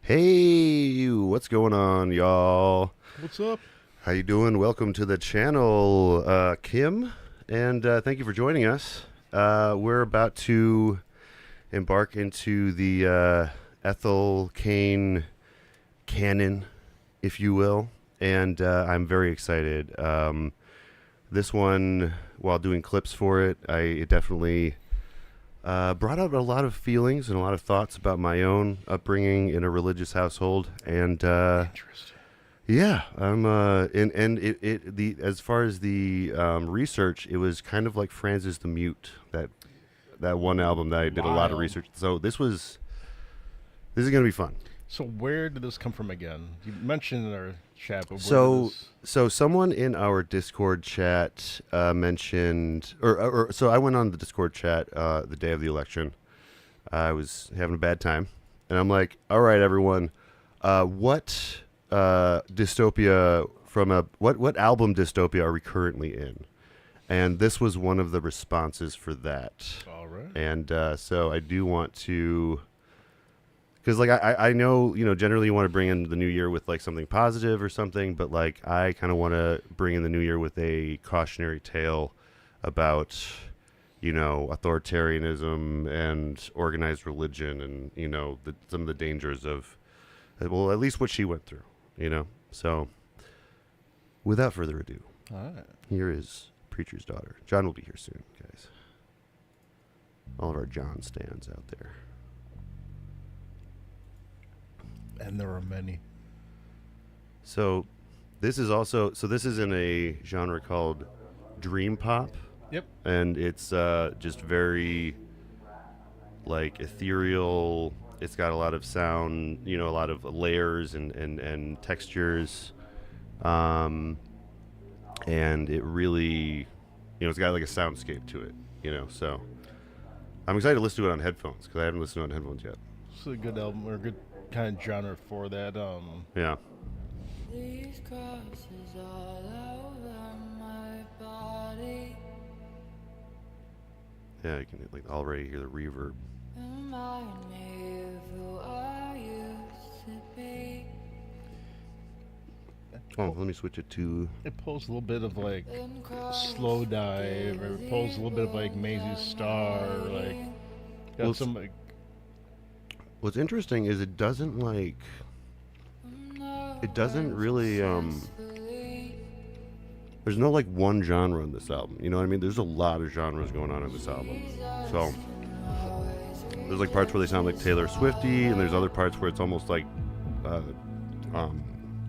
Hey, what's going on, y'all? What's up? How you doing? Welcome to the channel, Kim, and thank you for joining us. We're about to embark into the Ethel Cain canon, if you will, and I'm very excited. This one, while doing clips for it, it definitely brought up a lot of feelings and a lot of thoughts about my own upbringing in a religious household, and Interesting. yeah, I'm as far as the research, it was kind of like Francis the Mute, that one album that I did a lot of Wild. research. So this is gonna be fun. So where did this come from again? You mentioned in our chat, but where So did this... so someone in our Discord chat mentioned, so I went on the Discord chat the day of the election. I was having a bad time, and I'm like, all right, everyone, what dystopia what album dystopia are we currently in? And this was one of the responses for that. All right. And so I do want to, because like I know, generally you want to bring in the new year with like something positive or something, but like I kind of want to bring in the new year with a cautionary tale about authoritarianism and organized religion, and some of the dangers of, well, at least what she went through. So without further ado, All right. here is Preacher's Daughter. John will be here soon, guys. All of our John stands out there. And there are many. So this is in a genre called dream pop, Yep. and it's just very like ethereal. It's got a lot of sound, a lot of layers and textures, and it really, it's got like a soundscape to it, So I'm excited to listen to it on headphones because I haven't listened to it on headphones yet. It's a good album or a good kind of genre for that. Yeah. These crosses all over my body. Yeah, you can like already hear the reverb. Remind me of who I used to be. Oh, let me switch it to. It pulls a little bit of like Then cross slow dive, or it pulls a little bit of like Maisie Star, or like got Well, some like What's interesting is it doesn't really there's no like one genre in this album. You know what I mean? There's a lot of genres going on in this album. So there's like parts where they sound like Taylor Swifty, and there's other parts where it's almost like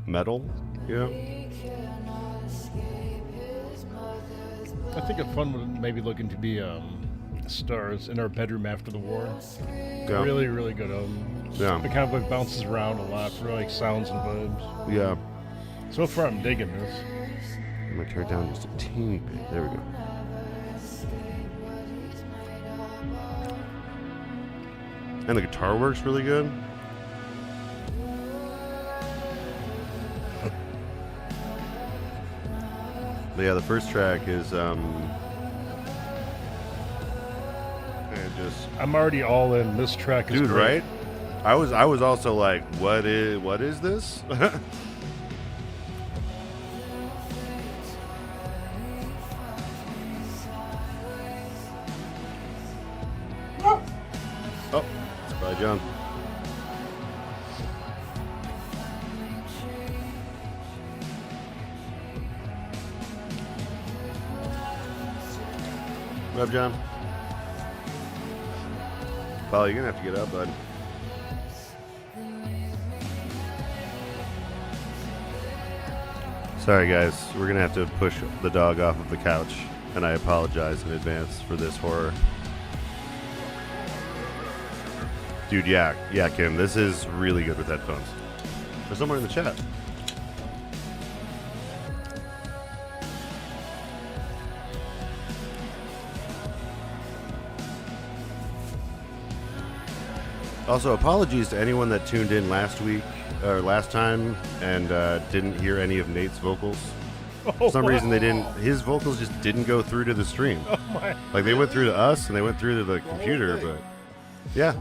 metal. I think a fun would maybe looking to be Stars in Our Bedroom After the War. Yeah. Really, really good album. Yeah. It kind of like bounces around a lot for like sounds and vibes. Yeah. So far, I'm digging this. I'm gonna turn it down just a teeny bit. There we go. And the guitar works really good. But yeah, the first track is just I'm already all in. This track is dude, great. right? I was also like, what is this? Oh, it's probably John. What up, John? Paul, you're gonna have to get up, bud. Sorry, guys. We're gonna have to push the dog off of the couch, and I apologize in advance for this horror. Dude, yeah, Kim, this is really good with headphones. There's someone in the chat. Also, apologies to anyone that tuned in last week or last time and didn't hear any of Nate's vocals. For some reason, they didn't. His vocals just didn't go through to the stream. Oh my. Like they went through to us and they went through to the computer, but yeah.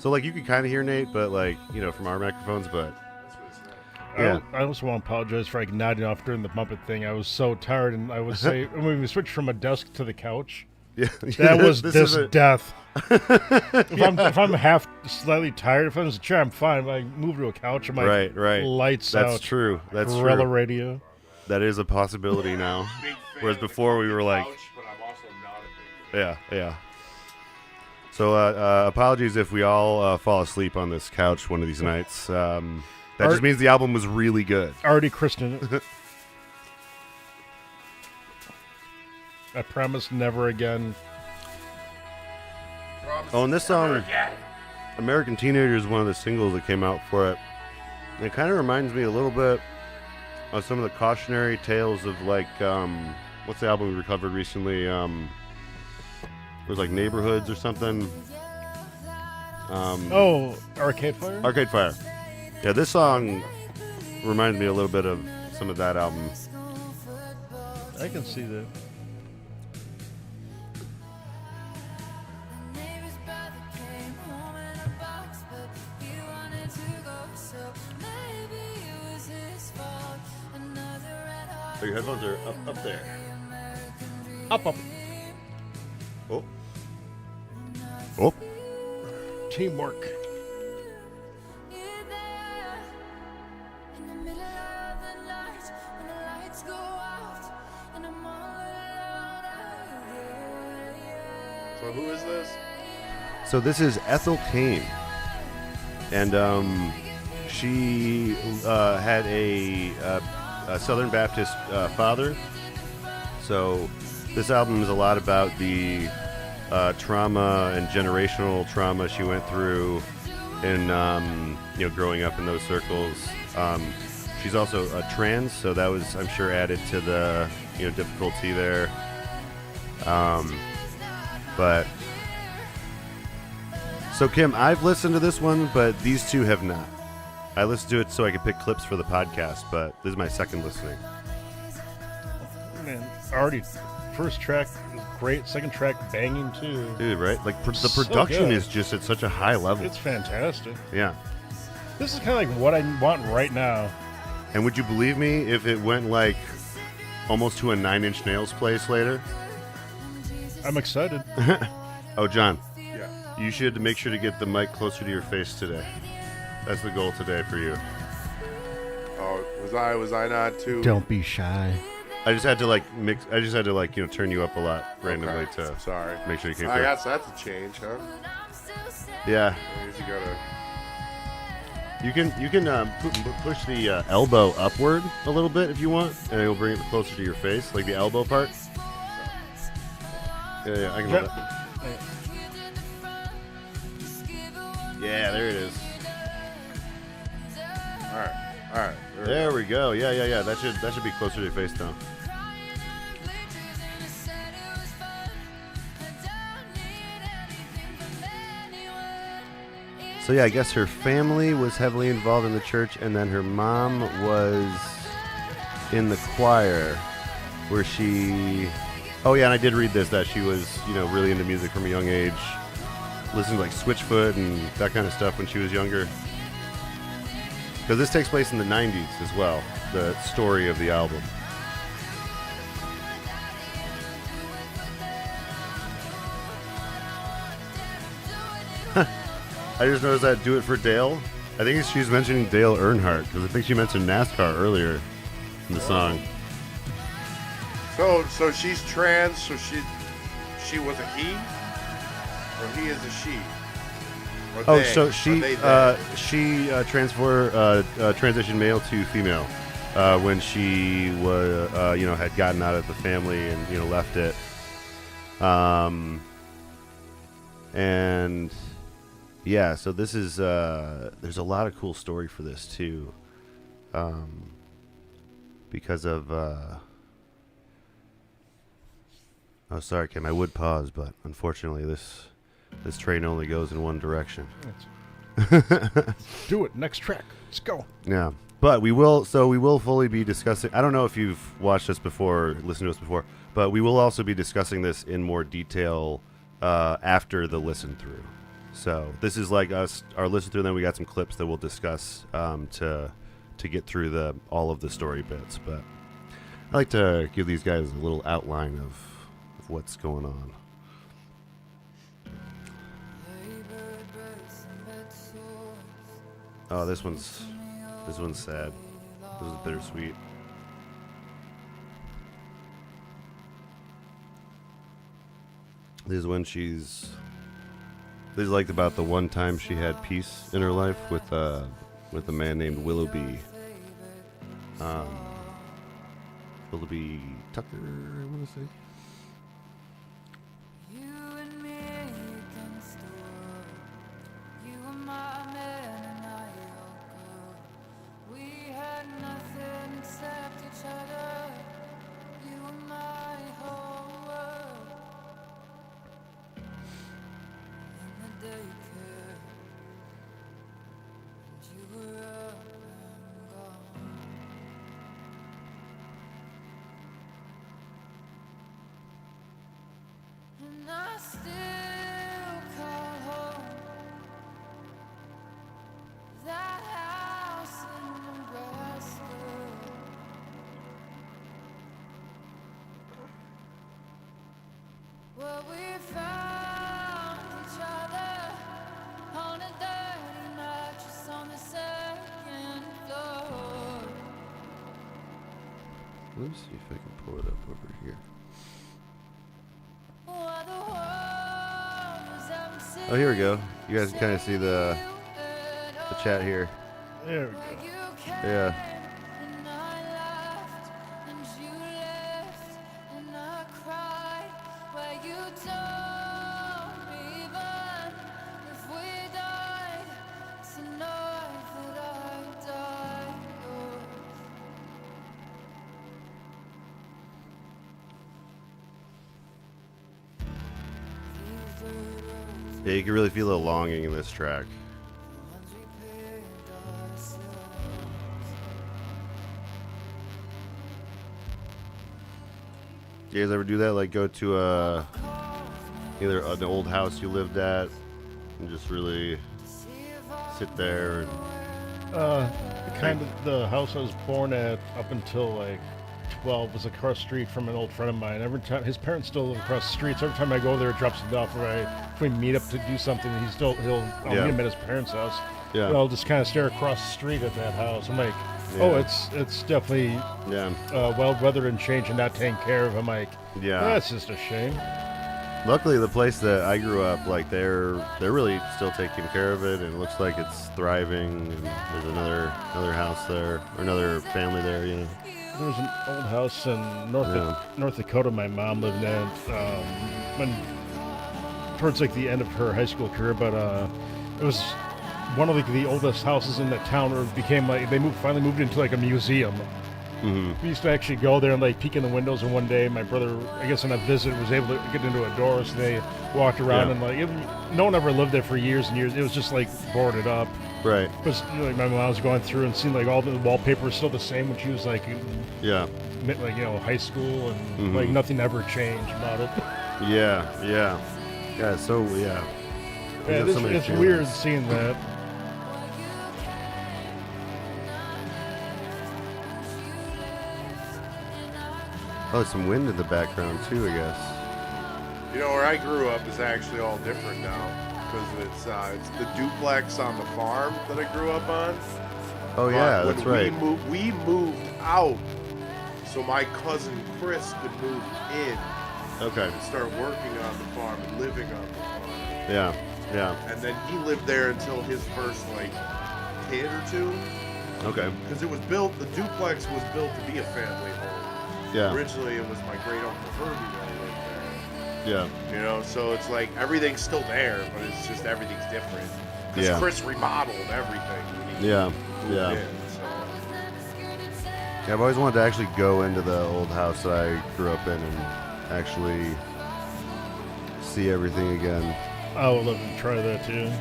So like you could kind of hear Nate, but like from our microphones, but yeah. I also want to apologize for like nodding off during the Muppet thing. I was so tired, and I would say when we switched from a desk to the couch, Yeah, that was this this is death. If I'm half slightly tired, if I'm in a chair, I'm fine. But I move to a couch, I'm like right. lights out. That's true. That's Gorilla true. radio. That is a possibility now. Big fan Whereas of the before we were like, couch, but I'm also not a big fan. yeah. So apologies if we all fall asleep on this couch one of these nights. That just means the album was really good. Already christened it. I promise never again. Oh, and this song, American Teenager, is one of the singles that came out for it. And it kind of reminds me a little bit of some of the cautionary tales of like, what's the album we recovered recently? It was like Neighborhoods or something. Arcade Fire? Arcade Fire. Yeah, this song reminds me a little bit of some of that album. I can see that. So your headphones are up there. Up. Oh. Oh. Teamwork. So who is this? So this is Ethel Cain, and she had a Southern Baptist father. So this album is a lot about the trauma and generational trauma she went through in growing up in those circles. She's also trans, so that was, I'm sure, added to the difficulty there. But so Kim, I've listened to this one, but these two have not. I listened to it so I could pick clips for the podcast, but this is my second listening. Man, already first track is great, second track banging too. Dude, right? Like the So production good. is just at such a high level. It's fantastic. Yeah. This is kind of like what I want right now. And would you believe me if it went like almost to a 9 Inch Nails place later? I'm excited. Oh, John, Yeah. you should make sure to get the mic closer to your face today. That's the goal today for you. Oh, was I not too? Don't be shy. I just had to like turn you up a lot randomly Okay. to Sorry. make sure you came I through. guess that's a change, huh? Yeah. I usually gotta. You can push the elbow upward a little bit if you want, and it'll bring it closer to your face, like the elbow part. Yeah, I can do that. Yeah, there it is. All right. There we go. Yeah. That should be closer to your face now. So yeah, I guess her family was heavily involved in the church, and then her mom was in the choir, where she. Oh yeah, and I did read this, that she was, really into music from a young age, listening to like Switchfoot and that kind of stuff when she was younger. Because this takes place in the 90s as well, the story of the album. I just noticed that Do It for Dale. I think she was mentioning Dale Earnhardt, because I think she mentioned NASCAR earlier in the song. So she's trans. So she was a he, or he is a she. Or Oh, they? so Or she they, they? transitioned male to female when she was had gotten out of the family and left it. And yeah, so this is there's a lot of cool story for this too, because of. Oh, sorry, Kim. I would pause, but unfortunately, this train only goes in one direction. Do it. Next track. Let's go. Yeah, but we will fully be discussing. I don't know if you've watched us before, or listened to us before, but we will also be discussing this in more detail after the listen through. So this is like us, our listen through. Then we got some clips that we'll discuss to get through all of the story bits. But I like to give these guys a little outline of what's going on. Oh, this one's sad. This is bittersweet. This is when this is like about the one time she had peace in her life with a man named Willoughby. Willoughby Tucker, I want to say. Let me see if I can pull it up over here. Oh, here we go. You guys can kind of see the chat here. There we go. Yeah. Yeah, you can really feel the longing in this track. You guys ever do that? Like go to either an old house you lived at and just really sit there and The house I was born at up until like 12 was across the street from an old friend of mine. Every time his parents still live across the street, so every time I go there, it drops it off. If we meet up to do something, I'll meet him at his parents' house. Yeah. And I'll just kind of stare across the street at that house. I'm like, oh, it's definitely well weathered and changed and not taken care of. I'm like, that's just a shame. Luckily, the place that I grew up, like they're really still taking care of it, and it looks like it's thriving. And there's another house there, or another family there, you know. There was an old house in North Dakota my mom lived in towards like the end of her high school career, but it was one of the oldest houses in the town. Or became like finally moved into like a museum. Mm-hmm. We used to actually go there and like peek in the windows, and one day my brother, I guess on a visit, was able to get into a door, so they walked around and like no one ever lived there for years and years. It was just like boarded up. Right. But like my mom was going through and seeing like all the wallpaper was still the same when she was like high school, and like nothing ever changed about it. Yeah. So it's weird seeing that. Oh, there's some wind in the background too, I guess. You know, where I grew up is actually all different now, because it's the duplex on the farm that I grew up on. Oh yeah, that's right. We moved out, so my cousin Chris could move in. Okay. And start working on the farm and living on the farm. Yeah. And then he lived there until his first kid or two. Okay. Because the duplex was built to be a family home. Yeah. Originally, it was my great uncle Herbie that lived there. Yeah. You know, so it's like everything's still there, but it's just everything's different. Because Chris remodeled everything. When he moved in, so. Yeah, I've always wanted to actually go into the old house that I grew up in and actually see everything again. I would love to try that too.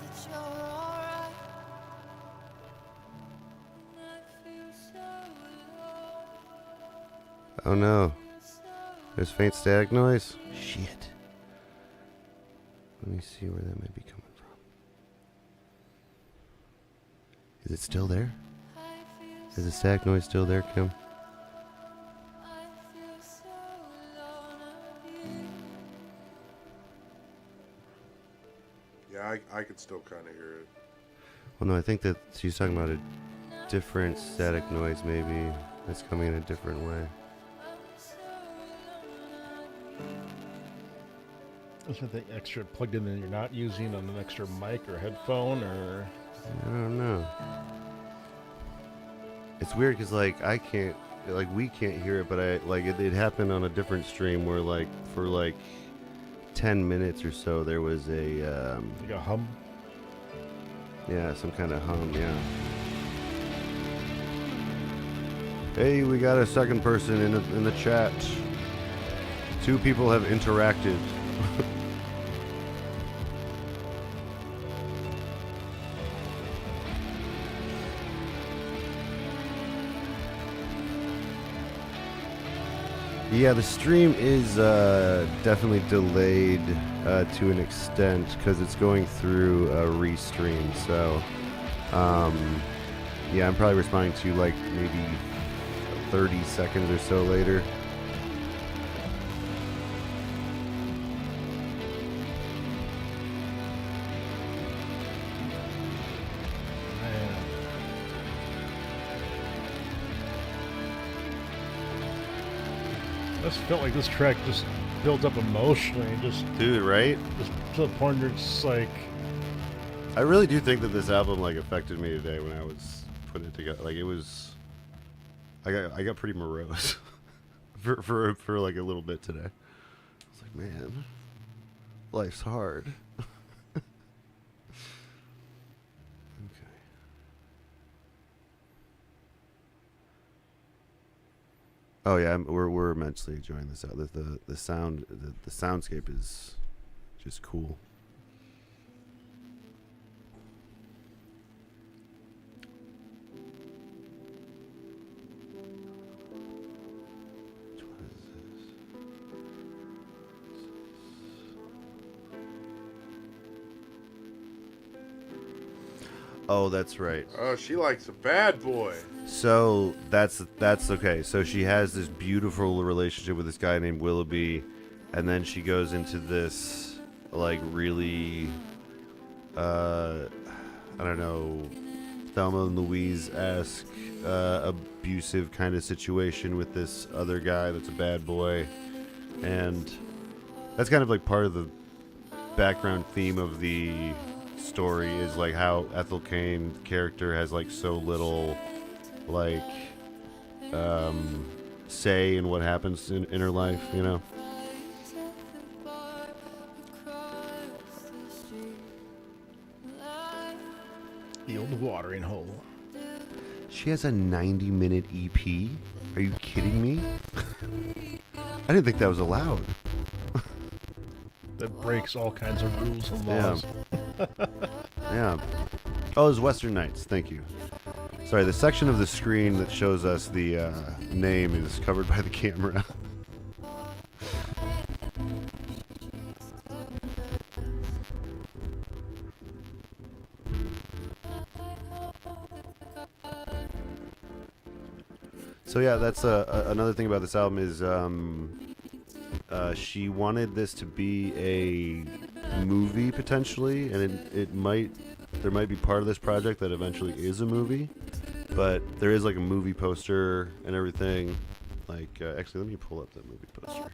that you're alright. And I feel so alone. Oh no. Feel so There's faint static noise. Shit. Let me see where that might be coming from. Is it still there? I feel Is the static noise still there, Kim? I feel so alone of you. Yeah, I could still kind of hear it. Well, no, I think that she's talking about a different static noise, maybe. It's coming in a different way. Is there anything extra plugged in that you're not using on an extra mic or headphone or? I don't know. It's weird because, like, I can't, like, we can't hear it, but it happened on a different stream where, like, for, like, 10 minutes or so, there was a, Like a hum? yeah, some kind of hum, yeah. Hey, we got a second person in the chat. 2 people have interacted. Yeah, the stream is definitely delayed to an extent because it's going through a restream. So, yeah, I'm probably responding to like maybe 30 seconds or so later. Man. I just felt like this track just built up emotionally, just Dude, right? to the point where it's just like, I really do think that this album like affected me today when I was putting it together. Like it was, I got pretty morose for like a little bit today. I was like, man, life's hard. Okay. Oh yeah, we're immensely enjoying this out. The sound, the soundscape is just cool. Oh, that's right. Oh, she likes a bad boy. So that's okay. So she has this beautiful relationship with this guy named Willoughby, and then she goes into this like really, I don't know, Thelma and Louise-esque abusive kind of situation with this other guy that's a bad boy, and that's kind of like part of the background theme of the story is like how Ethel Cain character has like so little like say in what happens in her life, you know. the old watering hole. She has a 90-minute EP. Are you kidding me? I didn't think that was allowed. That breaks all kinds of rules and laws. Yeah. Oh, it's Western Nights. Thank you. Sorry, the section of the screen that shows us the name is covered by the camera. So yeah, that's another thing about this album is she wanted this to be a movie potentially, and there might be part of this project that eventually is a movie, but there is like a movie poster and everything. Like actually, let me pull up that movie poster.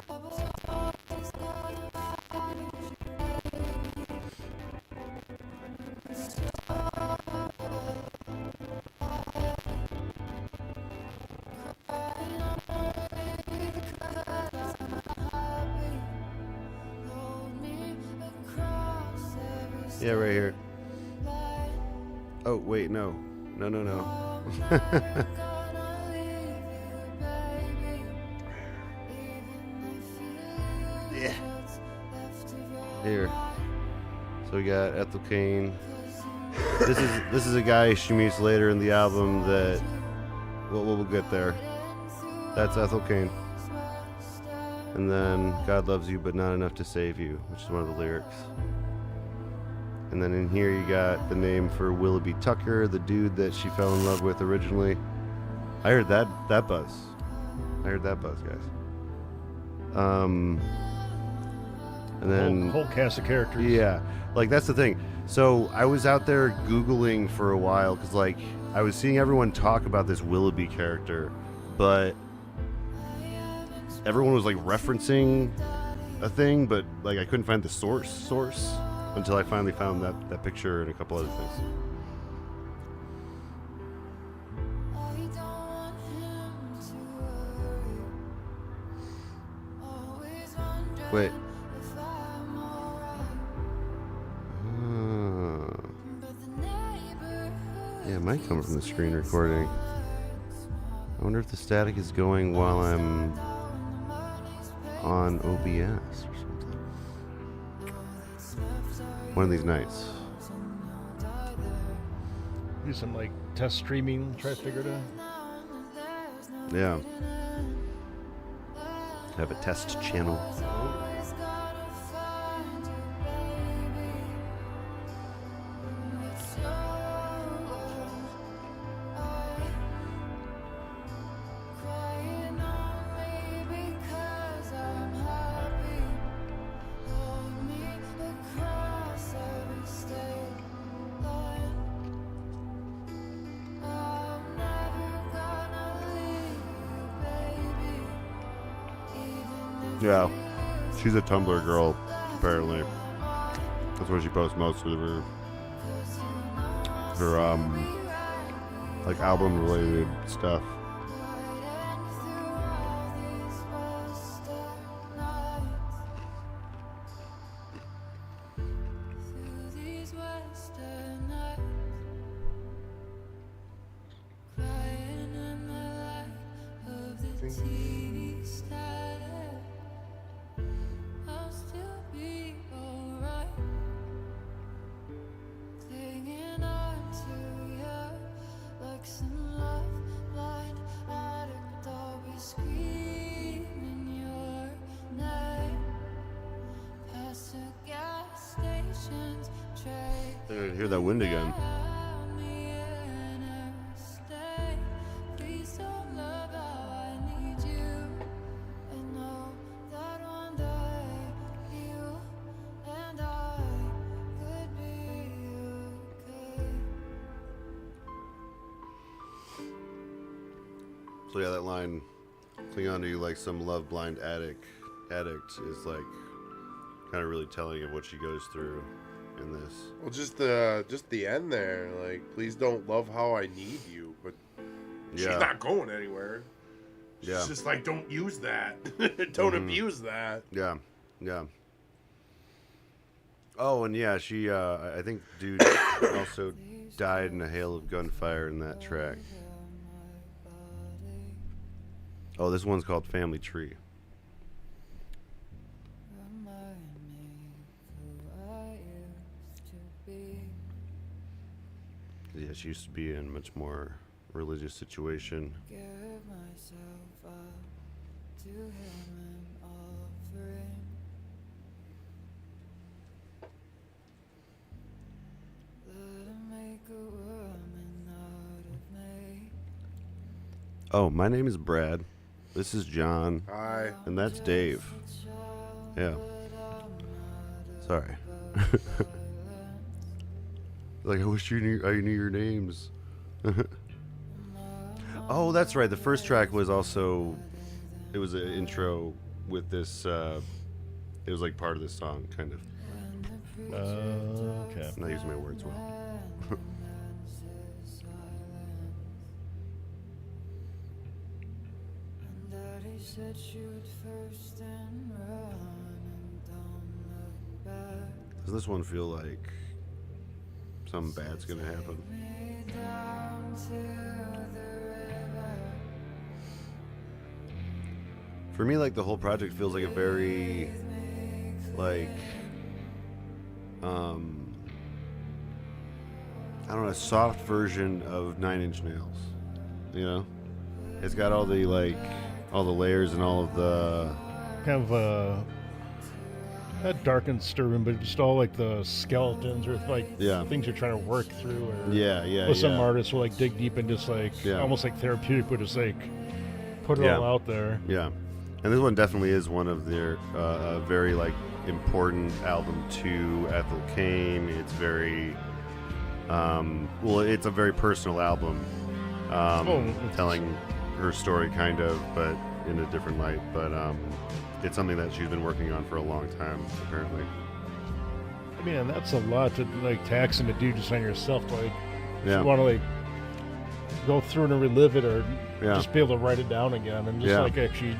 Yeah, right here. Oh, wait, no. No. Yeah. Here. So we got Ethel Cain. This is a guy she meets later in the album that we'll get there. That's Ethel Cain. And then God loves you but not enough to save you, which is one of the lyrics. And then in here you got the name for Willoughby Tucker, the dude that she fell in love with originally. I heard that buzz. Guys. And then whole cast of characters. yeah, like that's the thing. So I was out there Googling for a while because like I was seeing everyone talk about this Willoughby character, but everyone was like referencing a thing, but like I couldn't find the source until I finally found that picture and a couple other things. Wait. Yeah, it might come from the screen recording. I wonder if the static is going while I'm on OBS or something. One of these nights. Do some like test streaming, try to figure it out. Yeah. Have a test channel. Yeah, she's a Tumblr girl, apparently. That's where she posts most of her like album related stuff. I hear that wind again. So yeah, that line, cling on to you like some love blind addict is like kind of really telling of what she goes through in this. Well, just the end there, like, please don't love how I need you, but she's not going anywhere. She's just like, don't use that. Don't abuse that. Yeah. Oh, and yeah, she, I think dude also died in a hail of gunfire in that track. Oh, this one's called Family Tree. Yeah, she used to be in a much more religious situation. Oh, my name is Brad. This is John. Hi. And that's Dave. Yeah. Sorry. Like, I wish I knew your names. Oh, that's right. The first track was also, it was an intro with this, it was like part of this song, kind of. Okay. I'm not using my words well. Does this one feel like something bad's gonna happen? For me, like, the whole project feels like a very, like, I don't know, a soft version of Nine Inch Nails. You know, it's got all the layers and all of the kind of not dark and disturbing, but just all like the skeletons or like things you're trying to work through. Or with some artists will like dig deep and just like almost like therapeutic, but just like put it all out there. Yeah, and this one definitely is one of their very like important album to Ethel Cain. It's very it's a very personal album, telling her story kind of, but in a different light. But it's something that she's been working on for a long time, apparently. I mean, and that's a lot to like taxing to do just on yourself. Like, if you want to like go through and relive it, or just be able to write it down again, and just like actually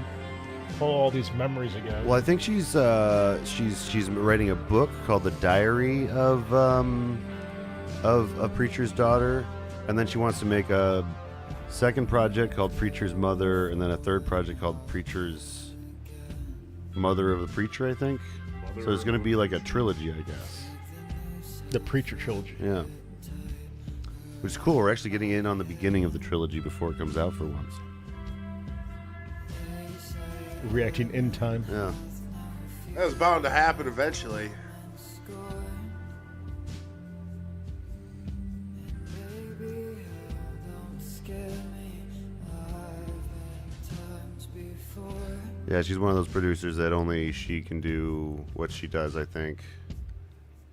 pull all these memories again. Well, I think she's writing a book called The Diary of a Preacher's Daughter, and then she wants to make a second project called Preacher's Mother, and then a third project called Preacher's Mother of the Preacher, I think. So it's going to be like a trilogy, I guess. The Preacher trilogy. Yeah. Which is cool. We're actually getting in on the beginning of the trilogy before it comes out for once. Reacting in time. Yeah. That was bound to happen eventually. Yeah, she's one of those producers that only she can do what she does, I think.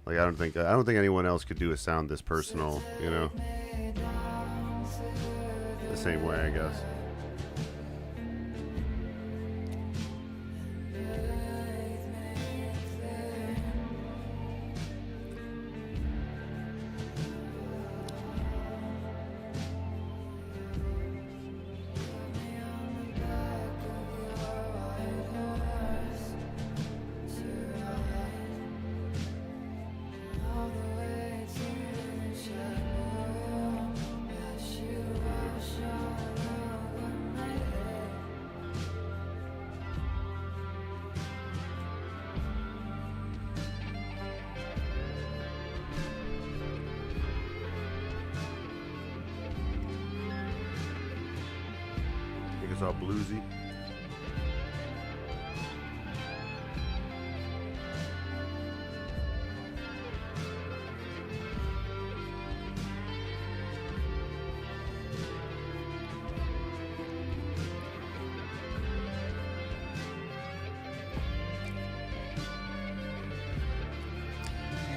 Like I don't think anyone else could do a sound this personal, you know. The same way, I guess. It's all bluesy.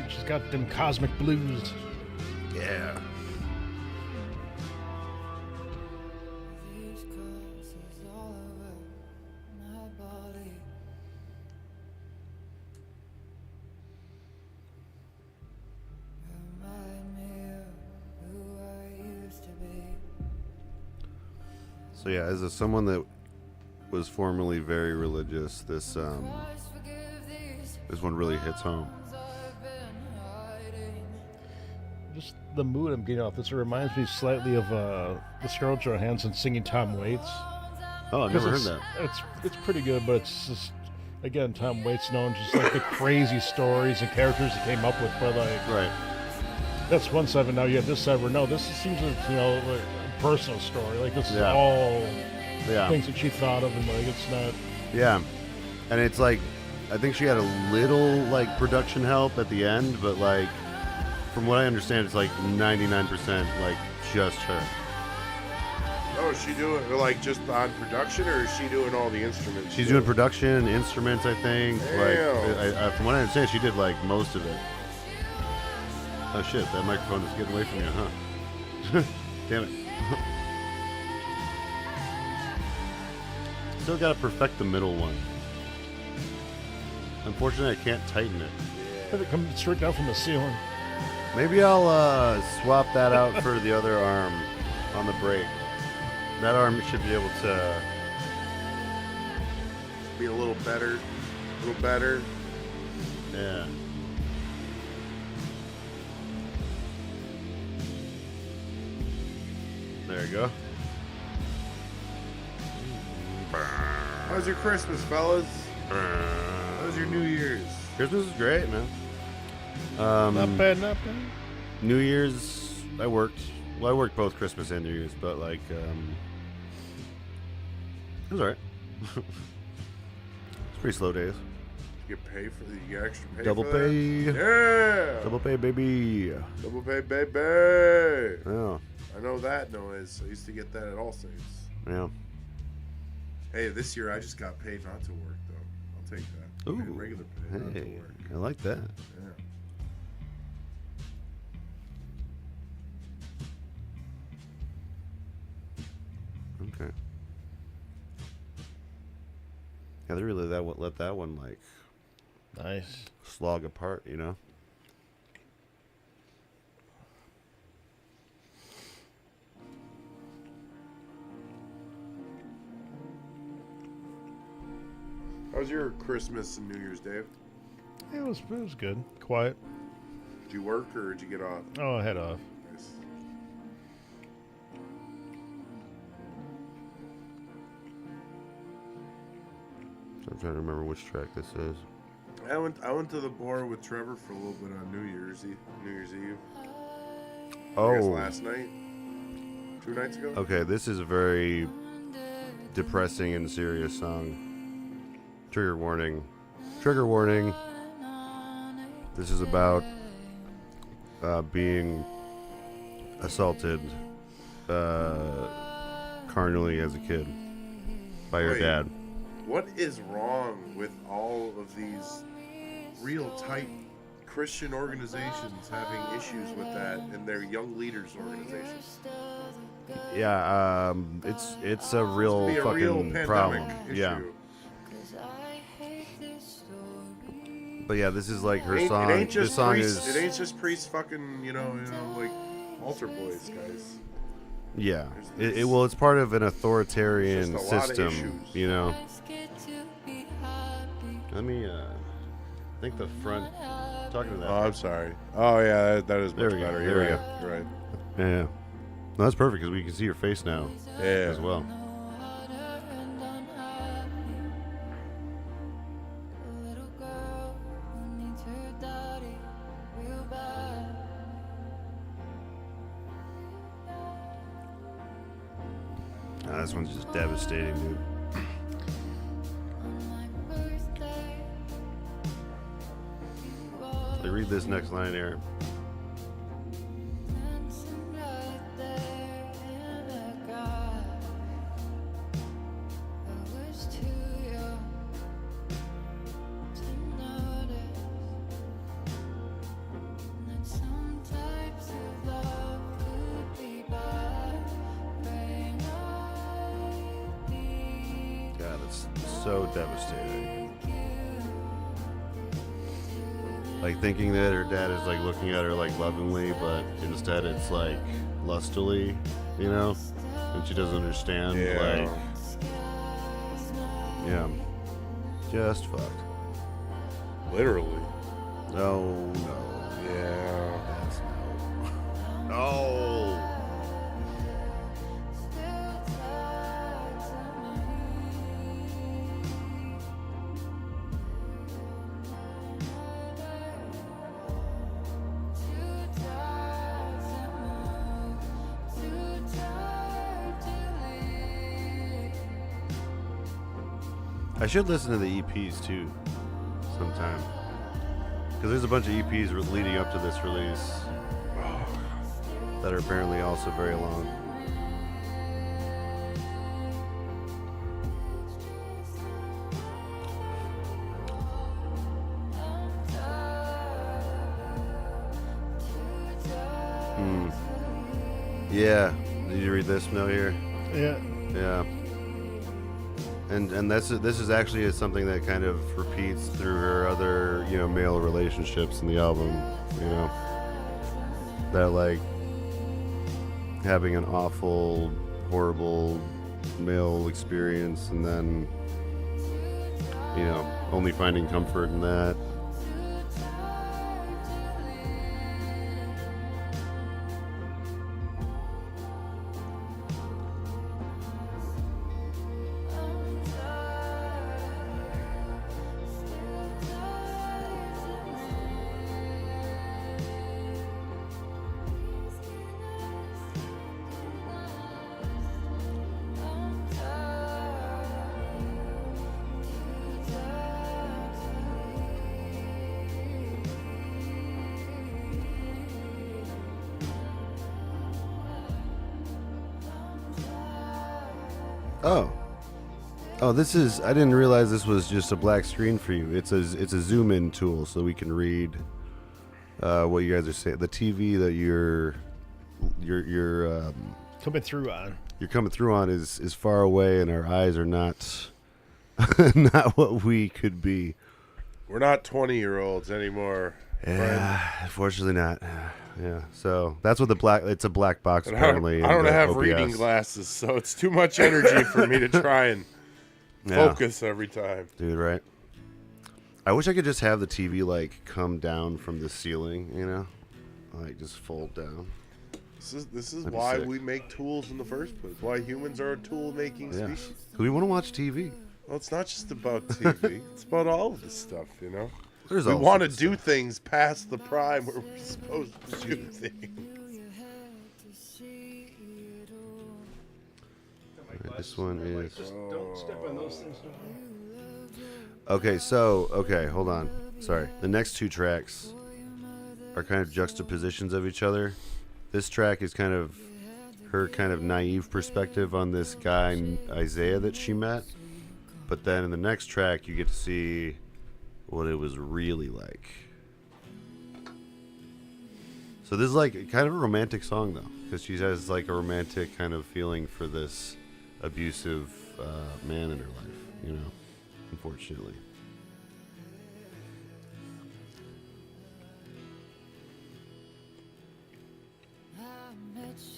She's got them cosmic blues. Yeah. So yeah, as someone that was formerly very religious, this one really hits home. Just the mood I'm getting off this, it reminds me slightly of the Scarlett Johansson singing Tom Waits. Oh, I've never heard that. It's pretty good, but it's just, again, Tom Waits known just like the crazy stories and characters he came up with, but like Right. That's one side, and now you have this side where no, this seems like, you know, like a personal story. Like this is all things that she thought of, and like it's not. Yeah, and it's like, I think she had a little like production help at the end, but like from what I understand, it's like 99% like just her. Oh, is she doing like just on production, or is she doing all the instruments? She's doing production, instruments, I think. Damn. Like, from what I understand, she did like most of it. Oh shit, that microphone is getting away from you, huh? Damn it. Still gotta perfect the middle one. Unfortunately, I can't tighten it. Have it come straight down from the ceiling. Maybe I'll swap that out for the other arm on the brake. That arm should be able to be a little better. A little better. Yeah. There you go. How's your Christmas, fellas? How's your New Year's? Christmas is great, man. Not bad, not bad. New Year's I worked. Well, I worked both Christmas and New Year's, but like, it was alright. It's pretty slow days. You get paid for you get extra pay. Double for pay. That? Yeah. Double pay, baby. Double pay, baby. Yeah. I know that noise. I used to get that at All Saints. Yeah. Hey, this year I just got paid not to work though. I'll take that. I get Ooh. regular pay not to Hey, work. I like that. Yeah. Okay. Yeah, they really let that one like Nice. slog apart, you know. How was your Christmas and New Year's, Dave? It was good. Quiet. Did you work or did you get off? Oh, I head off. Nice. I'm trying to remember which track this is. I went to the bar with Trevor for a little bit on New Year's Eve. I guess Oh, last night, 2 nights ago. okay. This is a very depressing and serious song. Trigger warning. Trigger warning. This is about being assaulted carnally as a kid by your Wait. dad. What is wrong with all of these real tight Christian organizations having issues with that and their young leaders organizations? Yeah, it's a real Be a fucking real pandemic problem. issue. Yeah, but yeah, this is like her It song. ain't just This song priests, is it ain't just priests fucking, like altar boys, guys. yeah. There's- Well, it's part of an authoritarian It's just a lot of system, issues. you know. Let me I think the front talking to that. Oh, I'm sorry. Oh yeah, that is There much we go, better. there You're we right. go. You're right. Yeah. No, that's perfect because we can see your face now Yeah. as well. This one's just devastating, dude. They read this next line here. God, it's so devastating. Like thinking that her dad is like looking at her like lovingly, but instead it's like lustily, you know? And she doesn't understand, Yeah. like, yeah. Just fucked. Literally. No, no. Yeah. That's no. No! I should listen to the EPs too, sometime. Because there's a bunch of EPs leading up to this release that are apparently also very long. Yeah. Did you read this note here? Yeah. Yeah. And this is actually something that kind of repeats through her other, male relationships in the album, that like having an awful, horrible male experience and then, only finding comfort in that. Oh. Oh, this is. I didn't realize this was just a black screen for you. It's a zoom in tool, so we can read what you guys are saying. The TV that you're coming through on. You're coming through on is far away, and our eyes are not not what we could be. We're not 20-year-olds anymore. Yeah, unfortunately not. Yeah, so that's what it's a black box And apparently. I don't have OBS. reading glasses, so it's too much energy for me to try and focus every time. Dude, right? I wish I could just have the TV like come down from the ceiling, you know, like just fold down. This is why we make tools in the first place. Why humans are a tool-making species. Because we want to watch TV. Well, it's not just about TV. It's about all of this stuff, you know. We want to do things past the prime where we're supposed to do things. Right, this one is. Just don't step on those things. Okay, hold on. Sorry. The next two tracks are kind of juxtapositions of each other. This track is kind of her kind of naive perspective on this guy, Isaiah, that she met. But then in the next track, you get to see what it was really like. So this is like kind of a romantic song, though, because she has like a romantic kind of feeling for this abusive man in her life, you know, unfortunately.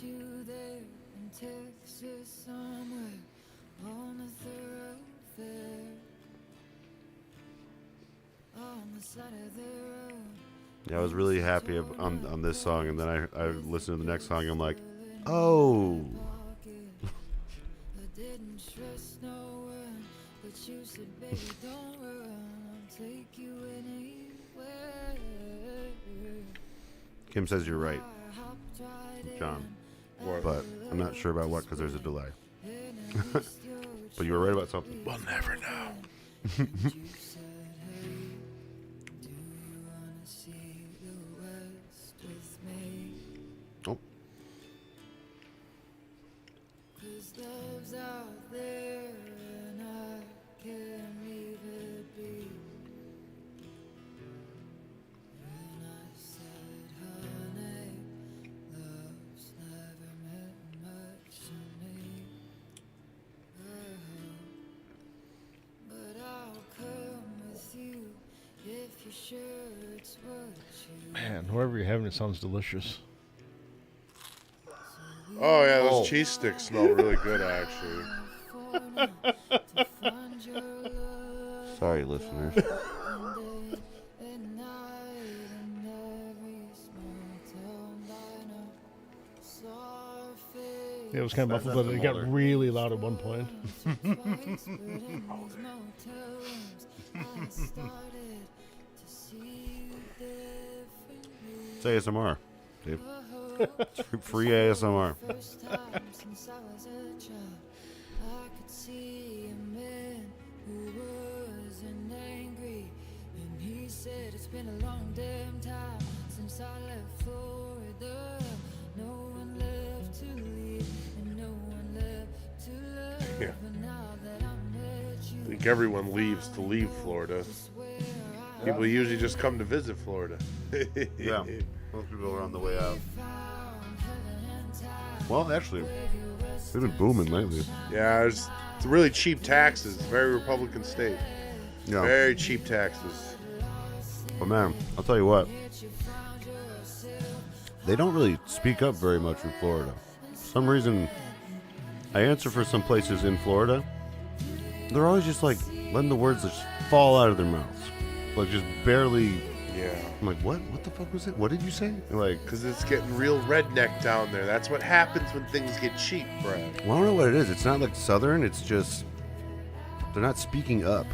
You there in Texas somewhere on the thoroughfare, on the side of the road. Yeah, I was really happy on this song, and then I listened to the next song. I'm like, oh. I didn't trust no one, but you said, baby, don't run. I'll take you anywhere. Kim says you're right, John. What? But I'm not sure about what because there's a delay. But you were right about something. We'll never know. Oh. Man, whatever you're having, it sounds delicious. Oh yeah, those cheese sticks smell really good, actually. Sorry, listeners. Yeah, it was kind of muffled, but it got really loud at one point. It's ASMR, Dave. Free ASMR. It's been a long damn time since I left Florida. No one left to leave and no one left to love. Yeah. But now that I met you, I think everyone leaves to leave Florida. People usually just come to visit Florida. Yeah, most people are on the way out. Well, actually, they've been booming lately. Yeah, it's really cheap taxes. Very Republican state. Yeah. Very cheap taxes. But man, I'll tell you what. They don't really speak up very much in Florida. For some reason, I answer for some places in Florida. They're always just like letting the words just fall out of their mouths. Like just barely. Yeah. I'm like, what? What the fuck was it? What did you say? Like, Because it's getting real redneck down there. That's what happens when things get cheap, Brad. well, I don't know what it is. It's not like Southern. It's just they're not speaking up.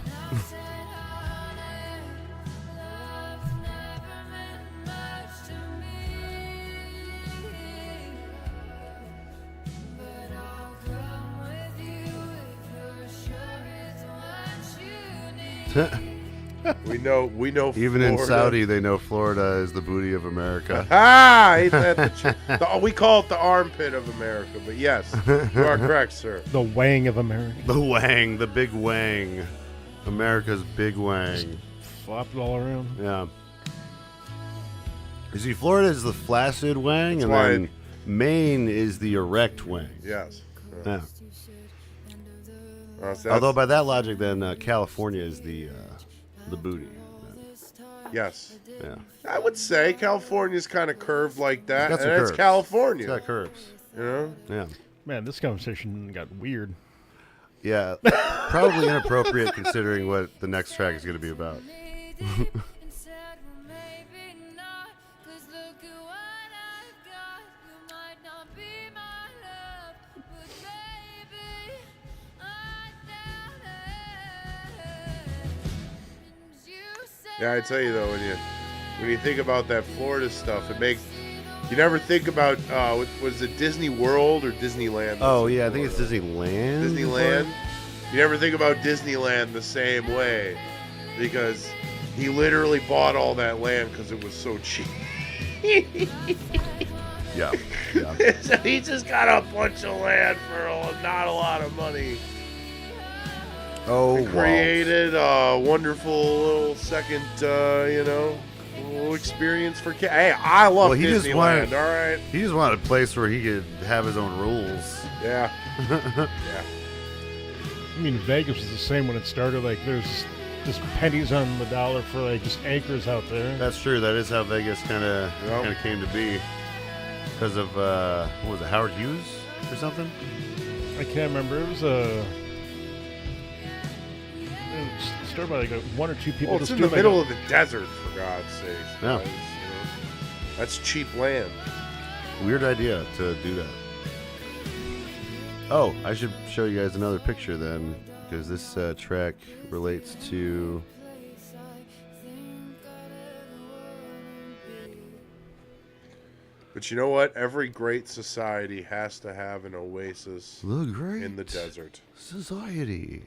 We know. Even in Florida. Saudi, they know Florida is the booty of America. Ain't that we call it the armpit of America, but yes, you are correct, sir. The Wang of America. The Wang, the big Wang. America's big Wang. Flopped all around. Yeah. You see, Florida is the flaccid Wang, That's and why then Maine is the erect Wang. Yes. Yeah. So that's- Although by that logic, then California is the booty. yes, Yeah. I would say California's kind of curved like that, Got some and it's curves. California. It's got curves. You know? Yeah. Man, this conversation got weird. Yeah. Probably inappropriate considering what the next track is going to be about. Yeah, I tell you though, when you think about that Florida stuff, it makes you never think about was it Disney World or Disneyland? Oh, yeah. I think it's Disneyland. Disneyland. You never think about Disneyland the same way because he literally bought all that land because it was so cheap. Yeah. Yeah. So he just got a bunch of land for not a lot of money. Oh, wow. Created a wonderful little second, little experience for kids. Hey, I love Well, he just Disneyland. wanted- All right. He just wanted a place where he could have his own rules. Yeah. Yeah. I mean, Vegas was the same when it started. Like, there's just pennies on the dollar for like just acres out there. That's true. That is how Vegas kind of Yep. came to be because of what was it, Howard Hughes or something? I can't remember. It was it started by like one or two people. Well, it's just in the doing, middle like, of the desert, for God's sakes. Yeah. guys, That's cheap land. Weird idea to do that. Oh, I should show you guys another picture then, because this track relates to. But you know what? Every great society has to have an oasis The Great in the desert. Society.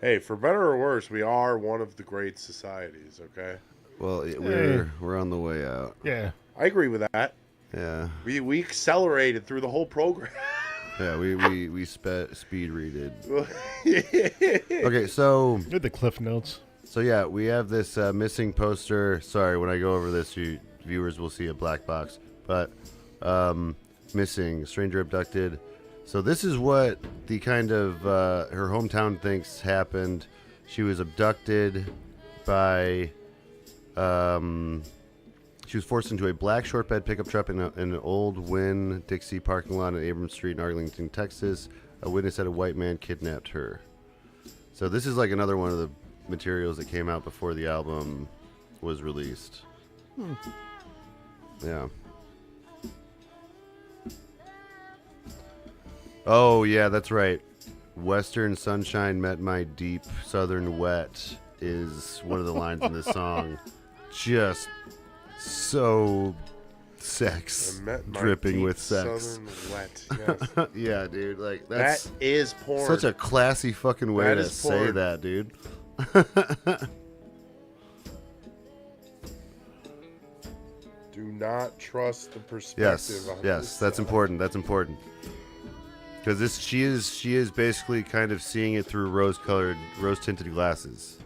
Hey, for better or worse, we are one of the great societies, okay? Well, we're on the way out. Yeah. I agree with that. Yeah, We accelerated through the whole program. yeah. We speed readed. Okay, so Did the cliff notes. yeah, we have this missing poster. Sorry, when I go over this, you viewers will see a black box. But missing, stranger abducted. So this is what the kind of her hometown thinks happened. She was abducted by. She was forced into a black short bed pickup truck in an old Winn-Dixie parking lot on Abrams Street in Arlington, Texas. A witness said a white man kidnapped her. So this is like another one of the materials that came out before the album was released. Yeah. Oh, yeah, that's right. Western sunshine met my deep southern wet is one of the lines in this song. Just so sex I met my dripping deep with sex. Southern wet. Yes. Yeah, dude, like that's That is porn. such a classy fucking way That to is say porn. that, dude. Do not trust the perspective. Yes, on yes, this that's song. important. That's important. Because she is basically kind of seeing it through rose tinted glasses.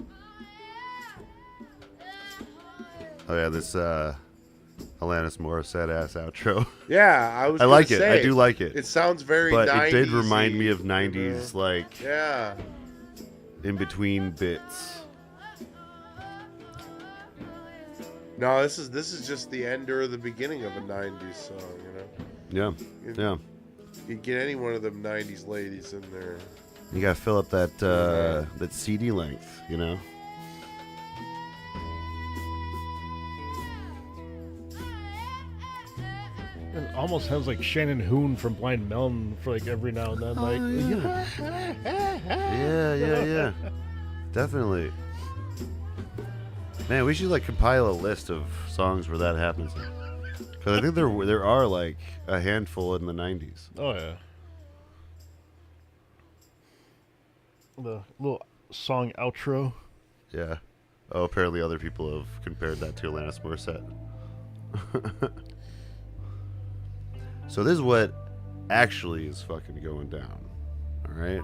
Oh yeah, this Alanis Morissette ass outro. Yeah, I was. I like gonna it. I say, do like it. It sounds very. But 90s-y, it did remind me of you know? 90s, like Yeah. in between bits. No, this is just the end or the beginning of a '90s song. You know, Yeah, yeah. you get any one of them '90s ladies in there. You gotta fill up that that CD length, you know. It almost sounds like Shannon Hoon from Blind Melon for like every now and then. Like, Yeah. Definitely. Man, we should like compile a list of songs where that happens. Because I think there are like a handful in the 90s. oh yeah. The little song outro. Yeah. Oh, apparently other people have compared that to Alanis Morissette. So this is what actually is fucking going down. All right?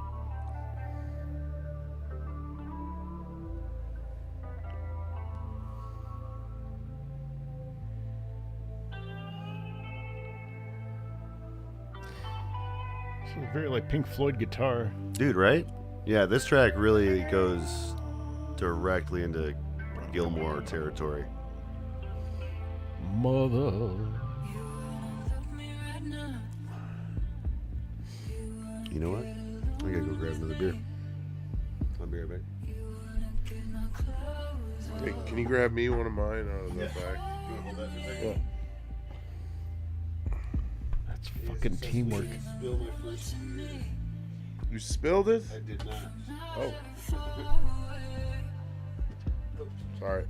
It's very like Pink Floyd guitar. Dude, right? Yeah, this track really goes directly into Gilmore territory. Mother. You know what? I gotta go grab another beer. I'll be right back. Hey, can you grab me one of mine out of the back? Yeah. That's fucking teamwork. You spilled it? I did not. Oh. Sorry.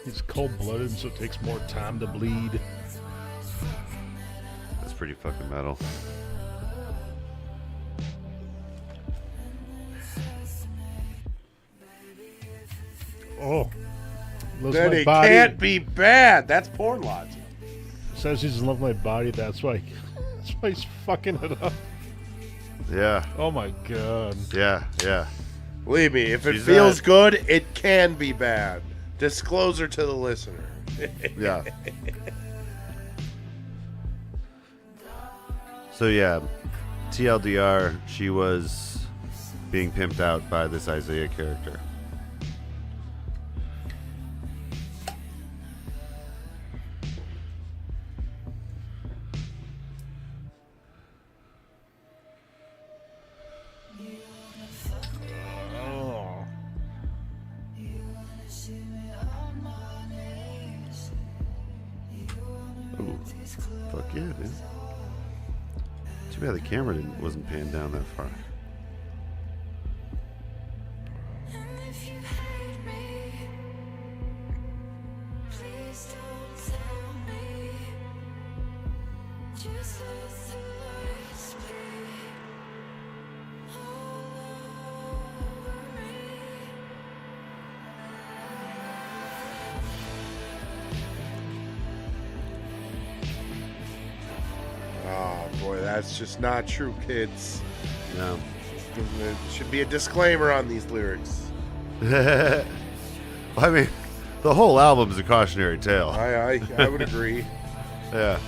He's cold-blooded, so it takes more time to bleed. That's pretty fucking metal. Oh. Loves Then my it body. can't be bad. That's porn logic. Says he's in love with my body. That's why he's fucking it up. Yeah. Oh my god. Yeah. Yeah. Believe me, if it She's feels not- good, it can be bad. Disclosure to the listener. Yeah. So yeah, TLDR, she was being pimped out by this Isaiah character. Oh. Ooh, fuck yeah, dude. Too bad the camera wasn't panned down that far. Oh boy, that's just not true, kids. No. There should be a disclaimer on these lyrics. I mean, the whole album's a cautionary tale. I would agree. Yeah.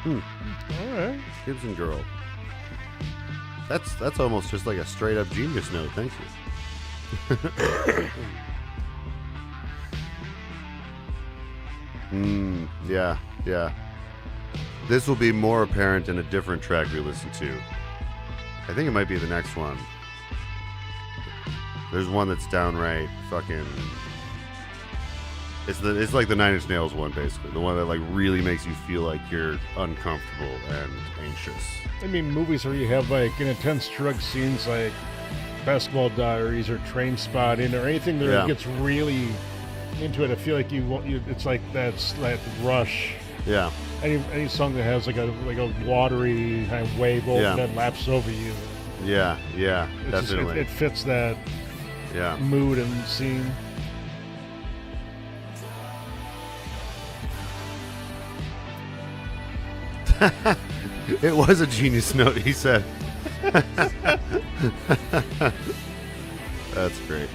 All right. Gibson Girl. That's almost just like a straight up genius note. Thank you. Yeah, yeah. This will be more apparent in a different track we listen to. I think it might be the next one. There's one that's downright fucking. It's like the Nine Inch Nails one, basically. The one that like really makes you feel like you're uncomfortable and anxious. I mean, movies where you have like an intense drug scenes like Basketball Diaries or Train Spotting or anything that Yeah. gets really into it. I feel like it's like that rush. Yeah, Any song that has like a watery kind of wave over Yeah. that laps over you. yeah, yeah. It's just, Definitely. it fits that Yeah. mood and scene. It was a genius note, he said. That's great.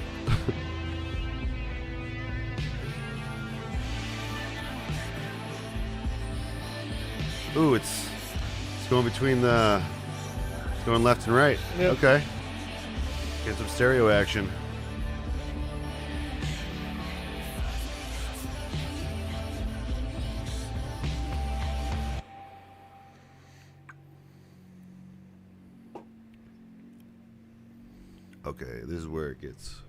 Ooh, it's It's going between the... It's going left and right. Yep. Okay. Get some stereo action. Okay, this is where it gets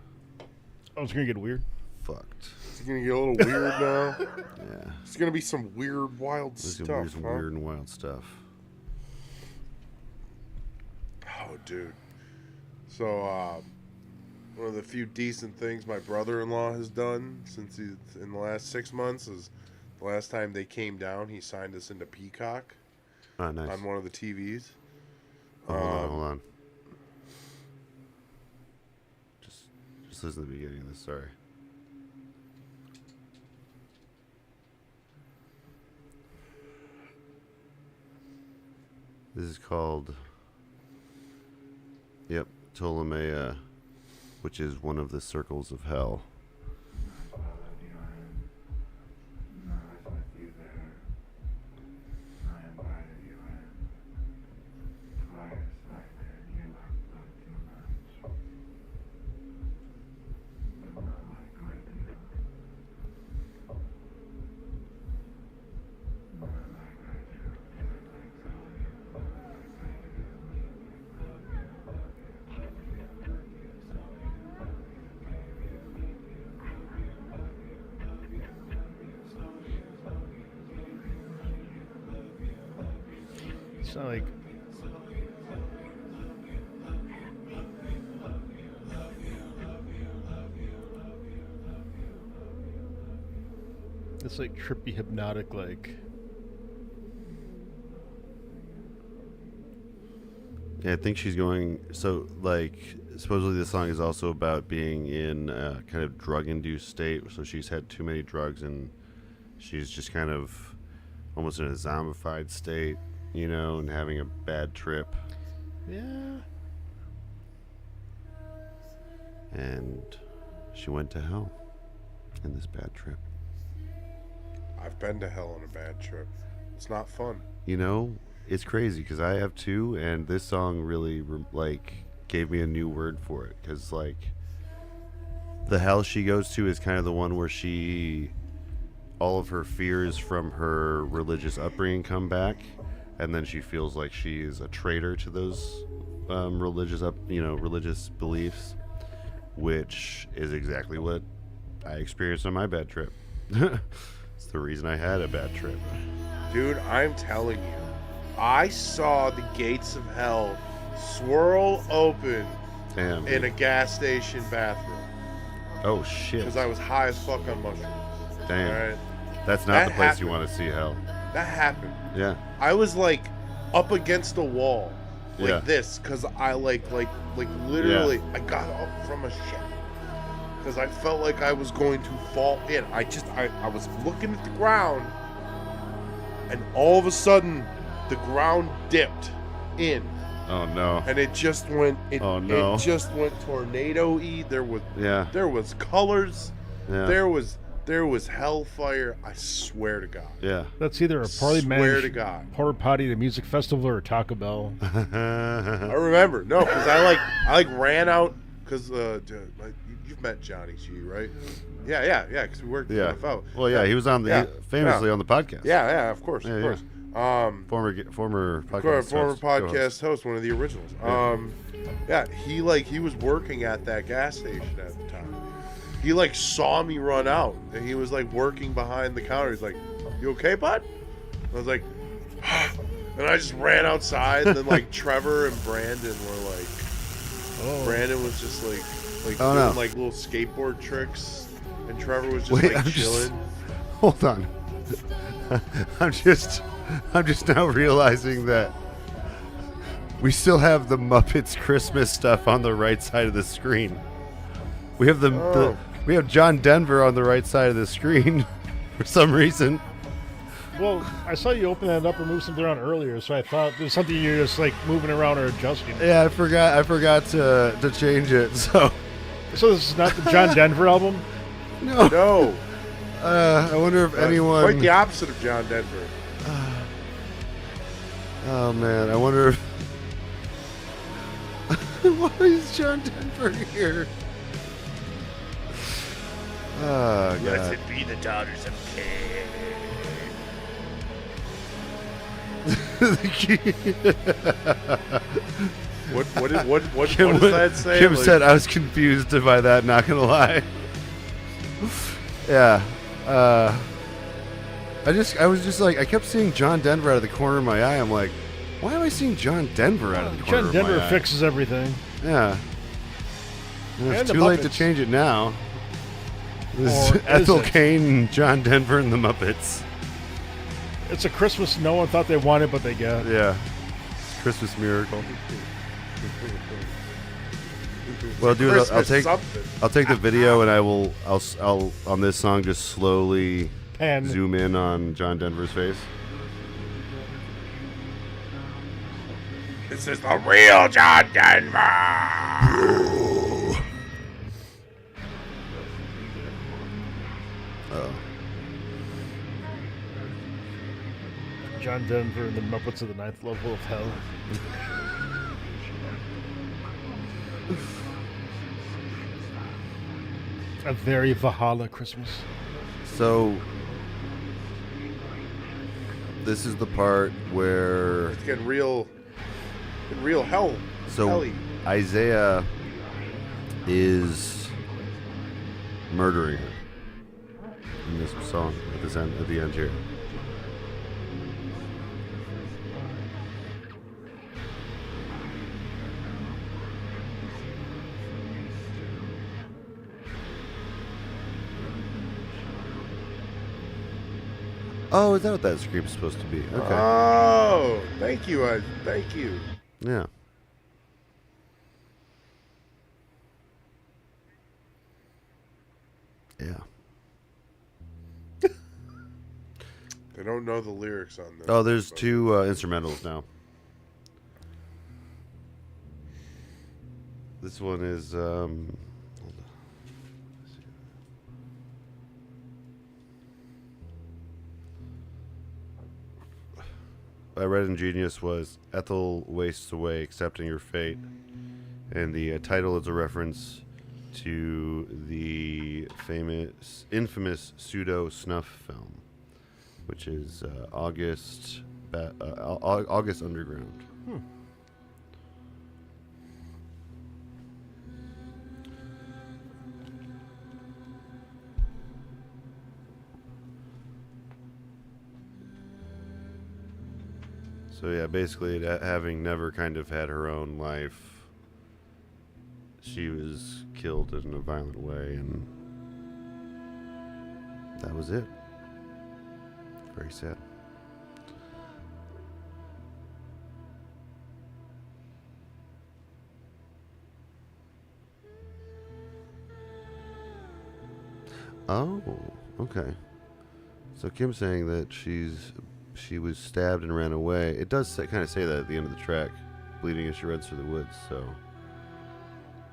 Oh, it's going to get weird. fucked. It's gonna get a little weird now. Yeah. It's gonna be some weird, wild This stuff. is some huh? weird and wild stuff. Oh, dude. So, one of the few decent things my brother-in-law has done since he's in the last 6 months is the last time they came down, he signed us into Peacock Oh, nice. on one of the TVs. Oh, hold on. Just listen to the beginning of this. Sorry. This is called, yep, Ptolemaea, which is one of the circles of hell. It's not like... It's like trippy, hypnotic, like... Yeah, I think she's going, so, like, supposedly the song is also about being in a kind of drug-induced state, so she's had too many drugs and she's just kind of almost in a zombified state, you know, and having a bad trip. Yeah. And she went to hell in this bad trip. I've been to hell on a bad trip. It's not fun. You know, it's crazy because I have too, and this song really, like, gave me a new word for it. Because, like, the hell she goes to is kind of the one where all of her fears from her religious upbringing come back, and then she feels like she is a traitor to those religious beliefs, which is exactly what I experienced on my bad trip. It's the reason I had a bad trip. Dude, I'm telling you, I saw the gates of hell swirl open Damn. in a gas station bathroom Oh shit. because I was high as fuck on mushrooms. Damn. All right? That's not That the place you happened. want to see hell. That happened. Yeah. I was like up against a wall, like Yeah. this, because I like literally, I got up from a shit because I felt like I was going to fall in. I was looking at the ground, and all of a sudden, the ground dipped in, Oh no. and it just went. Oh, no. It just went tornado-y. There Yeah. was colors. Yeah. There was hellfire. I swear to God. Yeah. That's either a poorly Swear managed to God. porta potty at a music festival or a Taco Bell. I remember. No, because I ran out because you've met Johnny G, right? Yeah. Because we worked Yeah. at NFL. Well, yeah, he was on the Yeah. famously on the podcast. Yeah, of course, Yeah, of yeah. course. Former podcast Former host, podcast co-host. host, one of the originals. Yeah. He was working at that gas station at the time. He saw me run out, and he was working behind the counter. He's like, "You okay, bud?" I was like, and I just ran outside. And then Trevor and Brandon were like, Brandon was just Oh, doing no. little skateboard tricks, and Trevor was just Wait, I'm chilling. Hold on. I'm just now realizing that we still have the Muppets Christmas stuff on the right side of the screen. We have we have John Denver on the right side of the screen for some reason. Well, I saw you open that up or move something around earlier, so I thought there's something you're just moving around or adjusting. Yeah, I forgot to change it. So this is not the John Denver album? no. No, I wonder if anyone. quite the opposite of John Denver. Oh man, I wonder if why is John Denver here? Oh god. Blessed be the daughters of Cain. What does that say? Kim Like, said I was confused by that, not gonna lie. Yeah. I was just like, I kept seeing John Denver out of the corner of my eye. I'm like, why am I seeing John Denver out of the corner John of Denver my eye? fixes everything. Yeah. And And it's the too late to Muppets. change it now. This is Or is Ethel it? Cain, John Denver, and the Muppets. It's a Christmas no one thought they wanted, but they got. Yeah. Christmas miracle. Well, dude, I'll Christmas take something. I'll take the video and I'll on this song just slowly Pan. zoom in on John Denver's face. This is the real John Denver. Oh. John Denver and the Muppets of the Ninth Level of Hell. A very Valhalla Christmas. So this is the part where It's getting real hell. so helly. Isaiah is murdering her in this song at the end here. Oh, is that what that scream's supposed to be? Okay. Oh, thank you. Thank you. Yeah. Yeah. They don't know the lyrics on this. Oh, there's two instrumentals now. This one is hold on. I read in Genius was Ethel wastes away accepting her fate, and the title is a reference to the infamous pseudo snuff film, which is August Underground. So yeah, basically, having never kind of had her own life, she was killed in a violent way, and that was it. Very sad. Oh, okay. So Kim's saying that she was stabbed and ran away. It does kind of say that at the end of the track, bleeding as she runs through the woods. So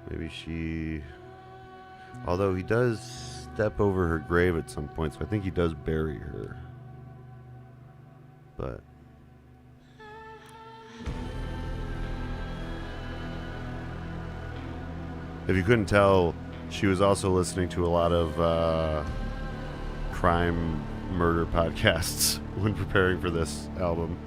maybe she, although he does step over her grave at some point, so I think he does bury her. But if you couldn't tell, she was also listening to a lot of crime murder podcasts when preparing for this album.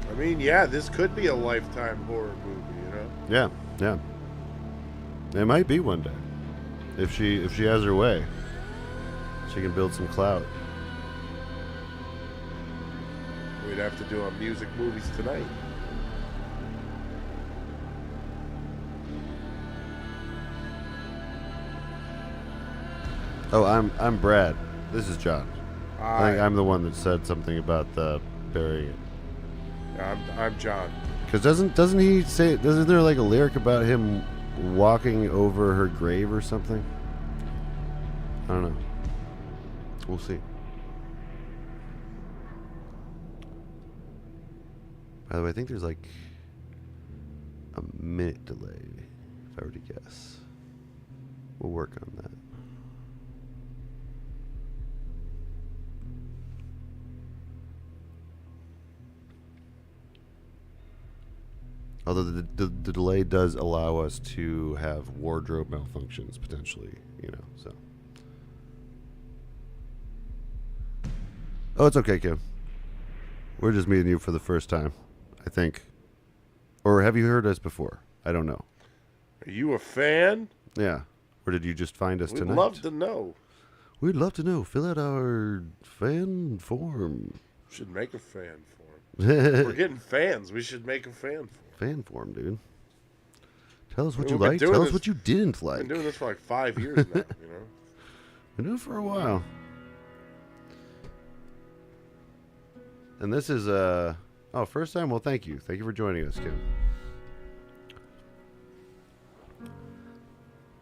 I mean, yeah, this could be a Lifetime horror movie, you know? Yeah, yeah. It might be one day. If she has her way, she can build some clout. We'd have to do our music movies tonight. Oh, I'm Brad. This is John. I think I, I'm the one that said something about the burying it. I'm John. Because doesn't he say? Isn't there like a lyric about him walking over her grave or something? I don't know. We'll see. By the way, I think there's like a minute delay If I were to guess. We'll work on that. Although the delay does allow us to have wardrobe malfunctions potentially, so. Oh, it's okay, Kim. We're just meeting you for the first time, I think. Or have you heard us before? I don't know. Are you a fan? Yeah. Or did you just find us We'd tonight? love to know. We'd love to know. Fill out our fan form. Should make a fan form. We're getting fans. We should make a fan form. Fan form, dude. Tell us what you We've been liked. doing Tell us this- what you didn't like. Been doing this for like 5 years now, Been doing it for a while. And this is first time. Well, thank you. Thank you for joining us, Kim.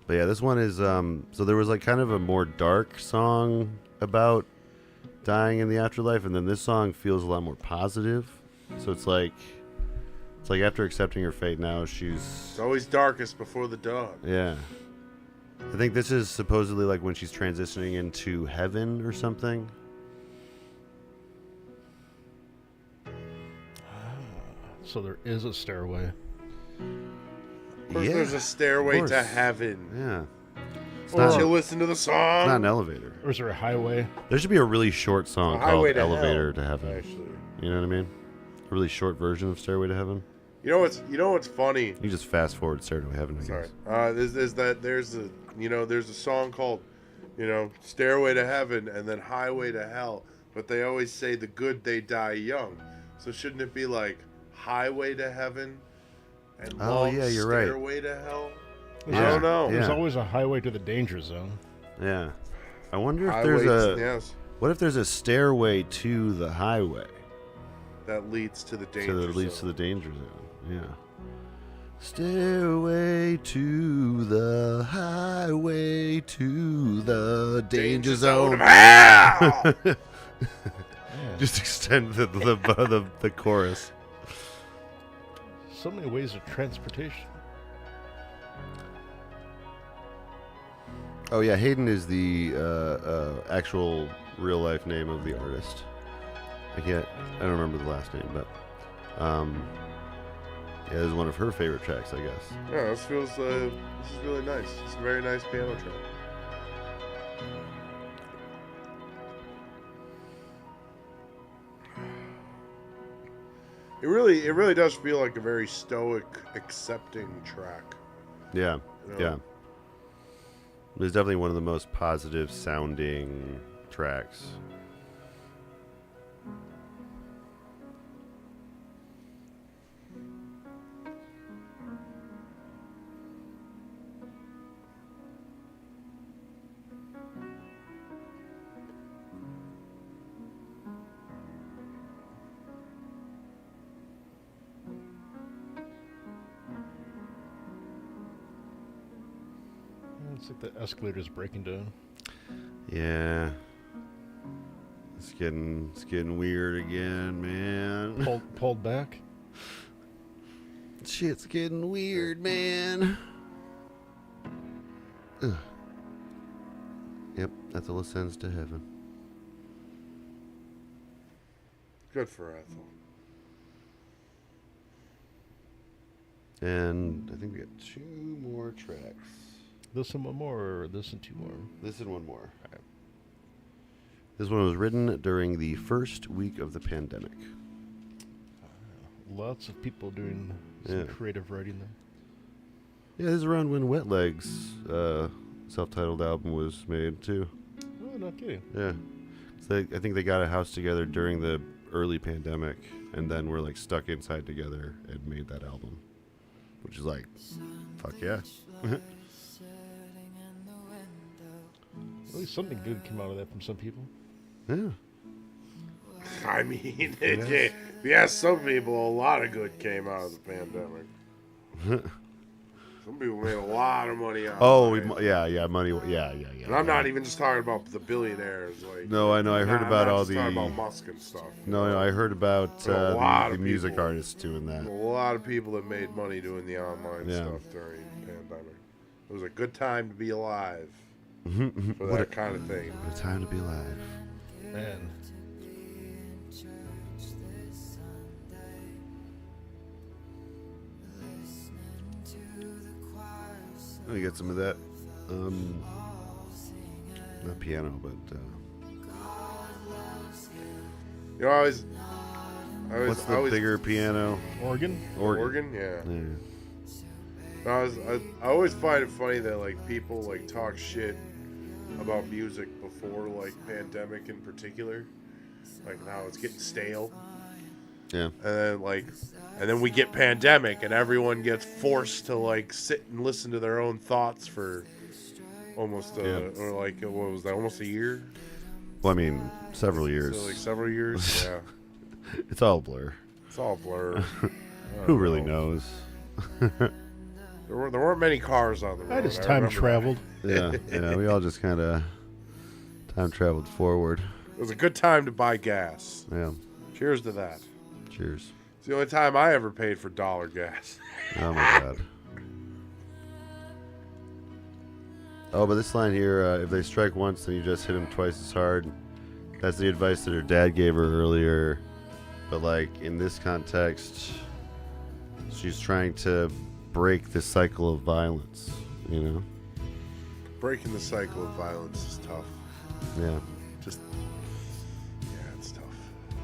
But yeah, this one is so there was like kind of a more dark song about dying in the afterlife, and then this song feels a lot more positive. So it's like after accepting her fate, now she's It's always darkest before the dawn. yeah. I think this is supposedly like when she's transitioning into heaven or something. So there is a stairway. Of course, there's a stairway to heaven. Yeah. It's Won't not, you listen to the song? it's not an elevator. Or is there a highway? There should be a really short song A Highway called to Elevator Hell, to Heaven. Actually, You know what I mean? A really short version of Stairway to Heaven. you know what's funny? You just fast forward Stairway to Heaven, I Sorry. guess. Is that there's a song called, Stairway to Heaven and then Highway to Hell, but they always say the good they die young. So shouldn't it be like Highway to Heaven and long yeah, you're right. Stairway to Hell? Yeah, I don't know. There's Yeah. always a highway to the danger zone. Yeah. I wonder if Highway, there's yes, what if there's a stairway to the highway? that leads to the danger So that leads to zone. the danger zone. Yeah. Stairway to the highway to the danger zone. Hell! Yeah. Just extend the chorus. So many ways of transportation. Oh yeah, Hayden is the actual real life name of the artist. I don't remember the last name, but yeah, this is one of her favorite tracks, I guess. Yeah, this feels this is really nice. It's a very nice piano track. It really does feel like a very stoic, accepting track. Yeah, You know? yeah. It's definitely one of the most positive sounding tracks. It's like the escalator's breaking down. Yeah. It's getting weird again, man. Pulled back. Shit's getting weird, man. Ugh. Yep, Ethel ascends to heaven. Good for Ethel. And I think we got 2 more tracks. Listen one more, or listen 2 more. Listen one more. This one was written during the first week of the pandemic. Lots of people doing some Yeah. creative writing there. Yeah, this is around when Wet Legs' self-titled album was made too. Oh, not kidding. Yeah, so I think they got a house together during the early pandemic, and then were like stuck inside together and made that album, which is like, fuck yeah. At least something good came out of that from some people. Yeah. I mean, if you ask some people, a lot of good came out of the pandemic. Some people made a lot of money out Oh, of it. yeah, money. Yeah. And I'm not even just talking about the billionaires. Like, No, I know. I heard I'm about not all just the. talking about Musk and stuff. No, I heard about A lot the of music people. artists doing A that. lot of people that made money doing the online Yeah. stuff during the pandemic. pandemic. It was a good time to be alive for What that kind of thing. What a time to be alive. Man. Let me get some of that. Not piano, but You know, I always what's the bigger piano? Organ? organ? Yeah. I always find it funny that like people like talk shit about music before like pandemic in particular. Like now it's getting stale. Yeah. And then we get pandemic and everyone gets forced to like sit and listen to their own thoughts for almost or like what was that, almost a year? Well, I mean, several years. So like several years? Yeah. It's all a blur. It's all blur. Who really knows? There weren't many cars on the road. I just time remember traveled. Yeah, we all just kind of time traveled forward. that. It was a good time to buy gas. Yeah. Cheers to that. Cheers. It's the only time I ever paid for dollar gas. Oh my god. Oh, but this line here, if they strike once, then you just hit them twice as hard. That's the advice that her dad gave her earlier. But like in this context, she's trying to break the cycle of violence, you know? Breaking the cycle of violence is tough. Yeah. It's tough.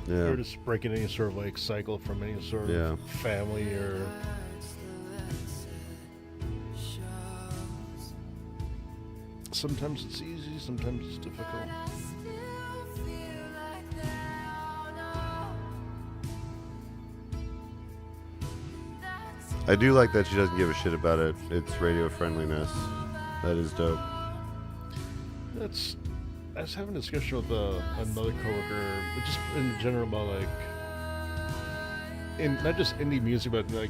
Yeah. They're just breaking any sort of like cycle from any sort of family or. Sometimes it's easy, sometimes it's difficult. I do like that she doesn't give a shit about it. It's radio friendliness. That is dope. I was having a discussion with another coworker, but just in general about like, not just indie music, but like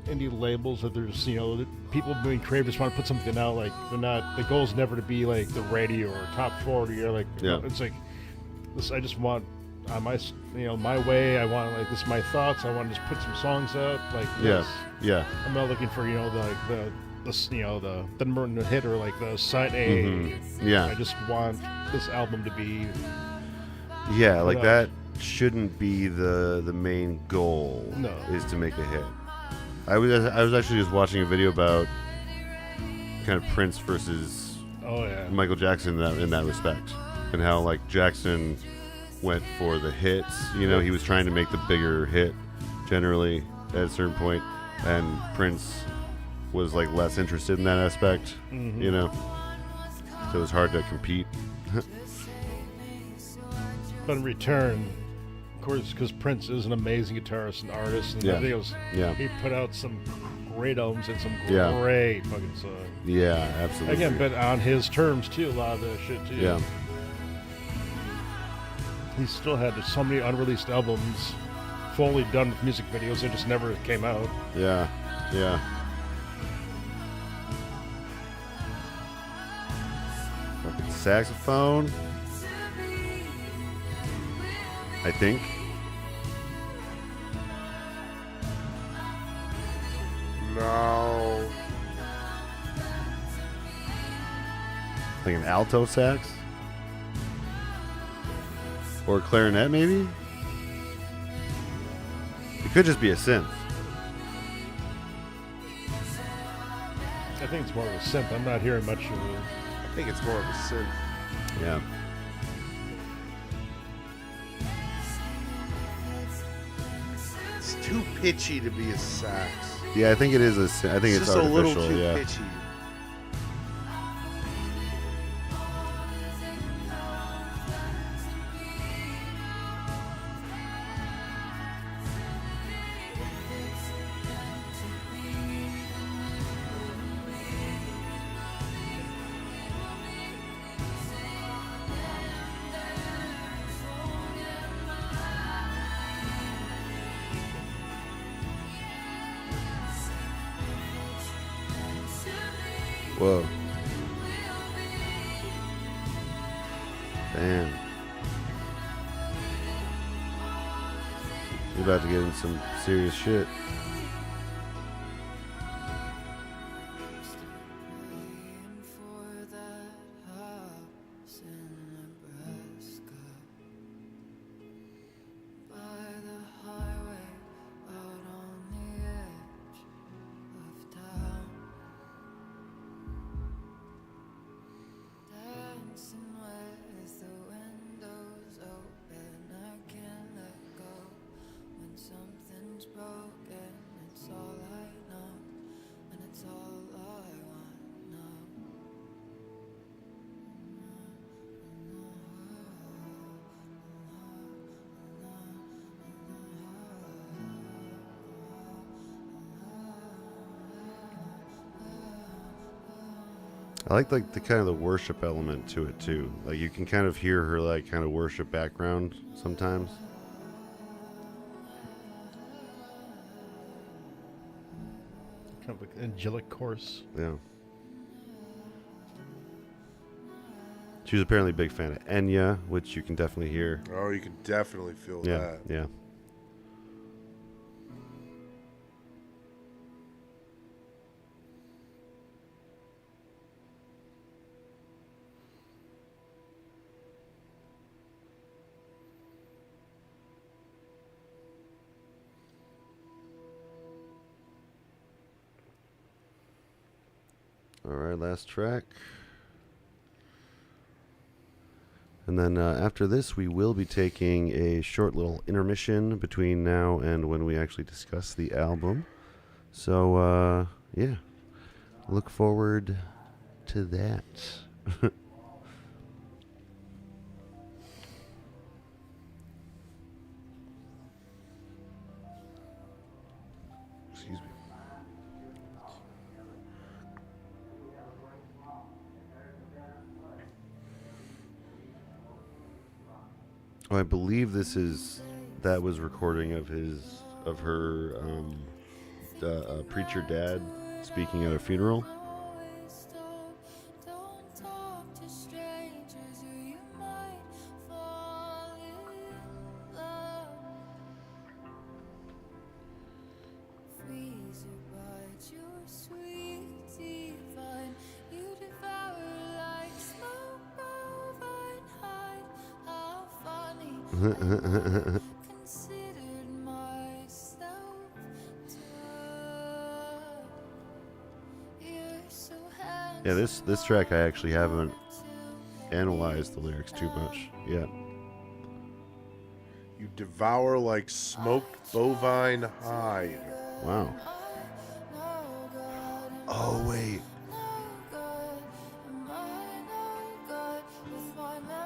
indie labels that there's, you know, people being creative just want to put something out. Like they're not, the goal is never to be like the radio or top 40 or like, it's like this. I just want on my, you know, my way. I want like this is my thoughts. I want to just put some songs out. Like this. Yeah. I'm not looking for, you know, the you know, the number one hit or like the side A. Mm-hmm. Yeah. I just want this album to be. Yeah, like that shouldn't be the main goal. No. Is to make a hit. I was actually just watching a video about kind of Prince versus Michael Jackson in that respect, and how like Jackson went for the hits. You know, he was trying to make the bigger hit generally at a certain point, and Prince was like less interested in that aspect. Mm-hmm. You know, so it was hard to compete. But in return, of course, because Prince is an amazing guitarist and artist, and I think he put out some great albums and some great fucking songs. Yeah, absolutely. Again, but on his terms too, a lot of that shit too. Yeah. He still had so many unreleased albums, fully done with music videos that just never came out. Yeah. Fucking saxophone. I think. No. Like an alto sax? Or a clarinet, maybe? It could just be a synth. I think it's more of a synth. I'm not hearing much of it. I think it's more of a synth. Yeah. It's too pitchy to be a sax. Yeah, I think it is I think it's just artificial. a little too yeah. pitchy. Whoa. Damn. You're about to get in some serious shit. I like the kind of the worship element to it too. Like you can kind of hear her like kind of worship background sometimes. Kind of like angelic chorus. Yeah. She was apparently a big fan of Enya, which you can definitely hear. Oh, you can definitely feel Yeah, that. yeah. All right, last track. And then after this, we will be taking a short little intermission between now and when we actually discuss the album. So, yeah, look forward to that. Excuse me. Oh, I believe that was recording of her preacher dad speaking at a funeral. Don't talk to strangers or you might fall in love. Freezer bite your sweet divine. You devour like smoke bovine hide. How funny. Considered myself tough. You're so handsome. Yeah, this track I actually haven't analyzed the lyrics too much yet. You devour like smoked bovine hide. Wow. Oh wait,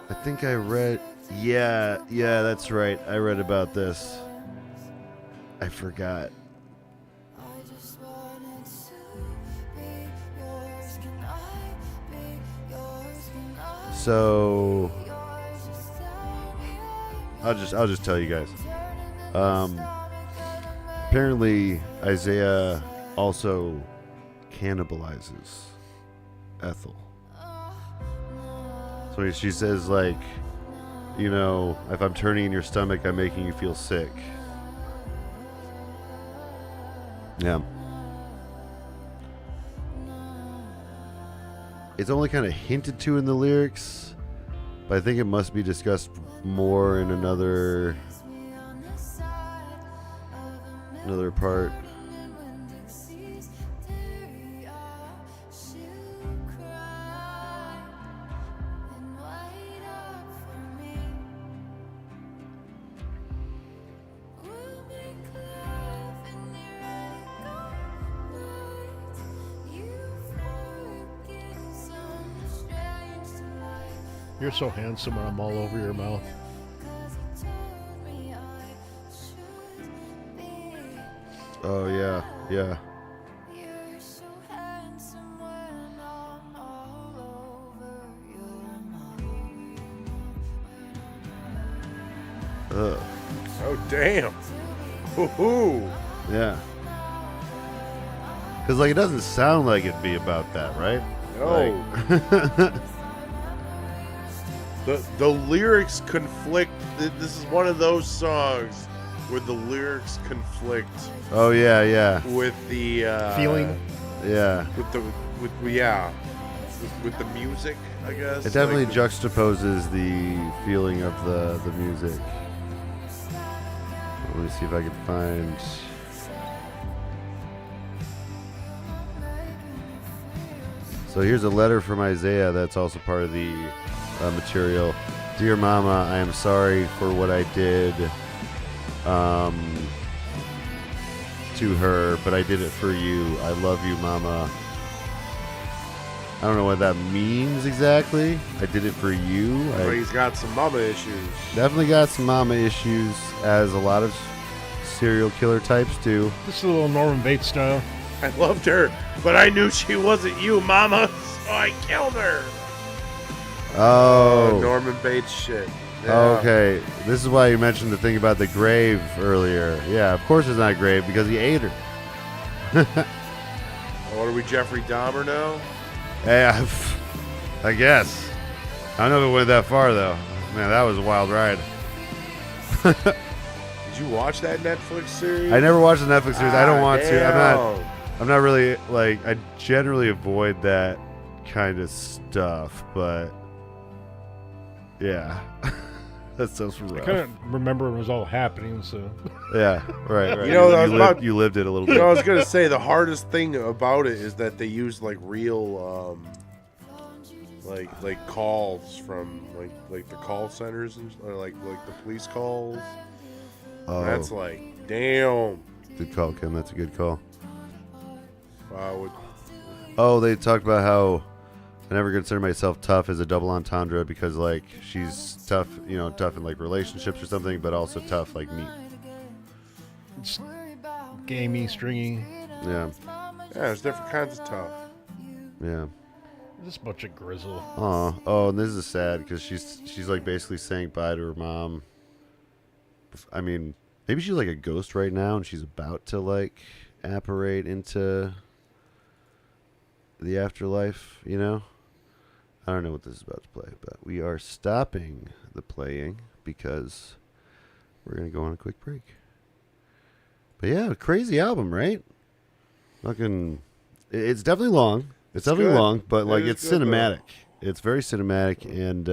I think I read. Yeah, that's right. I read about this. I forgot. I just wanted to be yours. Can I be yours? Can I So be yours? Just tell me I'll just tell you guys. Apparently Isaiah also cannibalizes Ethel. So she says like, you know, if I'm turning in your stomach, I'm making you feel sick. Yeah. It's only kind of hinted to in the lyrics, but I think it must be discussed more in another part. You're so handsome when I'm all over your mouth. Oh yeah, yeah. You're so handsome when I'm all over your Ugh. Oh, damn. Woohoo. Yeah. Because like it doesn't sound like it'd be about that, right? No. Like- The lyrics conflict. This is one of those songs where the lyrics conflict Oh yeah. with the Feeling? Yeah. with the music, I guess. It definitely Like, juxtaposes the feeling of the music. Let me see if I can find. So here's a letter from Isaiah that's also part of the material. Dear Mama, I am sorry for what I did to her, but I did it for you. I love you, Mama. I don't know what that means exactly. I did it for you. but I he's got some mama issues. definitely got some mama issues, as a lot of serial killer types do. Just a little Norman Bates style. I loved her, but I knew she wasn't you, mama. Oh, I killed her. Oh. Norman Bates shit. Yeah. Okay. This is why you mentioned the thing about the grave earlier. Yeah, of course it's not a grave because he ate her. What are we, Jeffrey Dahmer now? Yeah, I guess. I don't know if it went that far though. Man, that was a wild ride. Did you watch that Netflix series? I never watched the Netflix series. I don't want to. Damn. I'm not really like. I generally avoid that kind of stuff, but yeah, that sounds rough. I couldn't remember when it was all happening, so. Yeah, right. You know, you lived it a little bit. You know, I was gonna say the hardest thing about it is that they use like real, like calls from like the call centers and or like the police calls. Oh, That's like, damn. good call, Kim. That's a good call. Would, Oh, they talked about how I never consider myself tough as a double entendre because like she's tough, tough in like relationships or something, but also tough like me. It's gamey, stringy. Yeah, there's different kinds of tough. yeah. Just a bunch of grizzle. Oh, and this is sad because she's like basically saying bye to her mom. I mean, maybe she's like a ghost right now, and she's about to like apparate into the afterlife. I don't know what this is about to play, but we are stopping the playing because we're gonna go on a quick break. But yeah, crazy album, right? Fucking, it's definitely long. It's definitely good. long, but like It is it's good, cinematic. It's very cinematic, and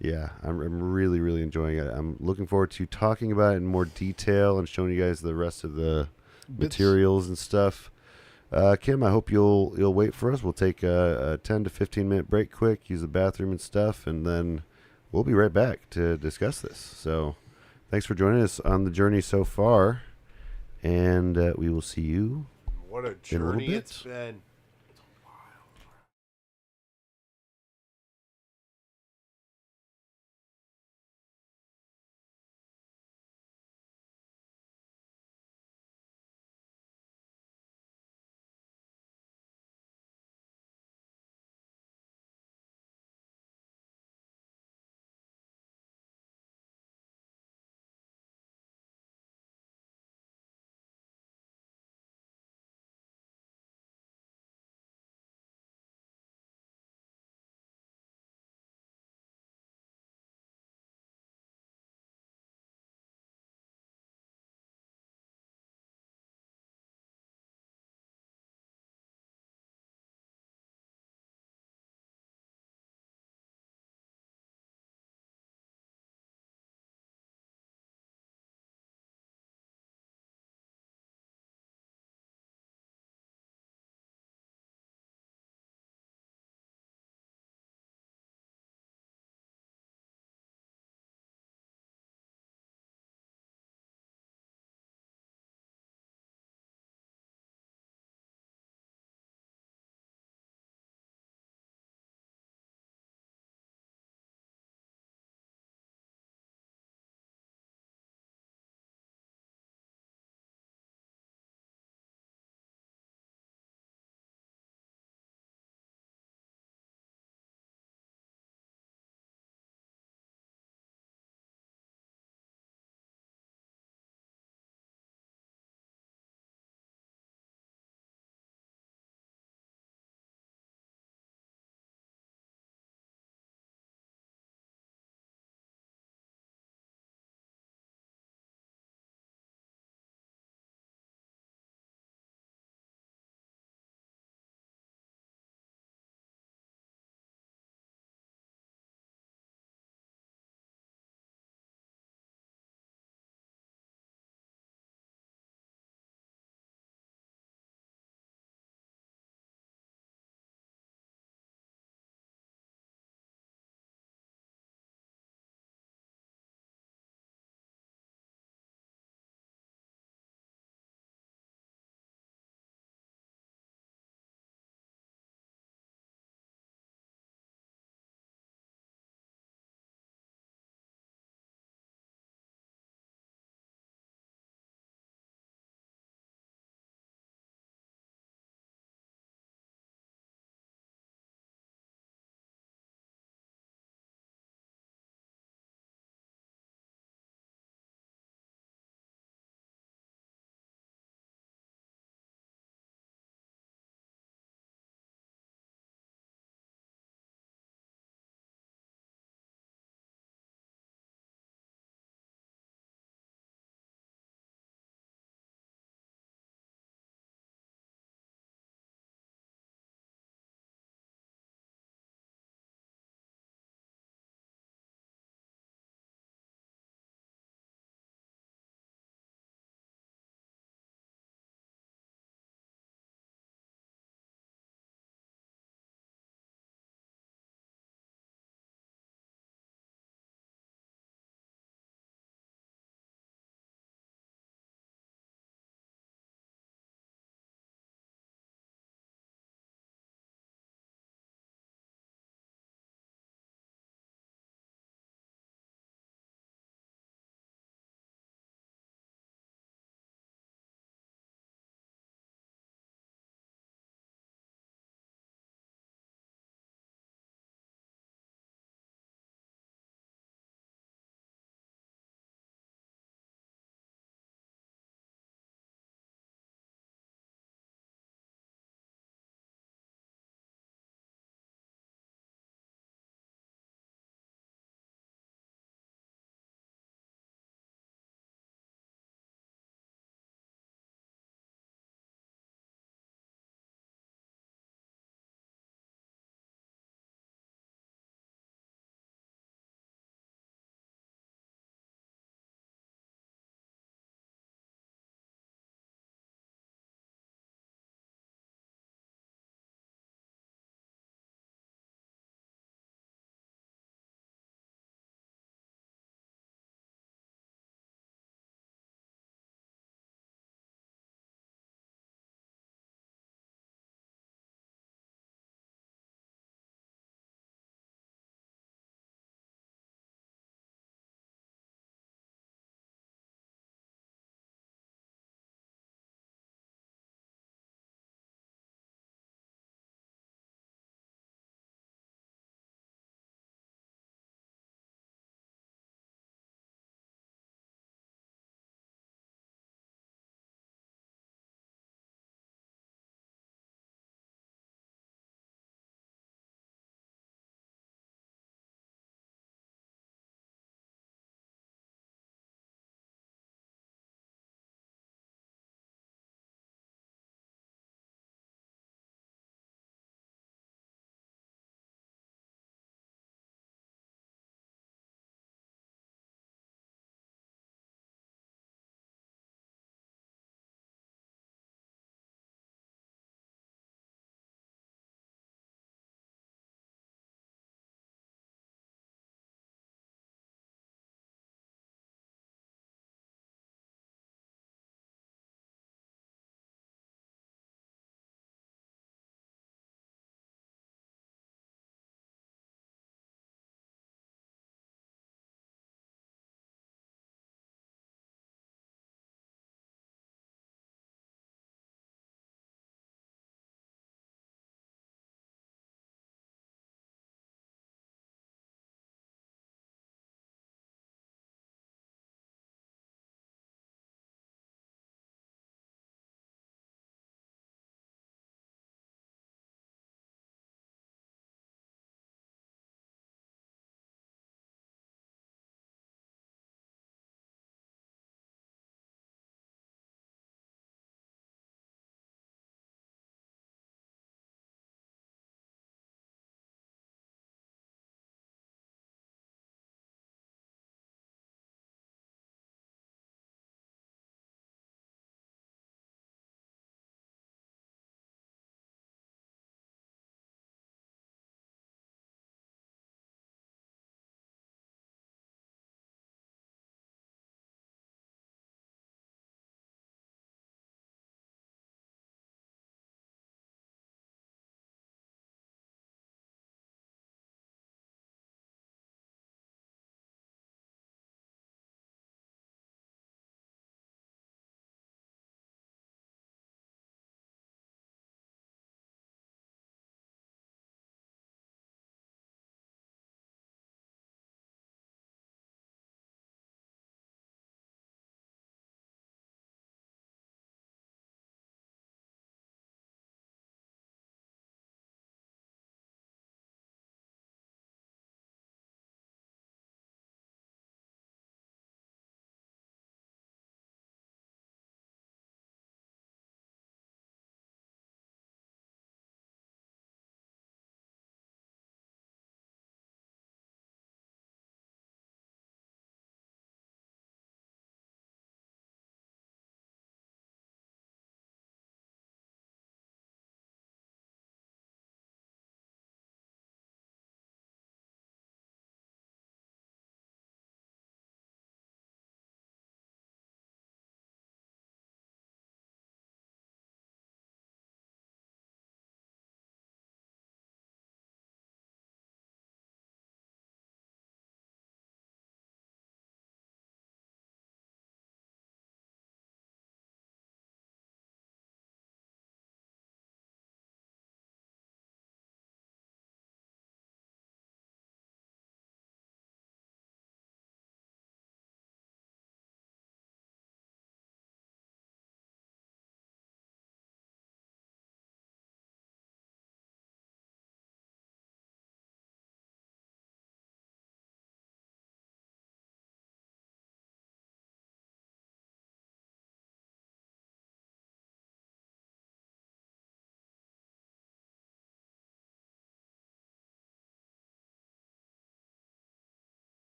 yeah, I'm really, really enjoying it. I'm looking forward to talking about it in more detail and showing you guys the rest of the materials and stuff. Kim, I hope you'll wait for us. We'll take a 10 to 15 minute break quick, use the bathroom and stuff, and then we'll be right back to discuss this. So thanks for joining us on the journey so far, and we will see you What a in a little journey bit. it's been.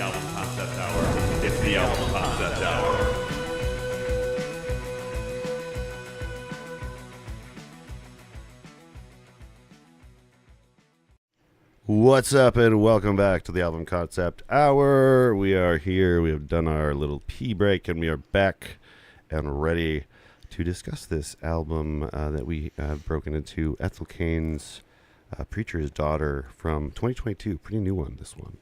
Album Concept Hour. It's the Album Concept Hour. What's up, and welcome back to the Album Concept Hour. We are here. We have done our little pee break, and we are back and ready to discuss this album that we have broken into. Ethel Cain's Preacher's Daughter from 2022. Pretty new one, this one.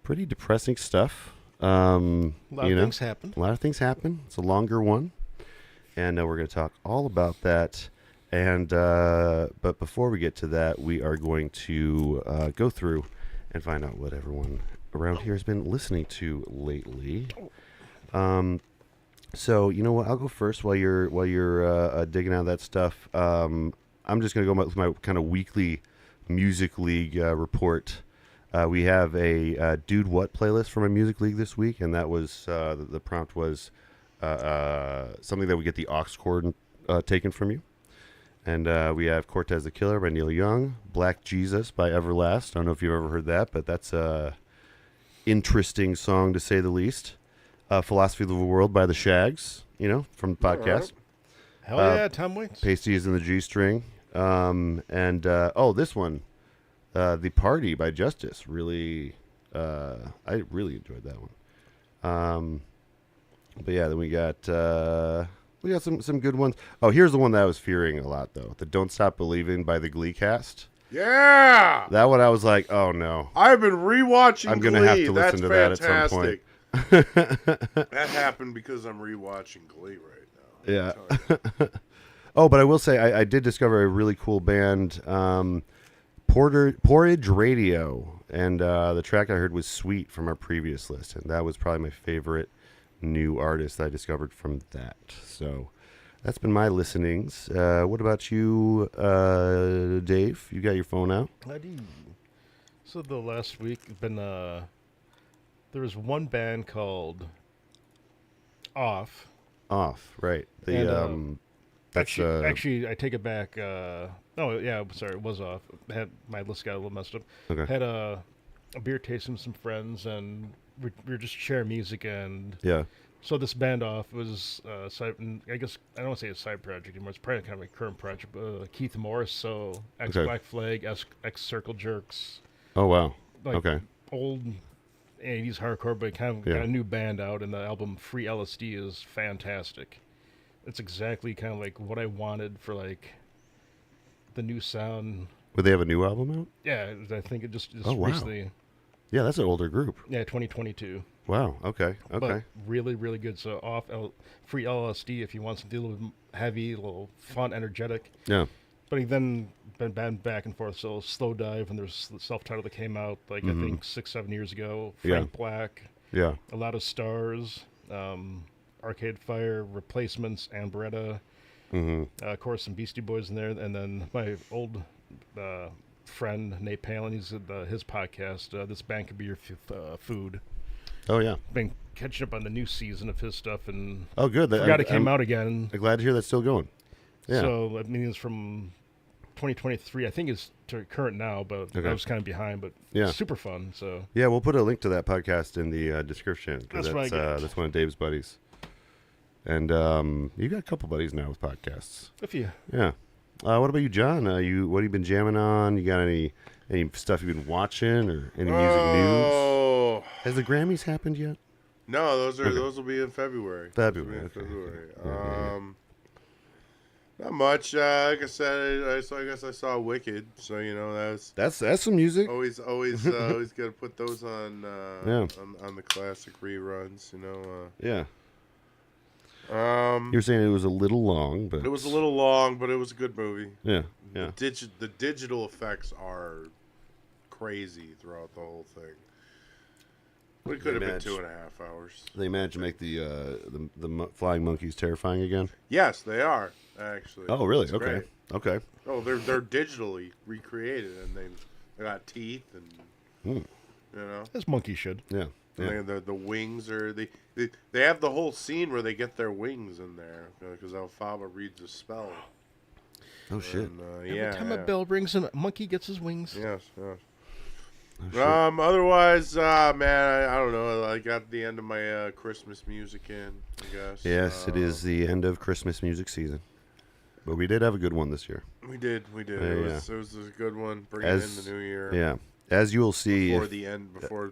Pretty depressing stuff. A lot of things happen. A lot of things happen. It's a longer one. And we're going to talk all about that. And but before we get to that, we are going to go through and find out what everyone around here has been listening to lately. So you know what? I'll go first while you're digging out that stuff. I'm just going to go with my kind of weekly Music League report. We have a Dude What playlist for my Music League this week, and that was the prompt was something that would get the aux cord taken from you. And we have Cortez the Killer by Neil Young, Black Jesus by Everlast. I don't know if you've ever heard that, but that's a interesting song to say the least. Philosophy of the World by the Shags, from the podcast. Hell yeah, Tom Waits. Pasties in the G String. This one, The Party by Justice. Really, I really enjoyed that one. But yeah, then we got some good ones. Oh, here's the one that I was fearing a lot though. The Don't Stop Believing by the Glee cast. Yeah! That one I was like, oh no. I've been rewatching I'm gonna Glee. have to listen to that at some point. That happened because I'm rewatching Glee right now. Yeah. Oh, but I will say I did discover a really cool band, Porridge Radio, and the track I heard was Sweet from our previous list, and that was probably my favorite new artist that I discovered from that. So that's been my listenings. What about you, Dave? You got your phone out? I do. So the last week been there was one band called Off. Off, right? Actually, I take it back. Sorry, it was Off. My list got a little messed up. Okay. Had a beer tasting with some friends, and we were just sharing music, and Yeah. so this band Off was I guess I don't want to say a side project anymore. It's probably kind of a current project. Keith Morris, so ex Black Flag, ex Circle Jerks. Oh wow. Like Okay. Old 80s hardcore, but kind of got a new band out, and the album Free LSD is fantastic. It's exactly kind of like what I wanted for like the new sound. Would they have a new album out? Yeah, I think it just Oh, wow. recently. Yeah, that's an older group. Yeah, 2022. Wow. Okay. But really, really good. So Free LSD if you want something a little bit heavy, a little fun, energetic. Yeah. But he then been back and forth. So Slow Dive, and there's the self-titled that came out I think 6-7 years ago. Frank Black. Yeah. A Lot of Stars. Arcade Fire, Replacements, and Beretta. Of course, some Beastie Boys in there, and then my old friend Nate Palin. He's his podcast. This band could be your food. Oh yeah. Been catching up on the new season of his stuff, and Oh good. forgot it came out again. I'm glad to hear that's still going. Yeah. So I mean, it's from 2023. I think it's to current now, but I was kind of behind. But super fun. So yeah, we'll put a link to that podcast in the description. That's what I get. That's one of Dave's buddies. And you got a couple buddies now with podcasts. A few. Yeah. What about you, John? What have you been jamming on? You got any stuff you've been watching or any music news? Has the Grammys happened yet? No, those will be in February. February. Not much. Like I said, I guess I saw Wicked. So that's some music. Always got to put those on the classic reruns. Yeah. You're saying it was a little long, but it was a little long, but it was a good movie. Yeah, yeah. The digital effects are crazy throughout the whole thing. It could have been 2.5 hours. They managed to make the flying monkeys terrifying again. Yes, they are actually. Oh, really? It's Okay. great. Okay. Oh, they're digitally recreated, and they got teeth and as monkeys should. Yeah. Yeah. The wings are they have the whole scene where they get their wings in there because Alfaba reads a spell. Oh shit. And, Every time a bell rings, a monkey gets his wings. Yes, yes. Oh, shit. Otherwise, man, I don't know. I got the end of my Christmas music in, I guess. Yes, it is the end of Christmas music season, but we did have a good one this year. We did. It was a good one. Bringing in the new year. Yeah, as you will see, Before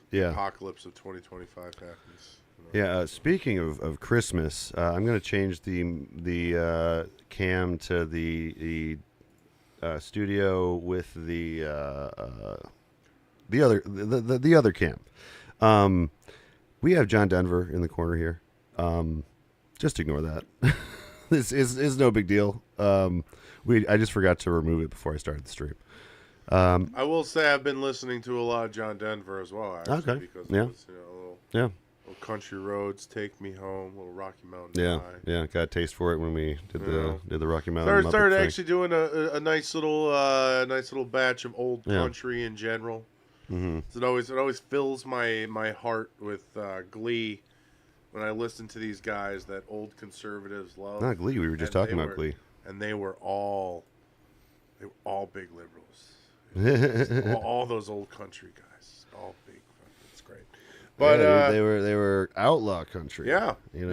the apocalypse of 2025 happens. Yeah. Speaking of Christmas, I'm going to change the cam to the studio with the other cam. We have John Denver in the corner here. Just ignore that. This is no big deal. I just forgot to remove it before I started the stream. I will say I've been listening to a lot of John Denver as well, actually, Okay. because Yeah. it was, little Country Roads, Take Me Home, little Rocky Mountain High. Yeah, got a taste for it when we did the Rocky Mountain. Started Muppet thing. actually doing a nice little batch of old country in general. Mm-hmm. So it always fills my heart with glee when I listen to these guys that old conservatives love. Not Glee. We were just talking about Glee. And they were all big liberals. all those old country guys, all big. It's great. But yeah, they were outlaw country. Yeah, you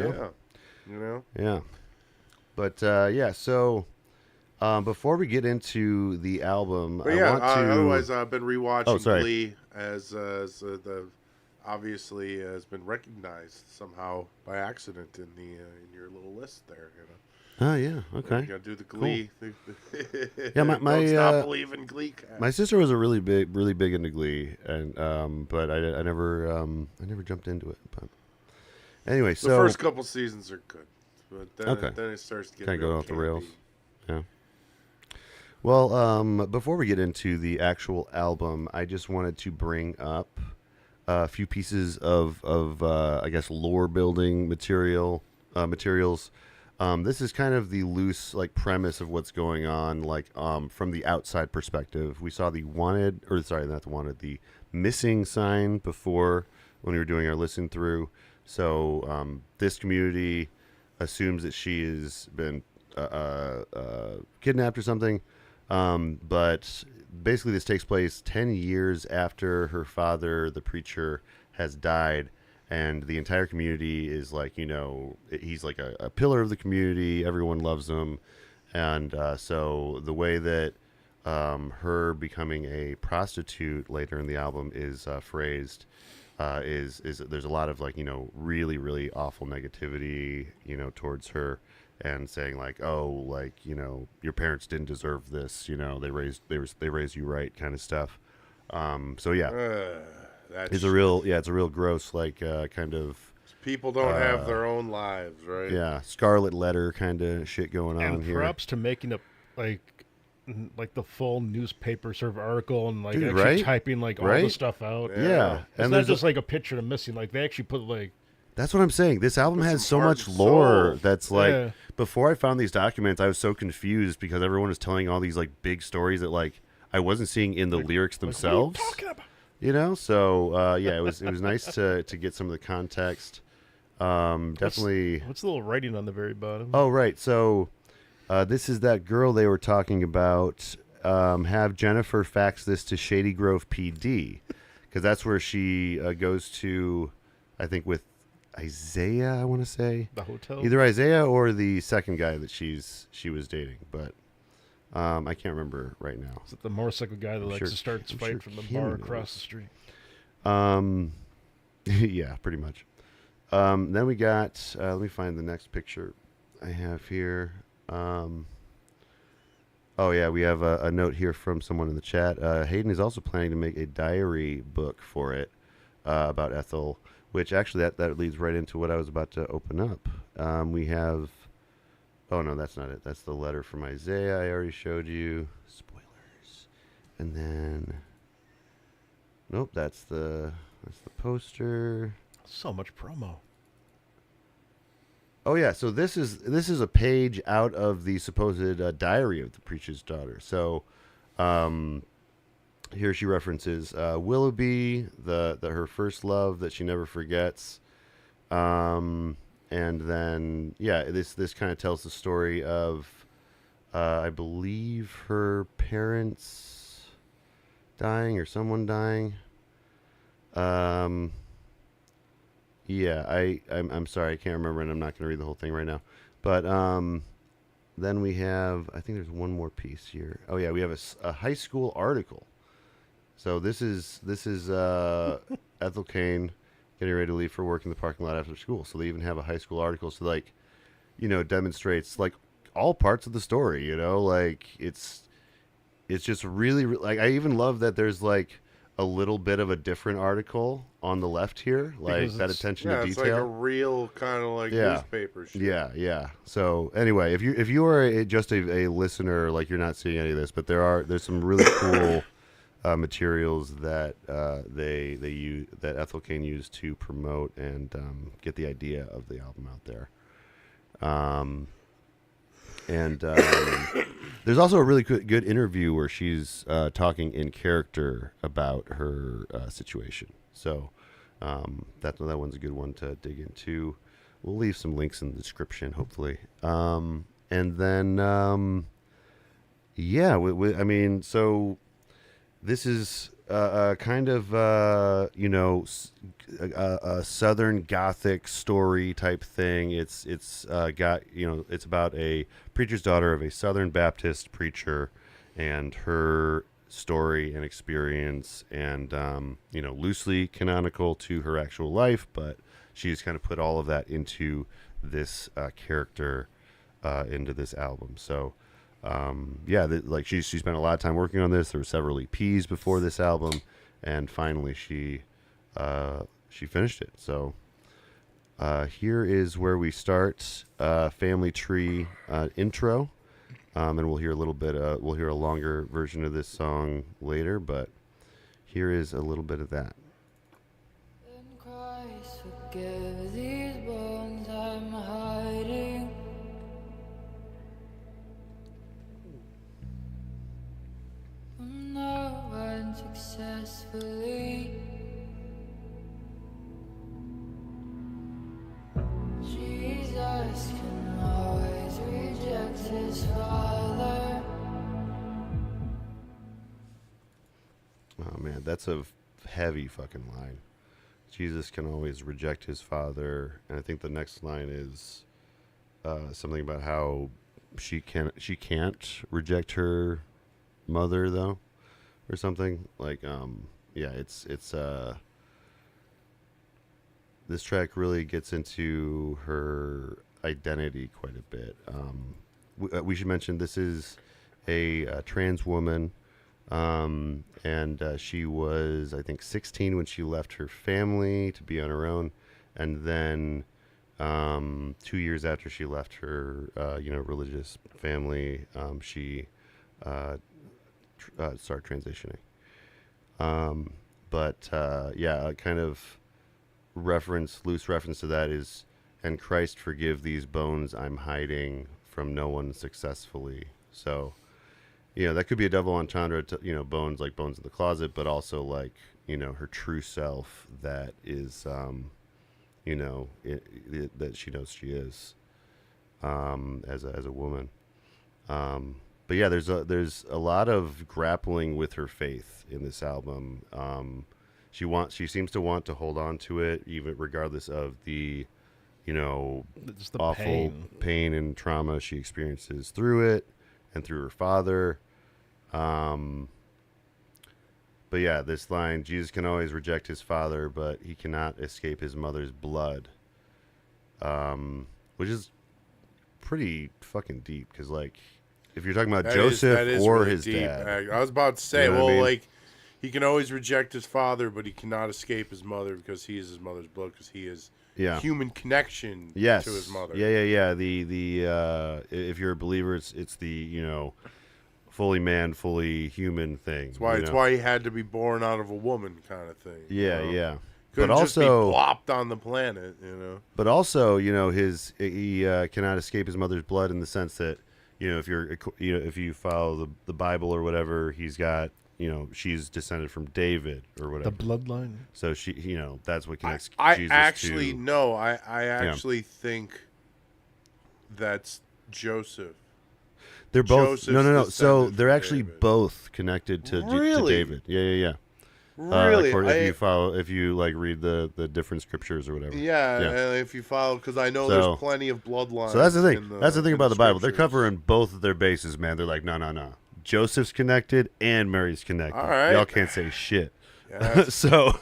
know. Yeah. But so before we get into the album, otherwise I've been rewatching Glee as the obviously has been recognized somehow by accident in your little list there. Oh yeah, okay. You gotta do the Glee. Cool. Yeah, Don't stop believing Glee. My sister was really big into Glee, and but I never jumped into it. But anyway, the first couple seasons are good, but then it starts to get kind of go off campy. the rails. Yeah. Well, before we get into the actual album, I just wanted to bring up a few pieces of I guess lore building materials. This is kind of the loose premise of what's going on, from the outside perspective. We saw the missing sign before when we were doing our listen through. So this community assumes that she has been kidnapped or something. But basically this takes place 10 years after her father, the preacher, has died. And the entire community is he's like a pillar of the community. Everyone loves him. And so the way that her becoming a prostitute later in the album is phrased is there's a lot of really, really awful negativity, towards her, and saying your parents didn't deserve this. They raised you right, kind of stuff. So yeah. It's a real gross kind of. People don't have their own lives, right? Yeah, Scarlet Letter kind of shit going on here. And props to making up the full newspaper sort of article and Dude, actually right? typing all the stuff out. Yeah. It's not just a picture of missing. They actually put That's what I'm saying. This album has so much lore that's before I found these documents, I was so confused because everyone was telling all these big stories that I wasn't seeing in the lyrics themselves. What are you talking about? So it was nice to get some of the context. Definitely. What's the little writing on the very bottom? Oh, right. So this is that girl they were talking about. Have Jennifer fax this to Shady Grove PD, because that's where she goes to, I think, with Isaiah, I want to say. The hotel? Either Isaiah or the second guy that she was dating, but I can't remember right now. Is it the motorcycle guy that likes to start his fight from the bar across the street? Yeah, pretty much. Then we got, let me find the next picture I have here. Oh yeah, we have a note here from someone in the chat. Hayden is also planning to make a diary book for it about Ethel, which actually that leads right into what I was about to open up. We have, oh no, that's not it. That's the letter from Isaiah I already showed you. Spoilers. And then, nope, that's the poster. So much promo. Oh yeah, so this is a page out of the supposed diary of the preacher's daughter. So here she references Willoughby, her first love that she never forgets, and then this kind of tells the story of I believe her parents dying or someone dying. Yeah, I'm sorry, I can't remember, and I'm not going to read the whole thing right now. But then we have, I think there's one more piece here. Oh yeah, we have a high school article. So this is Ethel Cain getting ready to leave for work in the parking lot after school. So they even have a high school article. So like, demonstrates like all parts of the story. Like it's just really like I even love that there's like a little bit of a different article on the left here, like Because that it's- attention Yeah, to it's like detail. a real kind of like Yeah. newspaper shit. Yeah. So anyway, if you are just a listener, like you're not seeing any of this, but there's some really cool materials that they use that Ethel Cain used to promote and get the idea of the album out there. And there's also a really good interview where she's talking in character about her situation. So that one's a good one to dig into. We'll leave some links in the description, hopefully. And then, yeah, I mean, so this is kind of, a Southern Gothic story type thing. It's got, it's about a preacher's daughter of a Southern Baptist preacher and her story and experience, and, loosely canonical to her actual life, but she's kind of put all of that into this character, into this album. So, like she spent a lot of time working on this. There were several EPs before this album, and finally she finished it. So here is where we start. Family Tree intro, and we'll hear a little bit. We'll hear a longer version of this song later, but here is a little bit of that. In Christ, forgive these bones I'm hiding. No one successfully. Jesus can always reject his father. Oh man, that's a heavy fucking line. Jesus can always reject his father, and I think the next line is something about how she can't reject her mother though, or something like. Yeah, it's this track really gets into her identity quite a bit. We should mention this is a trans woman. And she was, I think, 16 when she left her family to be on her own, and then 2 years after she left her, religious family, she started transitioning. Yeah, a kind of loose reference to that is, "And Christ forgive these bones I'm hiding from no one successfully." So. That could be a double entendre to, bones like bones in the closet, but also like, her true self that is, that she knows she is, as a woman. But yeah, there's a lot of grappling with her faith in this album. She seems to want to hold on to it, even regardless of the, Just the awful pain and trauma she experiences through it and through her father. But yeah, this line, Jesus can always reject his father, but he cannot escape his mother's blood. Which is pretty fucking deep, because like, if you're talking about Joseph or really his deep. dad. I was about to say, You know what I mean? like, he can always reject his father, but he cannot escape his mother because he is his mother's blood, because he is human connection to his mother. Yeah. The if you're a believer, it's the, fully man, fully human thing. It's why he had to be born out of a woman, kind of thing. Yeah. Couldn't But just be also, plopped on the planet, But also, he cannot escape his mother's blood in the sense that, if you follow the Bible or whatever, he's got, she's descended from David or whatever. The bloodline. So she, that's what connects I Jesus actually to. no, I actually think that's Joseph. They're both Joseph's no. So descendant they're from actually David. both connected to Really? David. Yeah. Really? If you like read the different scriptures or whatever. And if you follow, because I know So- there's plenty of bloodlines. So that's the thing. in That's the thing in about the Bible. They're scriptures. covering both of their bases, man. They're like, no. Joseph's connected and Mary's connected. All right. Y'all can't say shit. Yeah, So,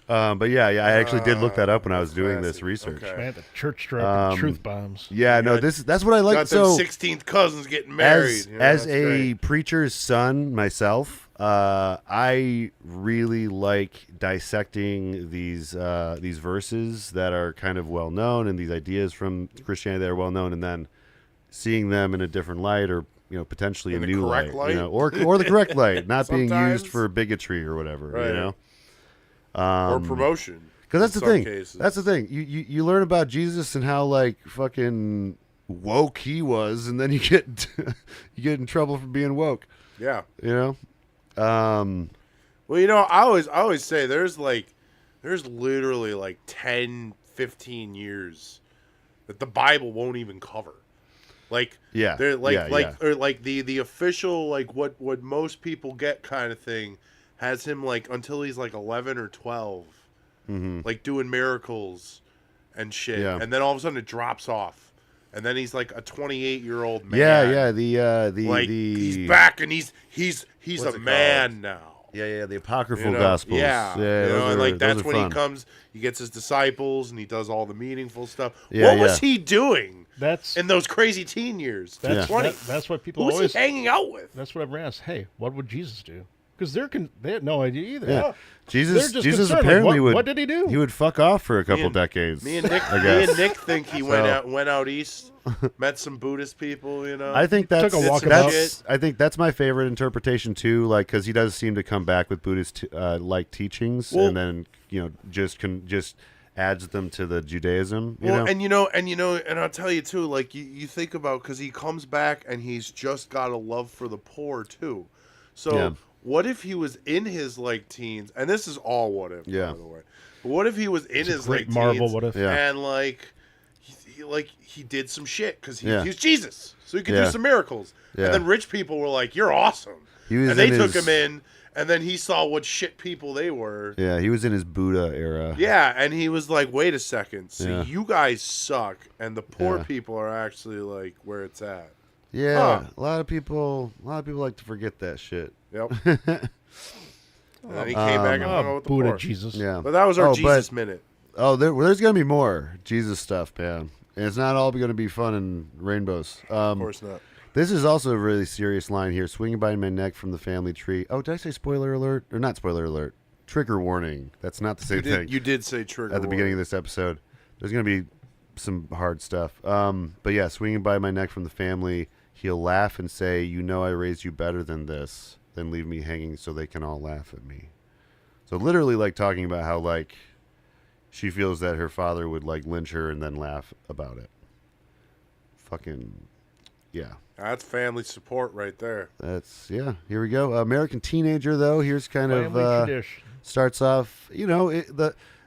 but yeah, I actually did look that up when I was doing this classy. research. Okay. Man, the church dropping truth bombs. Yeah, no, that's what I like. got them So 16th cousins getting married. as that's a great. preacher's son myself, I really like dissecting these verses that are kind of well known and these ideas from Christianity that are well known, and then seeing them in a different light, or potentially In a the new correct light? or the correct light, not being Sometimes. used for bigotry or whatever, Right. Or promotion. Because that's in the some thing. cases. That's the thing. You learn about Jesus and how like fucking woke he was, and then you get you get in trouble for being woke. Yeah. You know. Well, I always say there's literally like 10, 15 years that the Bible won't even cover. Like Yeah, they're like yeah. or like the official like what most people get kind of thing has him like until he's like 11 or 12, like doing miracles and shit, Yeah. and then all of a sudden it drops off, and then he's like a 28-year-old man. Yeah. The like he's back and he's What's a it man now. Yeah. The apocryphal You know? gospels. Yeah, those and are- like that's those are when fun. he comes. He gets his disciples and he does all the meaningful stuff. Yeah, What was he doing That's in those crazy teen years? that's 20. that's what people Who was always. he hanging out with? That's what everyone asks. Hey, what would Jesus do? Because they had no idea either. Yeah. They're Jesus just Jesus concerned, like, apparently what would did he do? He would fuck off for a couple and- decades. Me and Nick, I guess. think he went out east, met some Buddhist people. I think that's Took a walk that's I think that's my favorite interpretation too. Like, because he does seem to come back with Buddhist like teachings, Well- and then just adds them to the Judaism. You Well, know? and I'll tell you too. Like you think about because he comes back and he's just got a love for the poor too. So Yeah. what if he was in his like teens? And this is all what if, Yeah. by the way. But what if he was in It's a his great like Marvel teens what if. Yeah. and like he did some shit because Yeah. he's Jesus, so he could Yeah. do some miracles. Yeah. And then rich people were like, "You're awesome," He was and they in took his- him in. And then he saw what shit people they were. Yeah, he was in his Buddha era. Yeah, and he was like, "Wait a second, so Yeah. you guys suck, and the poor Yeah. people are actually like where it's at." Yeah, Huh. a lot of people like to forget that shit. Yep. And then he came back and hung out with the Buddha poor. Jesus. Yeah, But that was our Oh, Jesus but- minute. there's gonna be more Jesus stuff, man. And it's not all gonna be fun and rainbows. Of course not. This is also a really serious line here. Swinging by my neck from the family tree. Oh, did I say spoiler alert? Or not spoiler alert. Trigger warning. That's not the same thing. You did say trigger At the beginning of this episode. There's going to be some hard stuff. But yeah, swinging by my neck from the family, he'll laugh and say, "You know I raised you better than this." Then leave me hanging so they can all laugh at me. So literally like talking about how like she feels that her father would like lynch her and then laugh about it. Fucking yeah. That's family support right there. That's here we go. American Teenager though. Here's kind Family of tradition. starts off.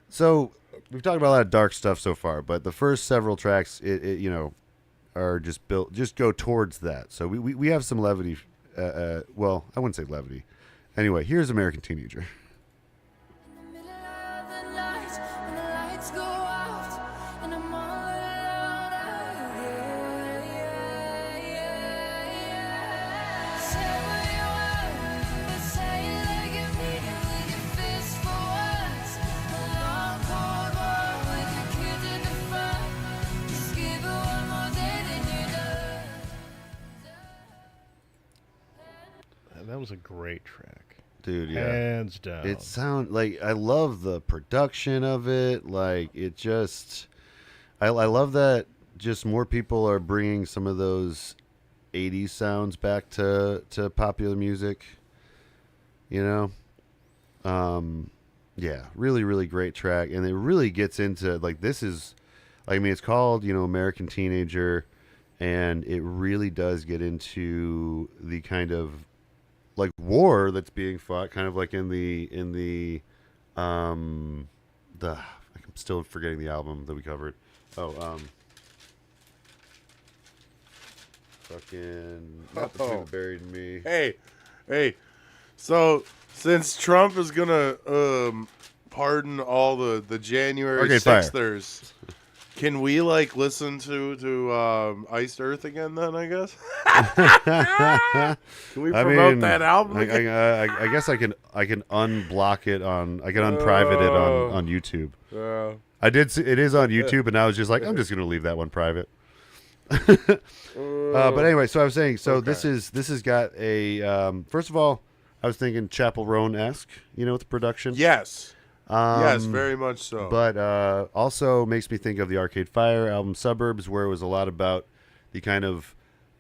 So we've talked about a lot of dark stuff so far, but the first several tracks, are just built. Just go towards that. So we have some levity. Well, I wouldn't say levity. Anyway, here's American Teenager. In the middle of the night, when the lights go out, and I'm all alone again. Say what you want, but say it like you mean it with your fists for once. A long cold war with your kids in the front. Just give it one more day, then you're done. That was a great track. Dude, yeah. Hands down. It sound like I love the production of it. Like it just, I love that. Just more people are bringing some of those '80s sounds back to popular music. You know, yeah, really, really great track, and it really gets into like this is, I mean, it's called American Teenager, and it really does get into the kind of like war that's being fought, kind of like in the I'm still forgetting the album that we covered. Fucking not the two that buried me. Hey. So since Trump is gonna pardon all the January Arcade Fire. 6thers, can we like listen to Iced Earth again then? I guess. Can we promote that album? I again? guess I can unblock it on. I can unprivate it on YouTube. I did. See, it is on YouTube, and I was just like, I'm just gonna leave that one private. But anyway, so I was saying, so Okay. this has got a. First of all, I was thinking Chappell Roan-esque, with the production. Yes. Yes, Um, very much so. But also makes me think of the Arcade Fire album Suburbs, where it was a lot about the kind of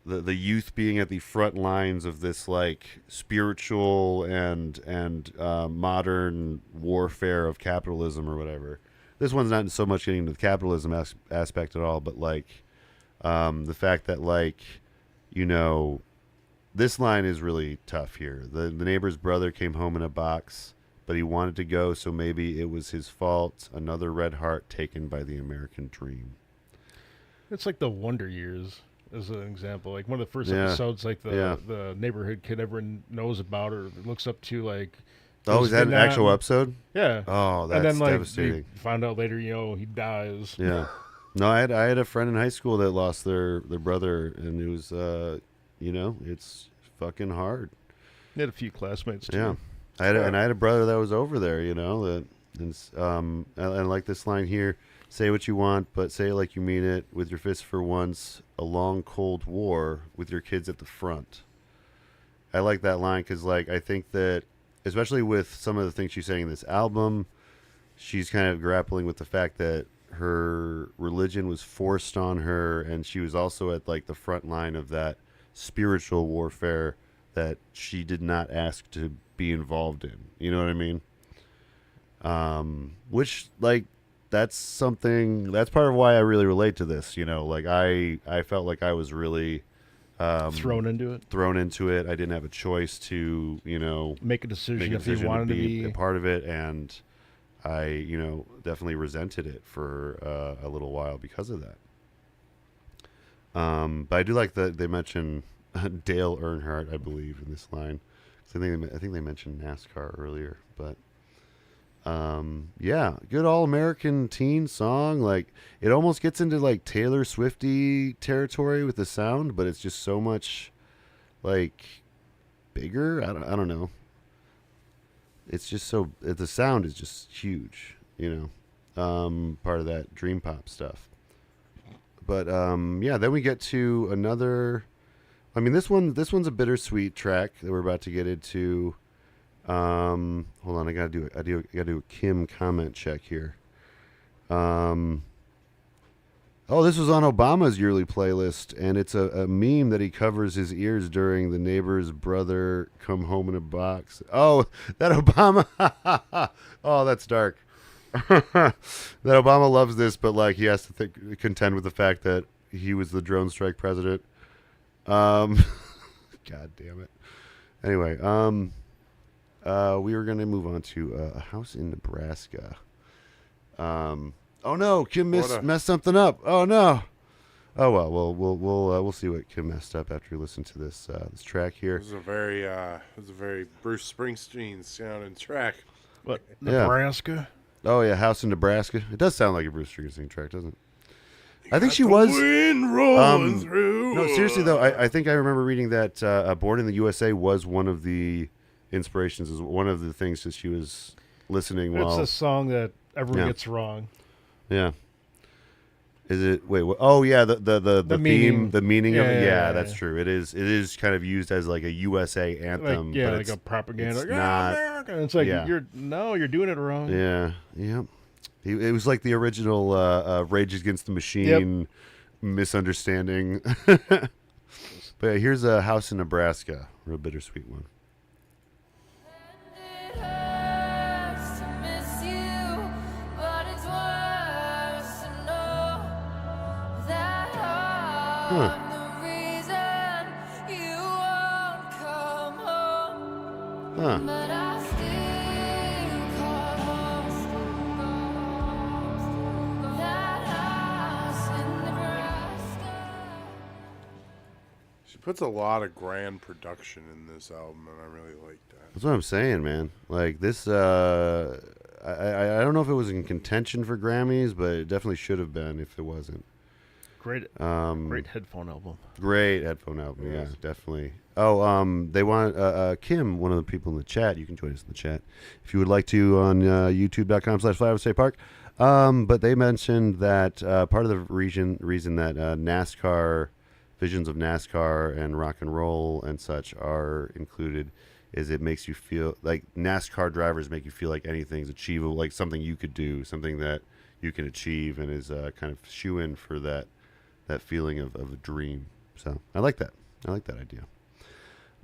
the youth being at the front lines of this like spiritual and modern warfare of capitalism or whatever. This one's not so much getting into the capitalism aspect at all, but like the fact that like this line is really tough here. The neighbor's brother came home in a box, but he wanted to go, so maybe it was his fault. Another red heart taken by the American dream. It's like the Wonder Years as an example. Like one of the first Yeah. episodes, like Yeah. the neighborhood kid everyone knows about or looks up to. Like, Oh, is that an Vietnam. actual episode? Yeah. Oh, that's and then like devastating. you find out later, he dies. Yeah. No, I had a friend in high school that lost their brother, and it was it's fucking hard. He had a few classmates too. Yeah. I had a brother that was over there, that and I like this line here. Say what you want, but say it like you mean it. With your fists for once, a long cold war with your kids at the front. I like that line because, like, I think that, especially with some of the things she's saying in this album, she's kind of grappling with the fact that her religion was forced on her, and she was also at like the front line of that spiritual warfare that she did not ask to be involved in. You know what I mean? Which, like, that's part of why I really relate to this. Like I felt like I was really Thrown into it. I didn't have a choice to Make a decision make a if you decision wanted to to be be. a part of it, and I definitely resented it for a little while because of that. But I do like that they mention Dale Earnhardt, I believe, in this line. So I think they mentioned NASCAR earlier, but yeah, good all-American teen song. Like, it almost gets into like Taylor Swifty territory with the sound, but it's just so much like bigger. I don't know. It's just the sound is just huge, part of that dream pop stuff. But yeah, then we get to another. I mean, this one's a bittersweet track that we're about to get into. Hold on, I gotta do a Kim comment check here. Oh, this was on Obama's yearly playlist, and it's a meme that he covers his ears during the neighbor's brother come home in a box. Oh, that Obama. Oh, that's dark. That Obama loves this, but like he has to contend with the fact that he was the drone strike president. God damn it. Anyway, we were gonna move on to a house in Nebraska. Oh no, Kim messed something up. Oh no. Oh well, we'll see what Kim messed up after we listen to this track here. It was a very Bruce Springsteen sounding track. What, Yeah. Nebraska? Oh yeah, house in Nebraska. It does sound like a Bruce Springsteen track, doesn't it? I think she The was. wind rolling through. No, seriously though, I think I remember reading that Born in the USA was one of the inspirations, is one of the things that she was listening It's while. a song that everyone Yeah. gets wrong. Yeah. Is it? Wait. What, oh yeah, the theme, meaning. the meaning of it. Yeah. Yeah, that's true. It is kind of used as like a USA anthem. Like, but like it's, a propaganda. it's Like, not- America. And it's like yeah. you're doing it wrong. Yeah. Yep. It was like the original Rage Against the Machine misunderstanding. But yeah, here's a house in Nebraska, real bittersweet one. It hurts to miss you, but it's worse to know that I'm the reason you won't come home. Huh. But I still call home that house in Nebraska. puts a lot of grand production in this album, and I really like that. That's what I'm saying, man. Like this, I don't know if it was in contention for Grammys, but it definitely should have been if it wasn't. Great Um, headphone album. Great headphone album, Yes. yeah, definitely. Oh, they want Kim, one of the people in the chat. You can join us in the chat if you would like to on youtube.com/FlyOverStatePark. But they mentioned that part of the reason that NASCAR, visions of NASCAR and rock and roll and such are included is it makes you feel like NASCAR drivers make you feel like anything's achievable, like something you could do, something that you can achieve, and is kind of shoe-in for that feeling of a dream. So I like that. I like that idea.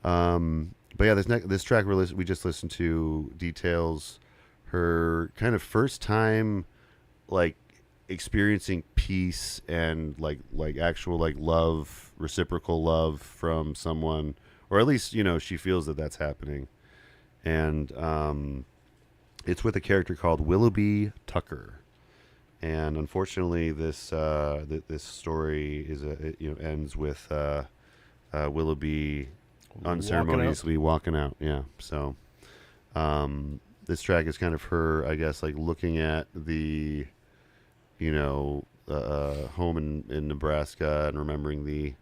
But yeah, this track we just listened to details her kind of first time like experiencing peace and like actual like love, reciprocal love from someone, or at least she feels that that's happening. And it's with a character called Willoughby Tucker. And unfortunately, this this story is ends with Willoughby unceremoniously walking out. Yeah. So this track is kind of her, I guess, like looking at the home in Nebraska and remembering the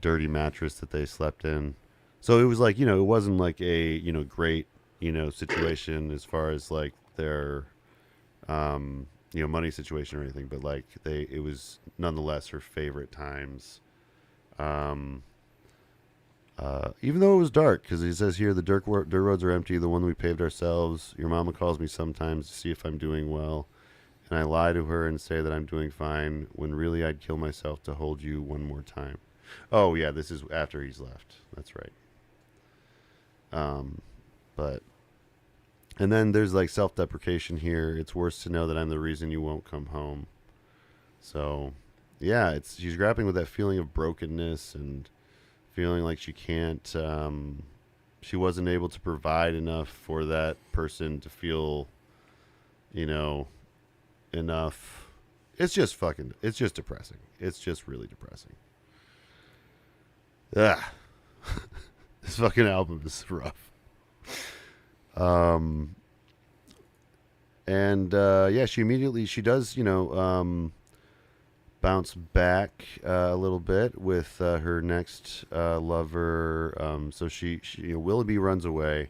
dirty mattress that they slept in. So it was like it wasn't like a great situation as far as like their money situation or anything, but like it was nonetheless her favorite times. Even though it was dark, because he says here the dirt roads are empty, the one we paved ourselves. Your mama calls me sometimes to see if I'm doing well, and I lie to her and say that I'm doing fine when really I'd kill myself to hold you one more time. Oh yeah, this is after he's left. That's right. But and then there's like self-deprecation here. It's worse to know that I'm the reason you won't come home. So, yeah, she's grappling with that feeling of brokenness and feeling like she can't. She wasn't able to provide enough for that person to feel, enough. It's just depressing. It's just really depressing. Ah, this fucking album is rough. Yeah, she does, bounce back a little bit with her next lover. So she Willoughby runs away,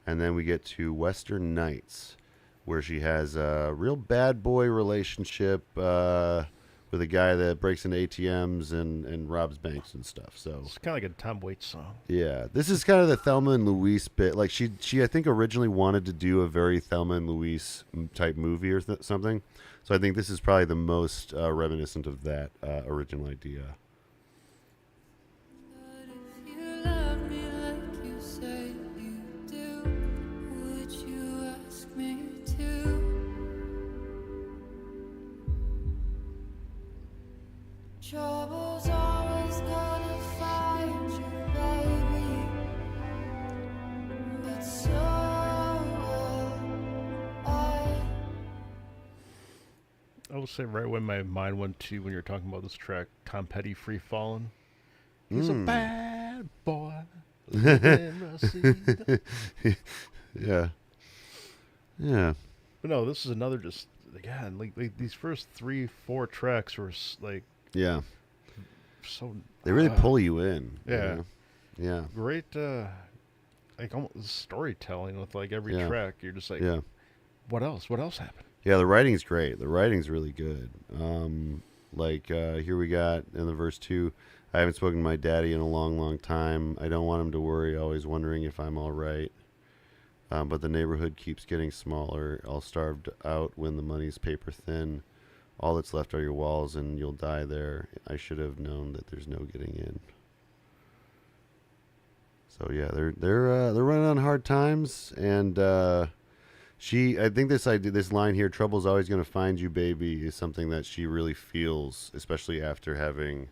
and then we get to Western Nights, where she has a real bad boy relationship with a guy that breaks into ATMs and robs banks and stuff. So It's kind of like a Tom Waits song. yeah, this is kind of the Thelma and Louise bit. Like she I think originally wanted to do a very Thelma and Louise type movie or something. So I think this is probably the most reminiscent of that original idea. But if you love me like you say you do, would you ask me to? Trouble's always gonna find you, baby. But so will I. I will say right when my mind went to when you're talking about this track, Tom Petty, Free Fallin'. He's a bad boy. Yeah. Yeah. But no, this is another just again like these first 3-4 tracks were like Yeah. so They really pull you in. yeah. Yeah. Great like almost storytelling with like every Yeah. track. You're just like, Yeah. what else happened? Yeah, the writing's great. The writing's really good. Here we got in the verse 2, I haven't spoken to my daddy in a long, long time. I don't want him to worry, always wondering if I'm all right. But the neighborhood keeps getting smaller. All starved out when the money's paper thin. All that's left are your walls, and you'll die there. I should have known that there's no getting in. So yeah, they're running on hard times, and I think this line here, "Trouble's always going to find you, baby," is something that she really feels, especially after having,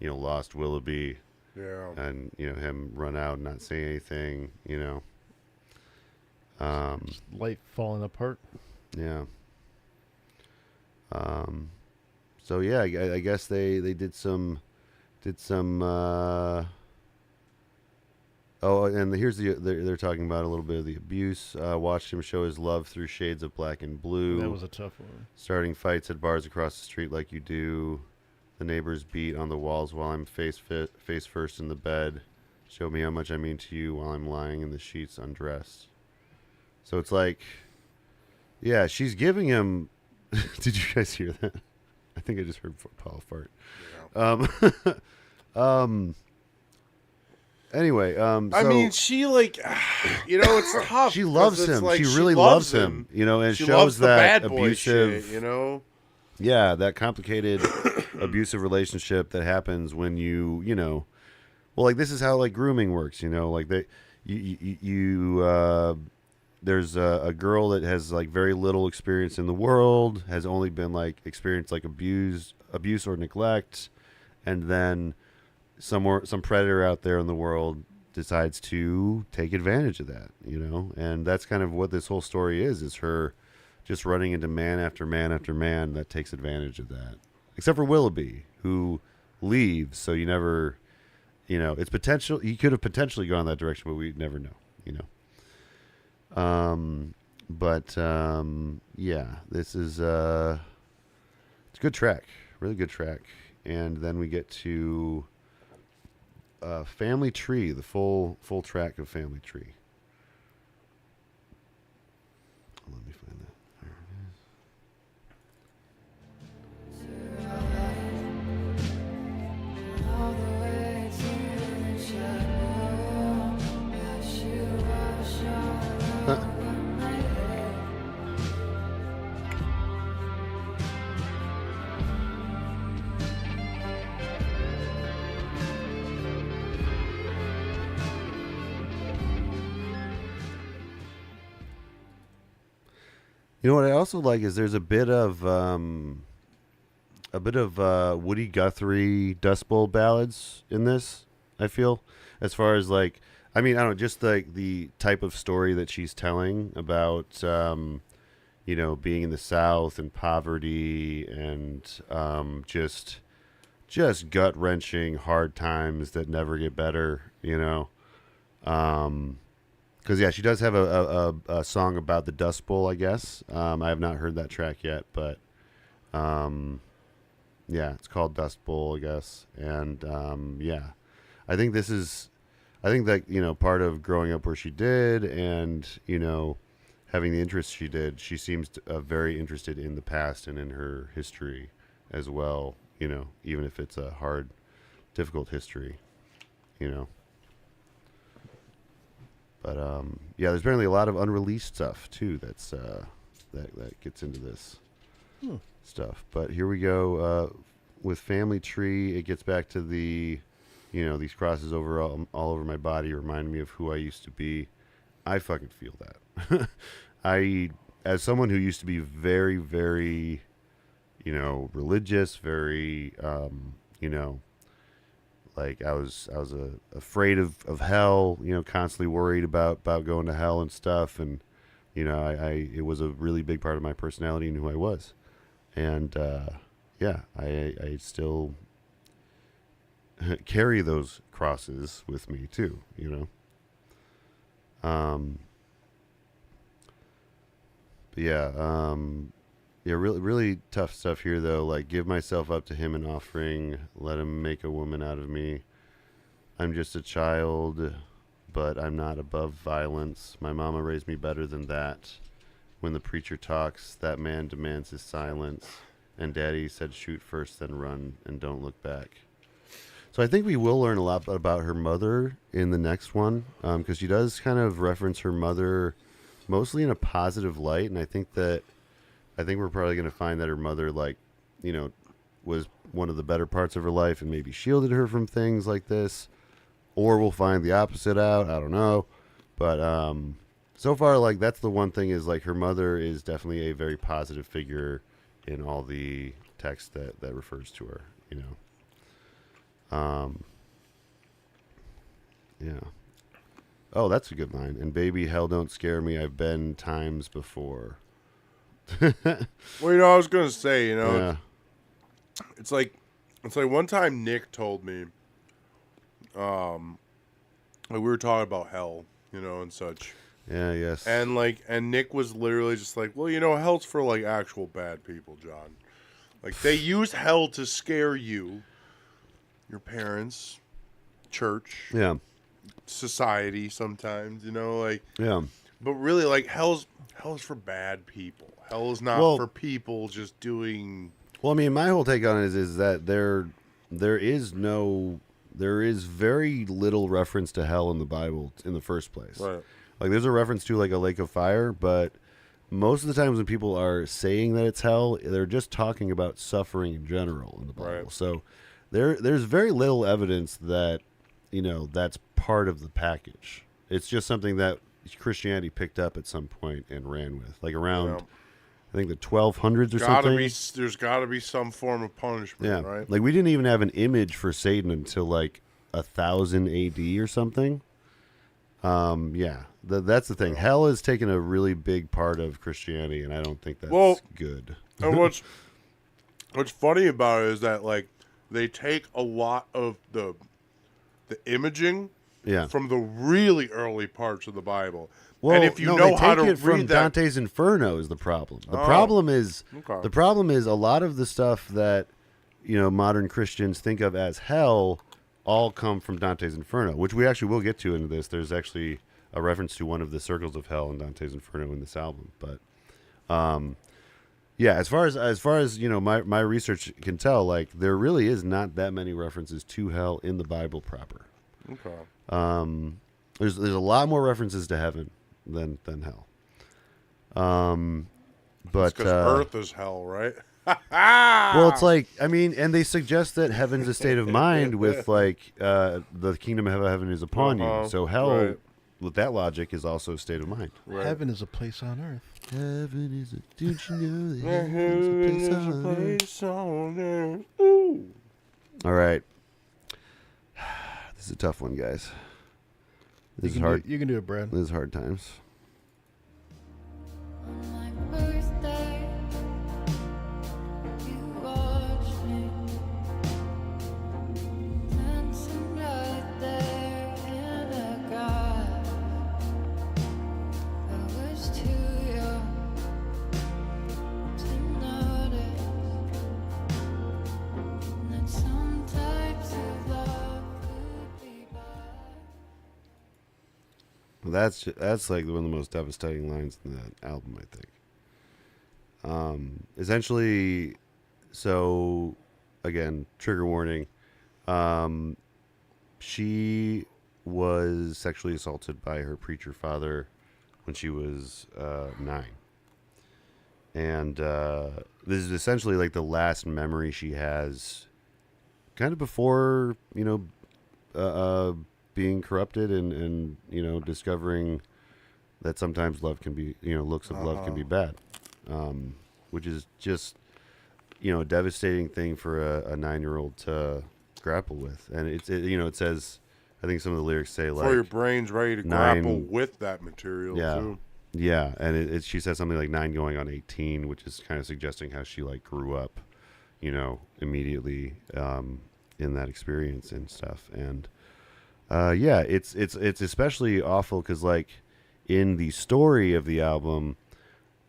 lost Willoughby, Yeah. and him run out and not say anything, Just life falling apart. yeah. So yeah, I guess they did some Did some. Oh, and here's they're talking about a little bit of the abuse. Watched him show his love through shades of black and blue. That was a tough one. Starting fights at bars across the street like you do. The neighbors beat on the walls while I'm face first in the bed. Show me how much I mean to you while I'm lying in the sheets undressed. So it's like, yeah, she's giving him. Did you guys hear that? I think I just heard Paul fart. Yeah. Anyway, I so mean, she like, it's tough. she loves 'cause it's him. like She really loves him. And She shows loves the that bad boy abusive, shit, yeah, that complicated abusive relationship that happens when well, like this is how like grooming works. Like there's a girl that has like very little experience in the world, has only been like experienced like abuse or neglect, and then some predator out there in the world decides to take advantage of that, and that's kind of what this whole story is her just running into man after man after man that takes advantage of that, except for Willoughby, who leaves, so you never, it's potential, he could have potentially gone that direction, but we never know, yeah, this is it's a good track, really good track. And then we get to Family Tree, the full track of Family Tree. Let me find that. There it is. All the way to the shadow, as you wash all over my head. You know what I also like is there's a bit of Woody Guthrie Dust Bowl ballads in this. I feel, as far as like, I mean, I don't know, just like the type of story that she's telling about, being in the South and poverty and just gut wrenching hard times that never get better. Because, yeah, she does have a song about the Dust Bowl, I guess. I have not heard that track yet, but, yeah, it's called Dust Bowl, I guess. And, yeah, I think that, part of growing up where she did and, having the interests she did, she seems very interested in the past and in her history as well, even if it's a hard, difficult history, But yeah, there's apparently a lot of unreleased stuff too. That's that gets into this stuff. But here we go with Family Tree. It gets back to the, these crosses all over my body remind me of who I used to be. I fucking feel that. As someone who used to be very, very, religious, very, like I was afraid of hell, constantly worried about going to hell and stuff. And, it was a really big part of my personality and who I was. And, yeah, I still carry those crosses with me too, But yeah, yeah, really, really tough stuff here, though. Like, give myself up to him an offering. Let him make a woman out of me. I'm just a child, but I'm not above violence. My mama raised me better than that. When the preacher talks, that man demands his silence. And daddy said shoot first, then run, and don't look back. So I think we will learn a lot about her mother in the next one, because she does kind of reference her mother mostly in a positive light. And I think we're probably going to find that her mother, like, was one of the better parts of her life and maybe shielded her from things like this. Or we'll find the opposite out. I don't know. But so far, like, that's the one thing is, like, her mother is definitely a very positive figure in all the text that refers to her, Yeah. Oh, that's a good line. And baby, hell don't scare me. I've been times before. Well, I was going to say, Yeah. it's like It's like one time Nick told me, like we were talking about hell, and such. Yeah, yes. And Nick was literally just like, well, hell's for like actual bad people, John. Like they use hell to scare you, your parents, church, yeah. society sometimes, like, Yeah. but really like hell's for bad people. Hell is not Well- for people just doing. Well, I mean, my whole take on it is that there is very little reference to hell in the Bible in the first place. Right. Like, there's a reference to like a lake of fire, but most of the times when people are saying that it's hell, they're just talking about suffering in general in the Bible. Right. So there's very little evidence that that's part of the package. It's just something that Christianity picked up at some point and ran with, like around. Yeah. I think the 1200s or something. There's got to be some form of punishment, Yeah, right? like we didn't even have an image for Satan until like 1000 AD or something. Yeah, that's the thing. Hell has taken a really big part of Christianity, and I don't think that's good. And what's funny about it is that like they take a lot of the imaging Yeah. from the really early parts of the Bible. Well, and if you no, know they how take to it from read that, Dante's Inferno is the problem. The Oh, problem is okay. the problem is a lot of the stuff that modern Christians think of as hell all come from Dante's Inferno, which we actually will get to in this. There's actually a reference to one of the circles of hell in Dante's Inferno in this album, but yeah, as far as my research can tell, like there really is not that many references to hell in the Bible proper. okay. There's a lot more references to heaven than hell. But Because Earth is hell, right? well, it's like, I mean, and they suggest that heaven's a state of mind with like the kingdom of heaven is upon you. So hell, right. with that logic, is also a state of mind. Right. Heaven is a place on earth. Heaven is a, don't you know that heaven is a place on earth? Ooh. All right. This is a tough one, guys. This is hard. You can do it, Brad. This is hard times. On my birthday, you watched me dancing right there in a garden. I was too young to notice that some types of love could be bad. That's like one of the most devastating lines in that album, I think. Essentially, so again, trigger warning. She was sexually assaulted by her preacher father when she was 9, and this is essentially like the last memory she has, kind of before being corrupted and discovering that sometimes love can be, looks of love can be bad, which is just, a devastating thing for a 9-year-old to grapple with. And it says, I think some of the lyrics say like, For your brain's ready to 9 grapple with that material, yeah, too. yeah. And she says something like 9 going on 18, which is kind of suggesting how she like grew up, immediately, in that experience and stuff. And, yeah, it's especially awful because like in the story of the album,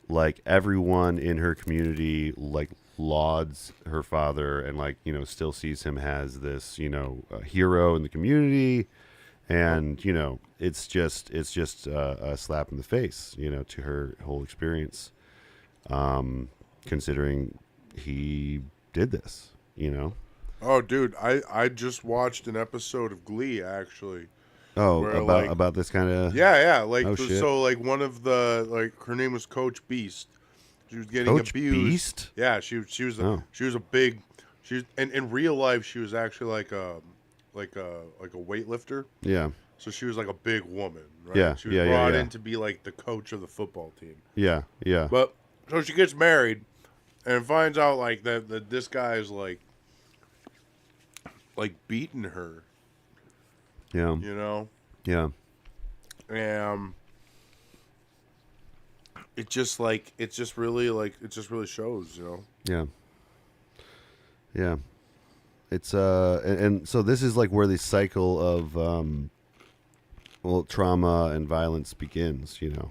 like everyone in her community like lauds her father and like still sees him as this a hero in the community, and it's just a slap in the face to her whole experience, considering he did this. Oh, dude, I just watched an episode of Glee, actually. Oh, Where, about this kind of Yeah, like Oh, shit. so, like one of the her name was Coach Beast. She was getting Coach abused. Beast? Yeah, she was Oh. a big. And in real life she was actually like a weightlifter. Yeah, So she was like a big woman, right? Yeah, She was yeah, brought yeah. in to be like the coach of the football team. yeah. But so she gets married and finds out like that this guy is like beating her, Yeah, Yeah. yeah. It just really shows, Yeah. Yeah. It's and so this is like where the cycle of trauma and violence begins, you know.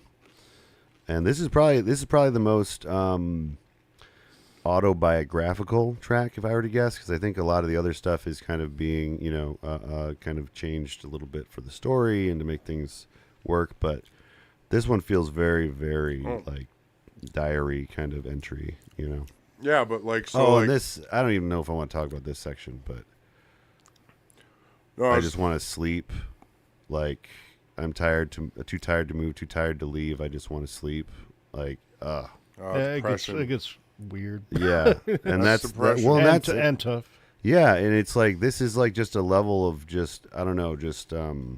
And this is probably the most autobiographical track, if I were to guess, because I think a lot of the other stuff is kind of being, you know, kind of changed a little bit for the story and to make things work. But this one feels very, very like diary kind of entry, you know. Yeah, but like so. Oh, like, and this, I don't even know if I want to talk about this section, but no, I just want to sleep. Like, I'm tired too tired to move, too tired to leave. I just want to sleep. Like, Yeah, it gets weird. yeah, and that's depression. well, and, that's and tough. yeah, and it's like this is like just a level of just I don't know, just like,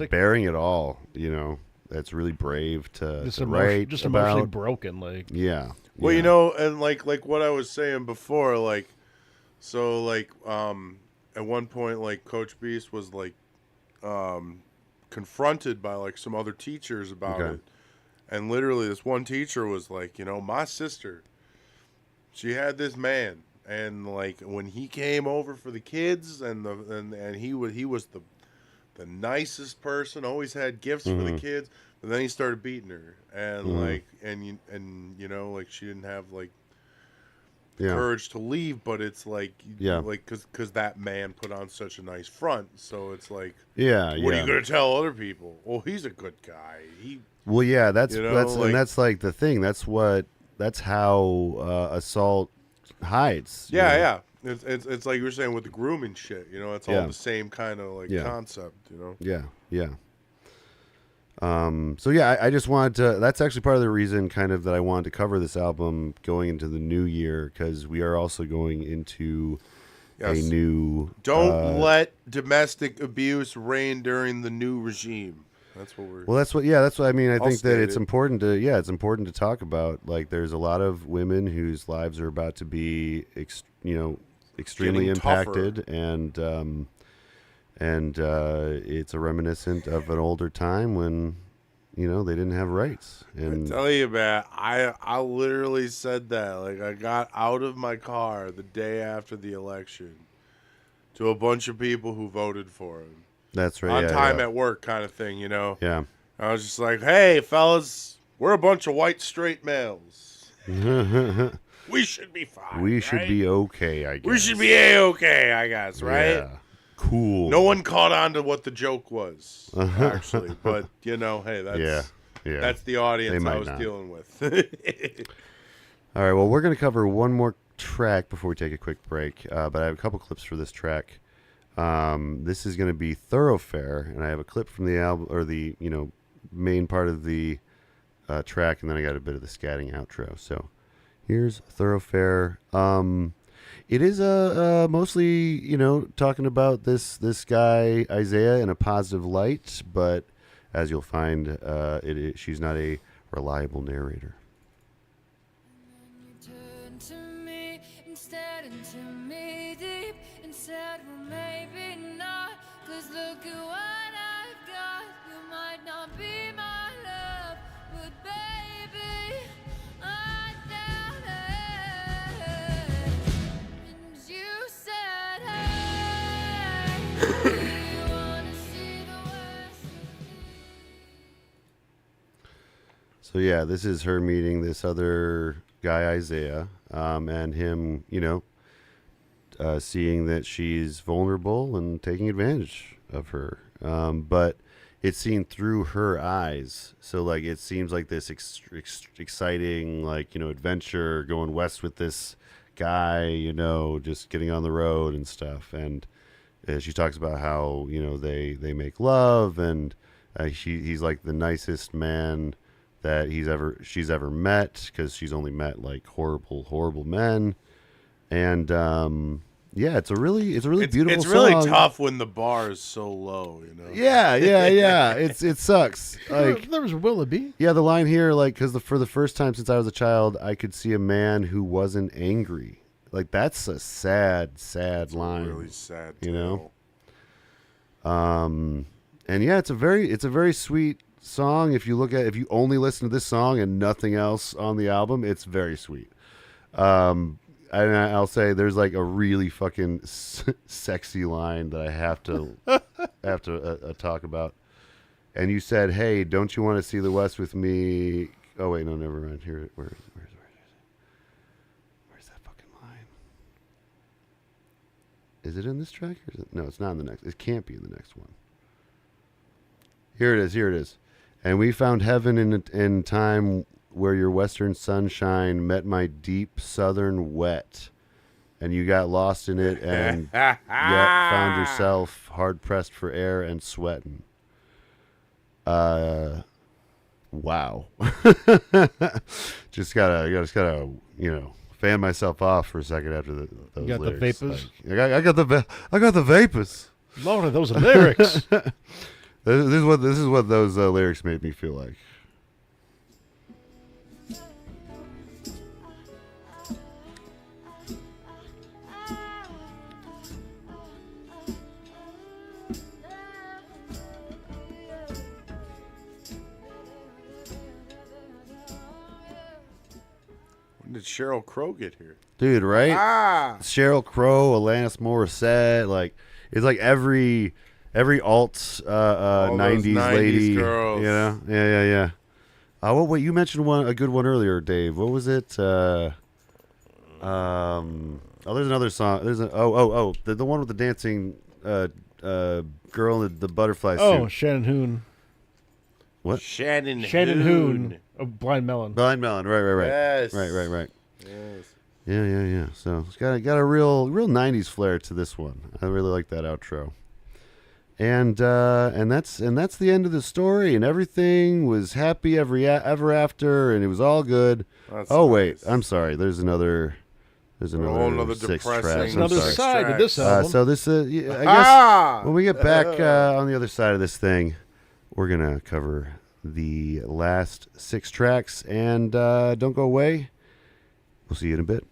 bearing it all. You know, that's really brave to Just, write just emotionally about. broken. Like, Yeah. Well, yeah. you know, and like what I was saying before, like, so like at one point, like Coach Beast was like confronted by like some other teachers about Okay. it, and literally this one teacher was like, you know, my sister, she had this man, and like when he came over for the kids, and he was the nicest person, always had gifts for the kids. But then he started beating her, and like, and you know, like she didn't have like Yeah. courage to leave. But it's like, Yeah. like because that man put on such a nice front. So it's like, Yeah. what are yeah. you gonna tell other people? Well, he's a good guy. Well, yeah, that's You know, that's like- and that's like the thing. That's how assault hides. you know? Yeah. It's like you were saying with the grooming shit. You know, it's all Yeah. the same kind of like Yeah. concept. You know. Yeah. So yeah, I just wanted to. That's actually part of the reason, kind of, that I wanted to cover this album going into the new year, because we are also going into Yes. a new. Don't let domestic abuse reign during the new regime. That's what we're. Well, that's what I mean. I I'll think that state it's it. important to. Yeah, it's important to talk about. Like, there's a lot of women whose lives are about to be, extremely Getting tougher. impacted, and it's a reminiscent of an older time when, they didn't have rights. And I tell you, man, I literally said that. Like, I got out of my car the day after the election to a bunch of people who voted for him. that's right. On yeah, time yeah. at work kind of thing, you know? Yeah. I was just like, hey, fellas, we're a bunch of white straight males. We should be fine. We should right? be okay, I guess. We should be A-okay, I guess, right? Yeah. Cool. No one caught on to what the joke was, actually. But, hey, that's Yeah. that's the They audience might I was not. dealing with. All right, well, we're going to cover one more track before we take a quick break, but I have a couple clips for this track. This is going to be Thoroughfare, and I have a clip from the album, or the main part of the track, and then I got a bit of the scatting outro. So here's Thoroughfare. It is mostly talking about this guy Isaiah in a positive light, but as you'll find, she's not a reliable narrator. Turn to me instead, and to me deep inside. Well, maybe not, 'cause look at what I've got. You might not be my love, but baby, I doubt it. And you said, hey, do you wanna see the worst of me? So yeah, this is her meeting this other guy Isaiah, and him, seeing that she's vulnerable and taking advantage of her. But it's seen through her eyes, so like it seems like this exciting, adventure going west with this guy, just getting on the road and stuff. And she talks about how they make love, and he's like the nicest man that she's ever met, because she's only met like horrible men. And yeah, it's a really beautiful It's really song. tough when the bar is so low, Yeah. It sucks. Like, There was Willoughby. yeah, the line here, like, because for the first time since I was a child, I could see a man who wasn't angry. Like, that's a sad line. Really sad. You know? And yeah, it's a very sweet song. If you only listen to this song and nothing else on the album, it's very sweet. I'll say there's like a really fucking sexy line that I have to talk about. And you said, "Hey, don't you want to see the West with me?" Oh wait, no, never mind. Here, where's that fucking line? Is it in this track? Or is it? No, it's not in the next. It can't be in the next one. Here it is. Here it is. And we found heaven in time where your western sunshine met my deep southern wet, and you got lost in it, and yet found yourself hard pressed for air and sweating. Wow. just gotta fan myself off for a second after those You got lyrics. the vapors. Like, I got the vapors. Lord, those are lyrics. This is what those lyrics made me feel like. When did Sheryl Crow get here? Dude, right? Ah! Sheryl Crow, Alanis Morissette, like it's like every alt 90s 90s lady, girls. you know? Yeah. Wait, you mentioned a good one earlier, Dave. What was it? There's another song. There's the one with the dancing girl in the butterfly Oh, suit. Shannon Hoon. What? Shannon Hoon of Blind Melon. Blind Melon. Right. Yes. Right. Yes. Yeah. So it's got a real 90s flair to this one. I really like that outro. And that's the end of the story, and everything was happy ever after, and it was all good. That's Wait, nice. I'm sorry. There's another another 6 depressing- tracks. I'm Another sorry. side to this album. So this I guess Ah! when we get back on the other side of this thing, we're gonna cover the last 6 tracks, and don't go away. We'll see you in a bit.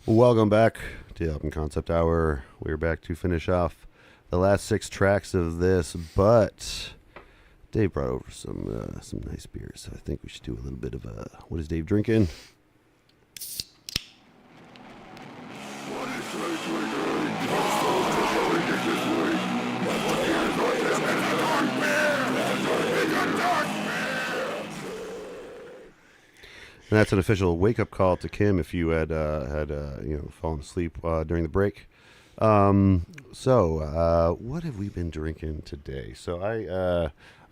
Welcome back to Album Concept Hour. We're back to finish off the last 6 tracks of this, but Dave brought over some nice beers, so I think we should do a little bit of what is Dave drinking? And that's an official wake-up call to Kim if you had fallen asleep during the break. So what have we been drinking today? So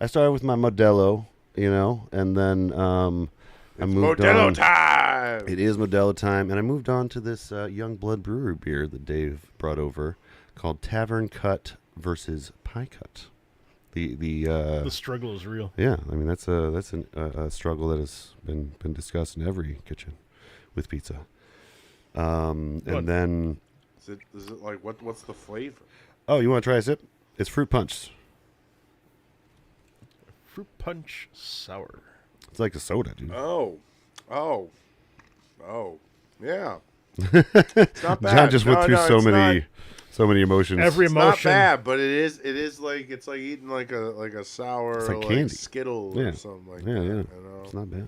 I started with my Modelo, and then I moved Modelo on. time. It is Modelo time, and I moved on to this Young Blood Brewery beer that Dave brought over called Tavern Cut versus Pie Cut. The struggle is real. Yeah, I mean that's a struggle that has been discussed in every kitchen with pizza. And then Is it like what's the flavor? oh, you want to try a sip? It's fruit punch. Fruit punch sour. It's like a soda, dude. Oh, yeah. It's not bad. John just went through it's so many emotions. Every Not emotion. bad, but it is like it's like eating like a sour It's like or candy. Skittle Yeah. or something like Yeah, that. yeah. You know? It's not bad.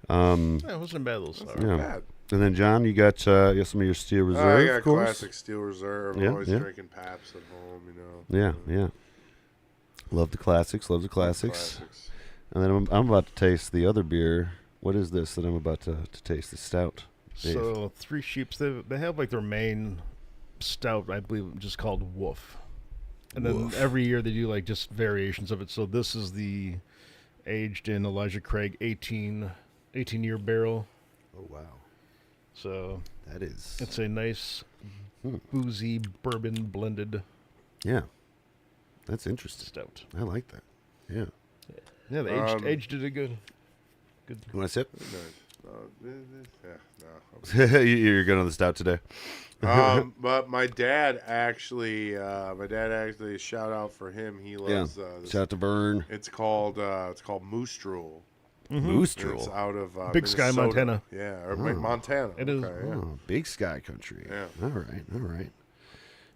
Yeah, it wasn't a bad little sour. Yeah. Bad. And then John, you got some of your Steel Reserve, I got of course. classic Steel Reserve. Yeah, Always yeah. drinking Paps at home, you know. Yeah. Love the classics. Classics. And then I'm about to taste the other beer. What is this that I'm about to taste? The stout. Dave. So Three Sheeps, they have like their main stout, I believe, just called Wolf. And then Woof. every year they do like just variations of it. So this is the aged in Elijah Craig 18-year barrel. Oh wow, So that is. it's a nice boozy bourbon blended Yeah, that's interesting. stout. I like that. Yeah. Yeah, the aged did a good. You want to sip? Yeah, no. You're good on the stout today. But my dad actually, shout out for him. He loves Shout out to Vern. It's called Moose Drool. Moose It's Drool. out of Big Sky, Minnesota. Montana. Yeah, or Montana. It is. Okay, yeah. Oh, Big Sky Country. Yeah. All right.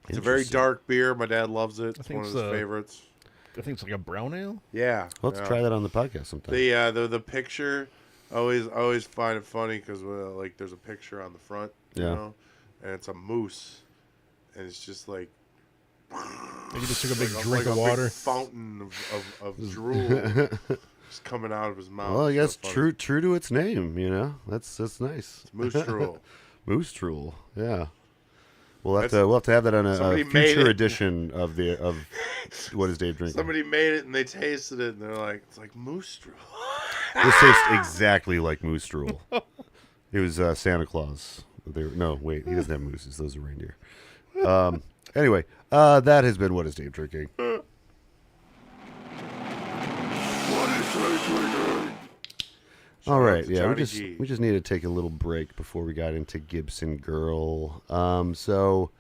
It's a very Interesting. dark beer. My dad loves it. It's think one of it's, his favorites. I think it's like a brown ale. Yeah. We'll have to try that on the podcast sometime. The picture, always find it funny because like there's a picture on the front, you Yeah. know, and it's a moose, and it's just like Maybe just took a big like drink a of big water. fountain of drool just coming out of his mouth. Well, I guess It's so funny. true to its name. That's nice. It's Moose Drool. Moose Drool. Yeah. We'll have That's- to have that on a somebody made future it. edition of what is Dave drinking. Somebody made it and they tasted it and they're like, it's like Moose Drool. This tastes exactly like Moose Drool. It was Santa Claus. No, wait, he doesn't have mooses. Those are reindeer. Anyway, that has been What is Dave drinking. All right, to yeah, Johnny G. we just need to take a little break before we got into Gibson Girl. So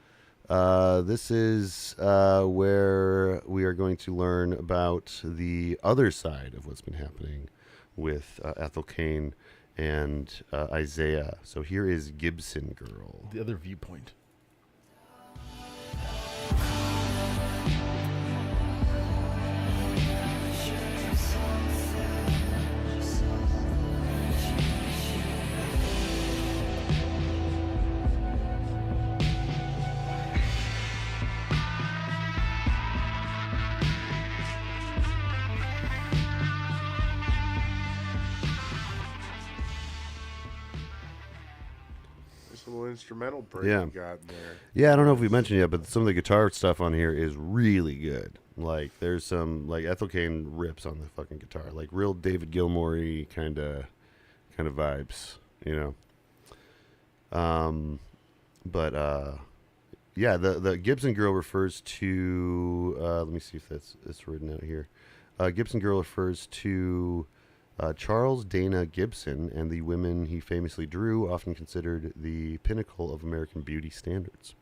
this is where we are going to learn about the other side of what's been happening with Ethel Cain and Isaiah. So here is Gibson Girl. The other viewpoint. There's a little instrumental break Yeah. you got in there. Yeah, I don't know if we mentioned yet, but some of the guitar stuff on here is really good. Like, there's some, like, Ethel Cain rips on the fucking guitar. Like, real David Gilmour-y kind of vibes, you know? Yeah, the Gibson Girl refers to, let me see if it's written out here. Gibson Girl refers to Charles Dana Gibson and the women he famously drew, often considered the pinnacle of American beauty standards.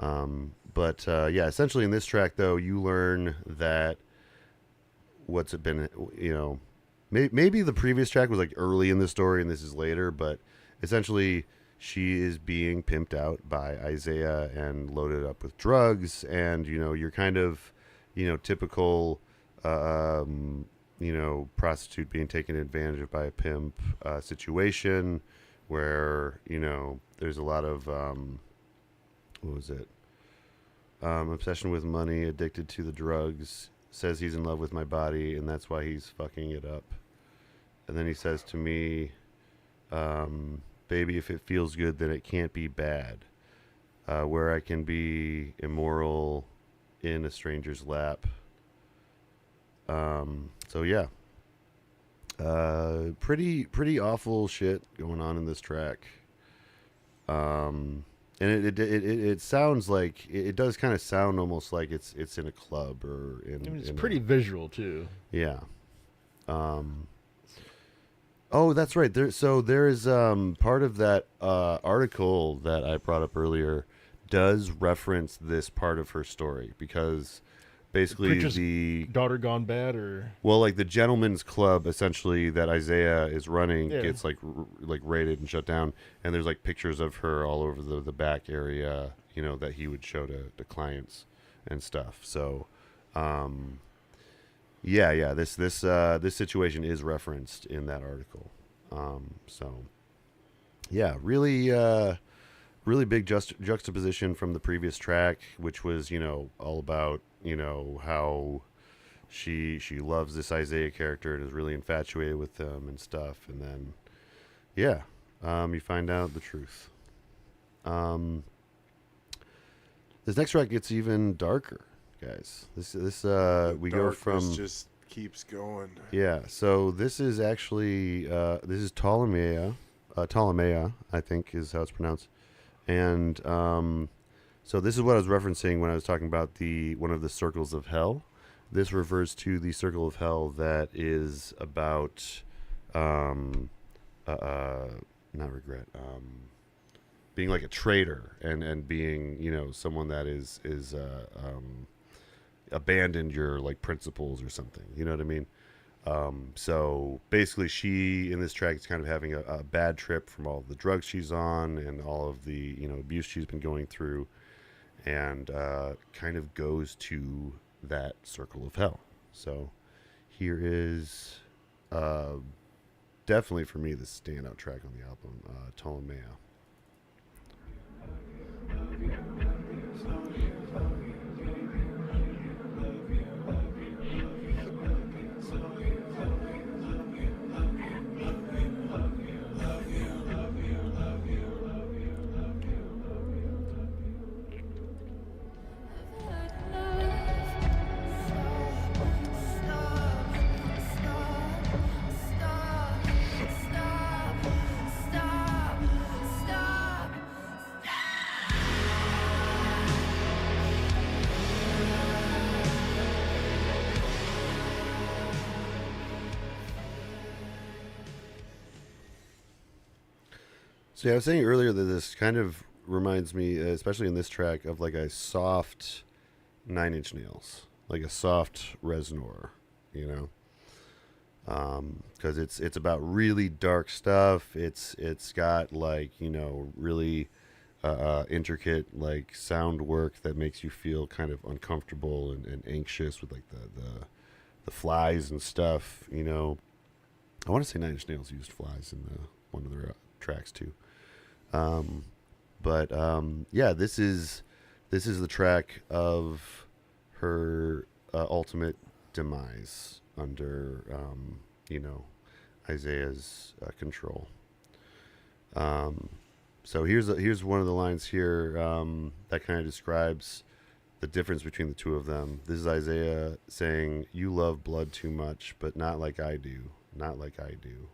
Yeah, essentially in this track, though, you learn that what's it been, you know, maybe the previous track was like early in the story and this is later, but essentially she is being pimped out by Isaiah and loaded up with drugs, and you're kind of typical prostitute being taken advantage of by a pimp situation where there's a lot of what was it, obsession with money, addicted to the drugs, says he's in love with my body and that's why he's fucking it up. And then he says to me, baby, if it feels good, then it can't be bad. Where I can be immoral in a stranger's lap. So yeah, pretty awful shit going on in this track. And it sounds like it does kind of sound almost like it's in a club or in. I mean, it's in pretty visual too. Yeah. Oh, that's right. There's part of that article that I brought up earlier does reference this part of her story because basically Preacher's the daughter gone bad, or like the gentleman's club essentially that Isaiah is running Yeah. gets like raided and shut down, and there's like pictures of her all over the back area, that he would show to clients and stuff. So, this situation is referenced in that article. Really big juxtaposition from the previous track, which was all about how she loves this Isaiah character and is really infatuated with him and stuff, and then you find out the truth. This next track gets even darker, guys. This we go Darkness from just keeps going. yeah. So this is actually this is Ptolemea, I think is how it's pronounced, and so this is what I was referencing when I was talking about one of the circles of hell. This refers to the circle of hell that is about not regret, being like a traitor and being someone that is abandoned your like principles or something. You know what I mean? So basically, she in this track is kind of having a bad trip from all of the drugs she's on and all of the abuse she's been going through, and kind of goes to that circle of hell. So here is definitely for me the standout track on the album, Ptolemea. So yeah, I was saying earlier that this kind of reminds me, especially in this track, of like a soft Nine Inch Nails, like a soft Reznor, because it's about really dark stuff. It's got like really intricate like sound work that makes you feel kind of uncomfortable and anxious with like the flies and stuff. I want to say Nine Inch Nails used flies in one of their tracks too. This is the track of her ultimate demise under Isaiah's control. So here's one of the lines here that kind of describes the difference between the two of them. This is Isaiah saying, "You love blood too much, but not like I do. Not like I do."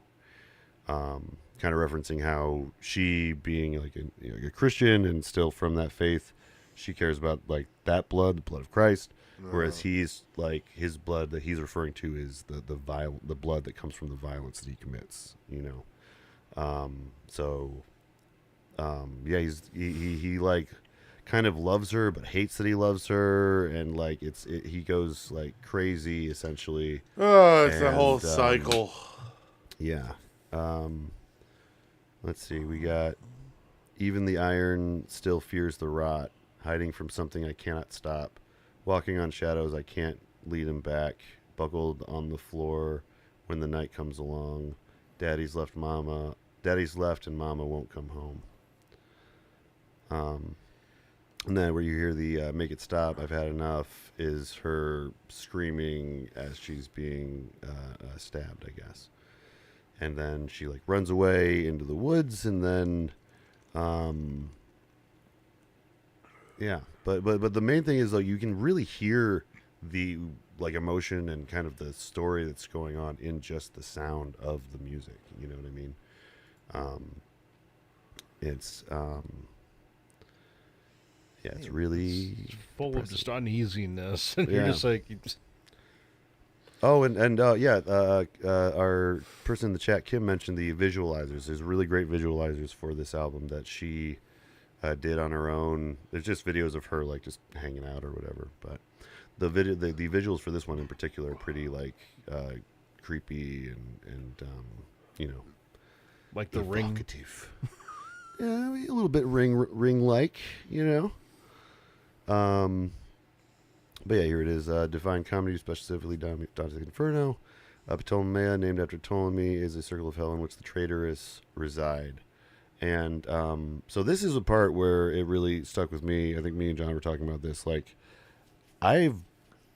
Kind of referencing how she, being like a Christian and still from that faith, she cares about like that blood, the blood of Christ, whereas he's like his blood that he's referring to is the blood that comes from the violence that he commits. He like kind of loves her but hates that he loves her, and like he goes like crazy essentially. Oh, it's a whole cycle. Yeah. Let's see. We got Even the iron still fears the rot, hiding from something I cannot stop. Walking on shadows I can't lead him back. Buckled on the floor when the night comes along. Daddy's left and Mama won't come home. And then where you hear the make it stop, I've had enough, is her screaming as she's being stabbed, I guess. And then she like runs away into the woods, and then yeah, but the main thing is, like, you can really hear the like emotion and kind of the story that's going on in just the sound of the music. You know what I mean? It's yeah, it's really It's full of impressive. just uneasiness, and Yeah. you're just like, Oh, and our person in the chat, Kim, mentioned the visualizers. There's really great visualizers for this album that she did on her own. There's just videos of her like just hanging out or whatever. But the visuals for this one in particular are pretty like creepy and you know, like the ring. evocative. Yeah, a little bit ring like, you know. But yeah, here it is. Divine Comedy, specifically Dante's Inferno. Ptolemaea, named after Ptolemy, is a circle of hell in which the traitorous reside. And so this is a part where it really stuck with me. I think me and John were talking about this. Like, I've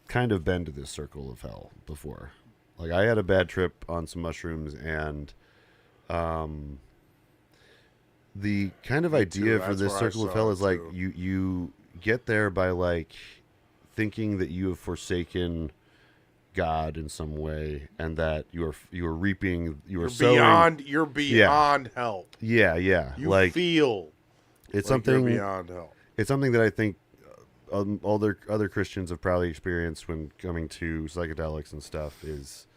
kind of been to this circle of hell before. Like, I had a bad trip on some mushrooms, and the kind of Me idea too. for That's this where I circle of saw hell it is like too. you get there by like thinking that you have forsaken God in some way, and that you are reaping, You're sowing. beyond hell. Yeah, yeah. You like feel it's like you're something. beyond hell. It's something that I think all their other Christians have probably experienced when coming to psychedelics and stuff. Is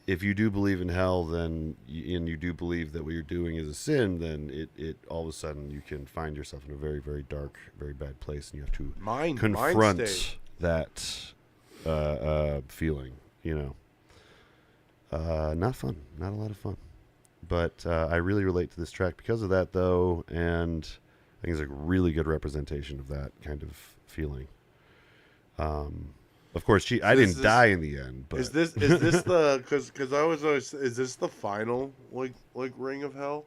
if you do believe in hell, then and you do believe that what you're doing is a sin, then it all of a sudden you can find yourself in a very, very dark, very bad place, and you have to Mind confront state. that feeling. You know, not fun, not a lot of fun. But I really relate to this track because of that, though, and I think it's a really good representation of that kind of feeling. Of course, I didn't die in the end, but Is this the because I was always, is this the final like ring of hell?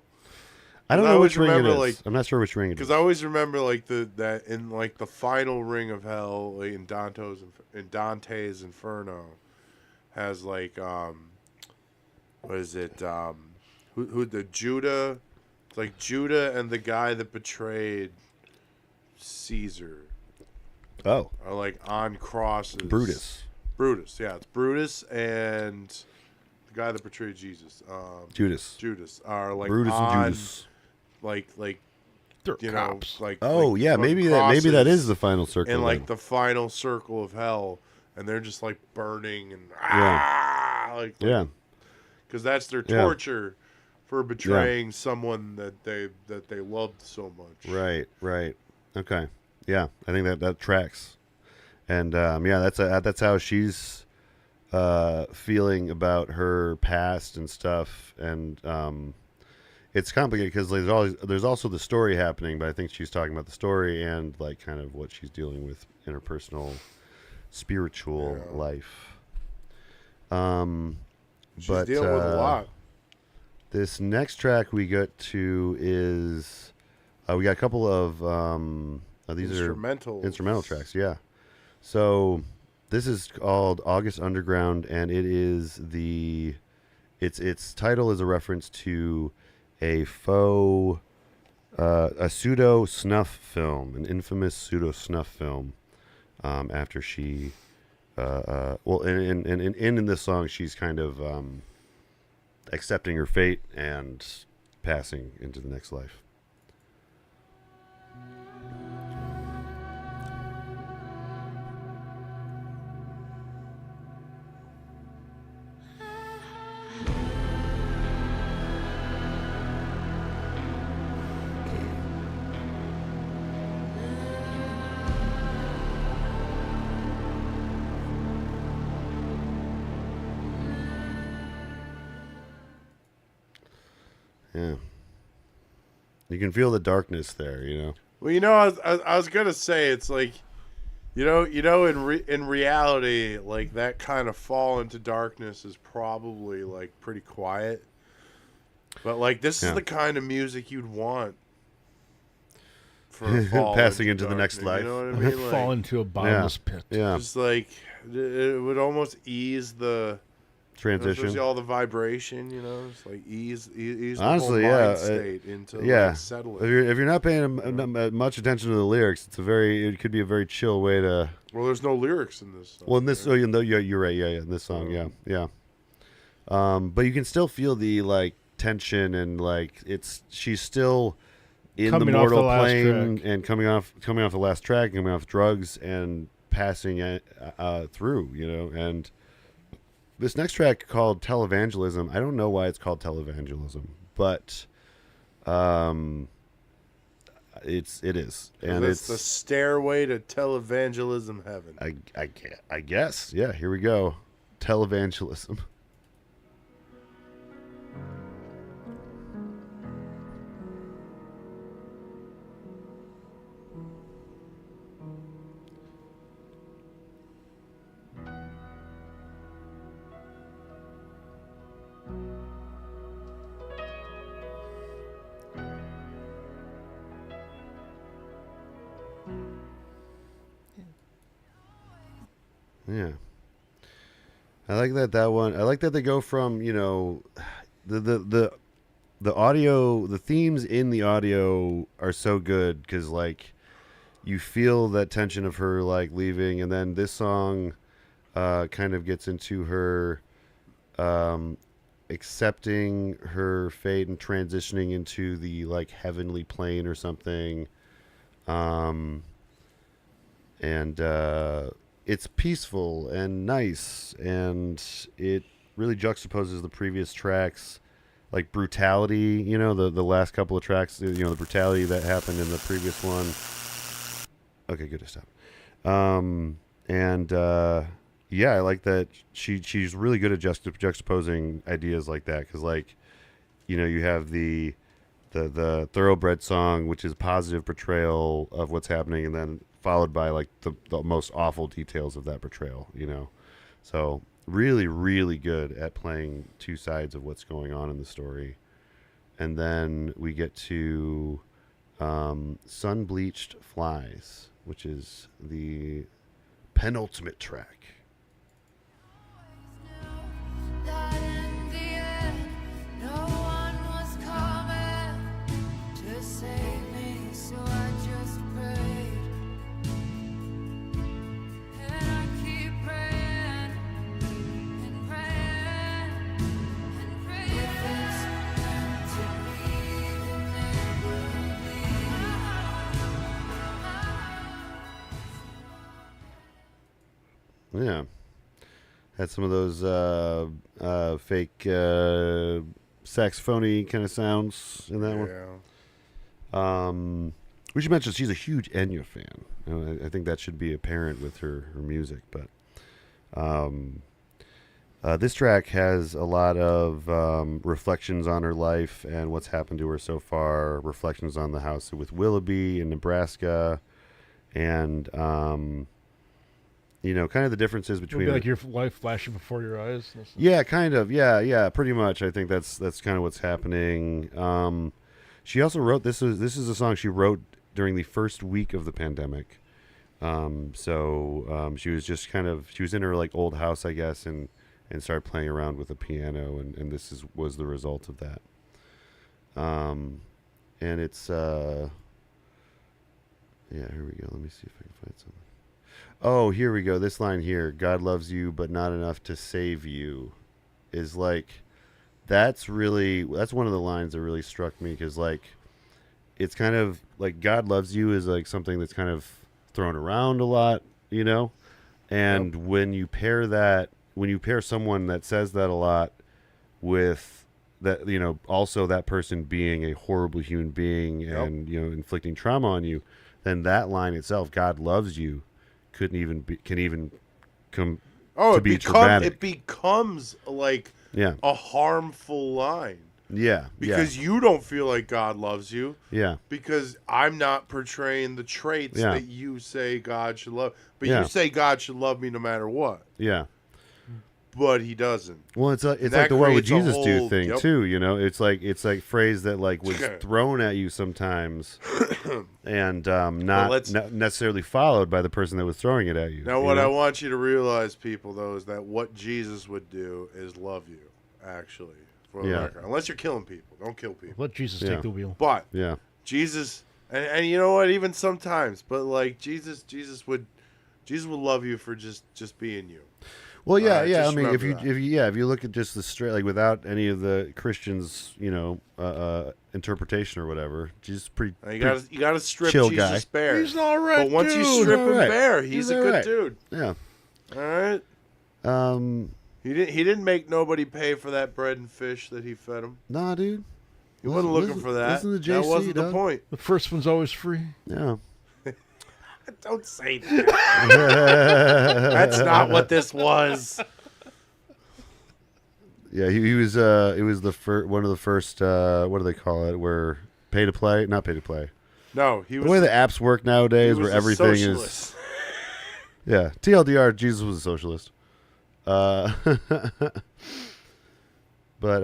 I don't I know always which ring it remember, is. like- I'm not sure which ring it is. Because I always remember like that in like the final ring of hell, like in Dante's Inferno, has like what is it who the Judah, it's like Judah and the guy that betrayed Caesar Oh, are like on crosses. Brutus. Yeah, it's Brutus and the guy that betrayed Jesus. Judas are like Brutus on, and Judas. like They're you cops. know like Oh, like, yeah, on maybe that crosses is the final circle. in like then. the final circle of hell, and they're just like burning and Yeah. because that's their Yeah. torture for betraying someone that they loved so much. Right. Okay. Yeah, I think that tracks. And yeah, that's how she's feeling about her past and stuff. And it's complicated because there's also the story happening, but I think she's talking about the story and like kind of what she's dealing with in her personal spiritual life. She's But dealing with a lot. this next track we get to is we got a couple of these are instrumental tracks. Yeah. So this is called August Underground, and it is its title is a reference to a pseudo snuff film, an infamous pseudo snuff film. After she, in this song, she's kind of accepting her fate and passing into the next life. Yeah. You can feel the darkness there, you know. Well, I was gonna say it's like, in reality, like that kind of fall into darkness is probably like pretty quiet. But like this is Yeah. the kind of music you'd want for a fall Passing into the darkness, next life. You know what I mean? Fall Like, into a bottomless pit. Yeah. just like it would almost ease the Transition. especially all the vibration. It's like ease Honestly, the whole yeah, mind state into Yeah. like settling. If you're not paying much attention to the lyrics, it could be a very chill way to. Well, there's no lyrics in this song. Well, in this, right? you're right. Yeah, in this song, yeah. But you can still feel the like tension and like she's still in Coming the off the mortal last plane track. and coming off the last track, coming off drugs and passing through, and this next track called Televangelism. I don't know why it's called Televangelism, but it is, and That's it's the stairway to televangelism heaven. I guess, yeah. Here we go, Televangelism. Yeah. I like that one. I like that they go from, the audio, the themes in the audio are so good because, like, you feel that tension of her, like, leaving. And then this song kind of gets into her accepting her fate and transitioning into the, like, heavenly plane or something. It's peaceful and nice, and it really juxtaposes the previous tracks, like brutality. The last couple of tracks, the brutality that happened in the previous one. Okay, good to stop. Yeah, I like that she's really good at juxtaposing ideas like that, because like, you have the thoroughbred song, which is positive portrayal of what's happening, and then followed by like the most awful details of that portrayal, so really, really good at playing two sides of what's going on in the story. And then we get to Sun Bleached Flies, which is the penultimate track. That in the end, no one was coming to save me, so I just prayed. And I keep praying and praying and praying. If it's meant to be, then it will be. Yeah. Had some of those fake saxophony kind of sounds in that one. We should mention she's a huge Enya fan. I think that should be apparent with her music. But this track has a lot of reflections on her life and what's happened to her so far. Reflections on the house with Willoughby in Nebraska, and kind of the differences It'll between be like your life flashing before your eyes. yeah, kind of. Yeah, pretty much. I think that's kind of what's happening. She also wrote this is a song she wrote during the first week of the pandemic. She was just she was in her like old house, I guess, and started playing around with a piano, and this was the result of that. And it's here we go. Let me see if I can find something. Oh, here we go. This line here, God loves you, but not enough to save you, is like, that's one of the lines that really struck me, because like, it's kind of like God loves you is like something that's kind of thrown around a lot, and when you pair someone that says that a lot with that, also that person being a horrible human being and, inflicting trauma on you, then that line itself, God loves you, can even come to be traumatic. It becomes like Yeah. a harmful line. Yeah. Because you don't feel like God loves you. Yeah. Because I'm not portraying the traits Yeah. that you say God should love. But Yeah. you say God should love me no matter what. Yeah. But he doesn't. Well, it's that like the "what would creates a Jesus do" whole- thing yep. too. You know, it's like phrase that like was thrown at you sometimes, and not let's- necessarily followed by the person that was throwing it at you. Now, you what know? I want you to realize, people, though, is that what Jesus would do is love you, actually. For the Yeah. record. Unless you're killing people. Don't kill people. Let Jesus Yeah. take the wheel. But Yeah. Jesus, and you know what? Even sometimes, but like Jesus would love you for just being you. Well, yeah, yeah. I just mean, if you remember if you look at just the straight, like without any of the Christians, interpretation or whatever, Jesus pretty. Now, you gotta strip chill Jesus guy. bare. He's an all right But once you dude. strip All him right. bare, he's He's a all good right. dude. Yeah. All right. He didn't make nobody pay for that bread and fish that he fed him. Nah, dude. He wasn't looking for that. Listen to That JC, wasn't the dog. point. The first one's always free. Yeah. Don't say that. That's not what this was. Yeah, he was. It was one of the first. What do they call it? Where pay to play, not pay to play. No, he The was. way the apps work he nowadays, was where a everything is. socialist. Yeah, TLDR. Jesus was a socialist. But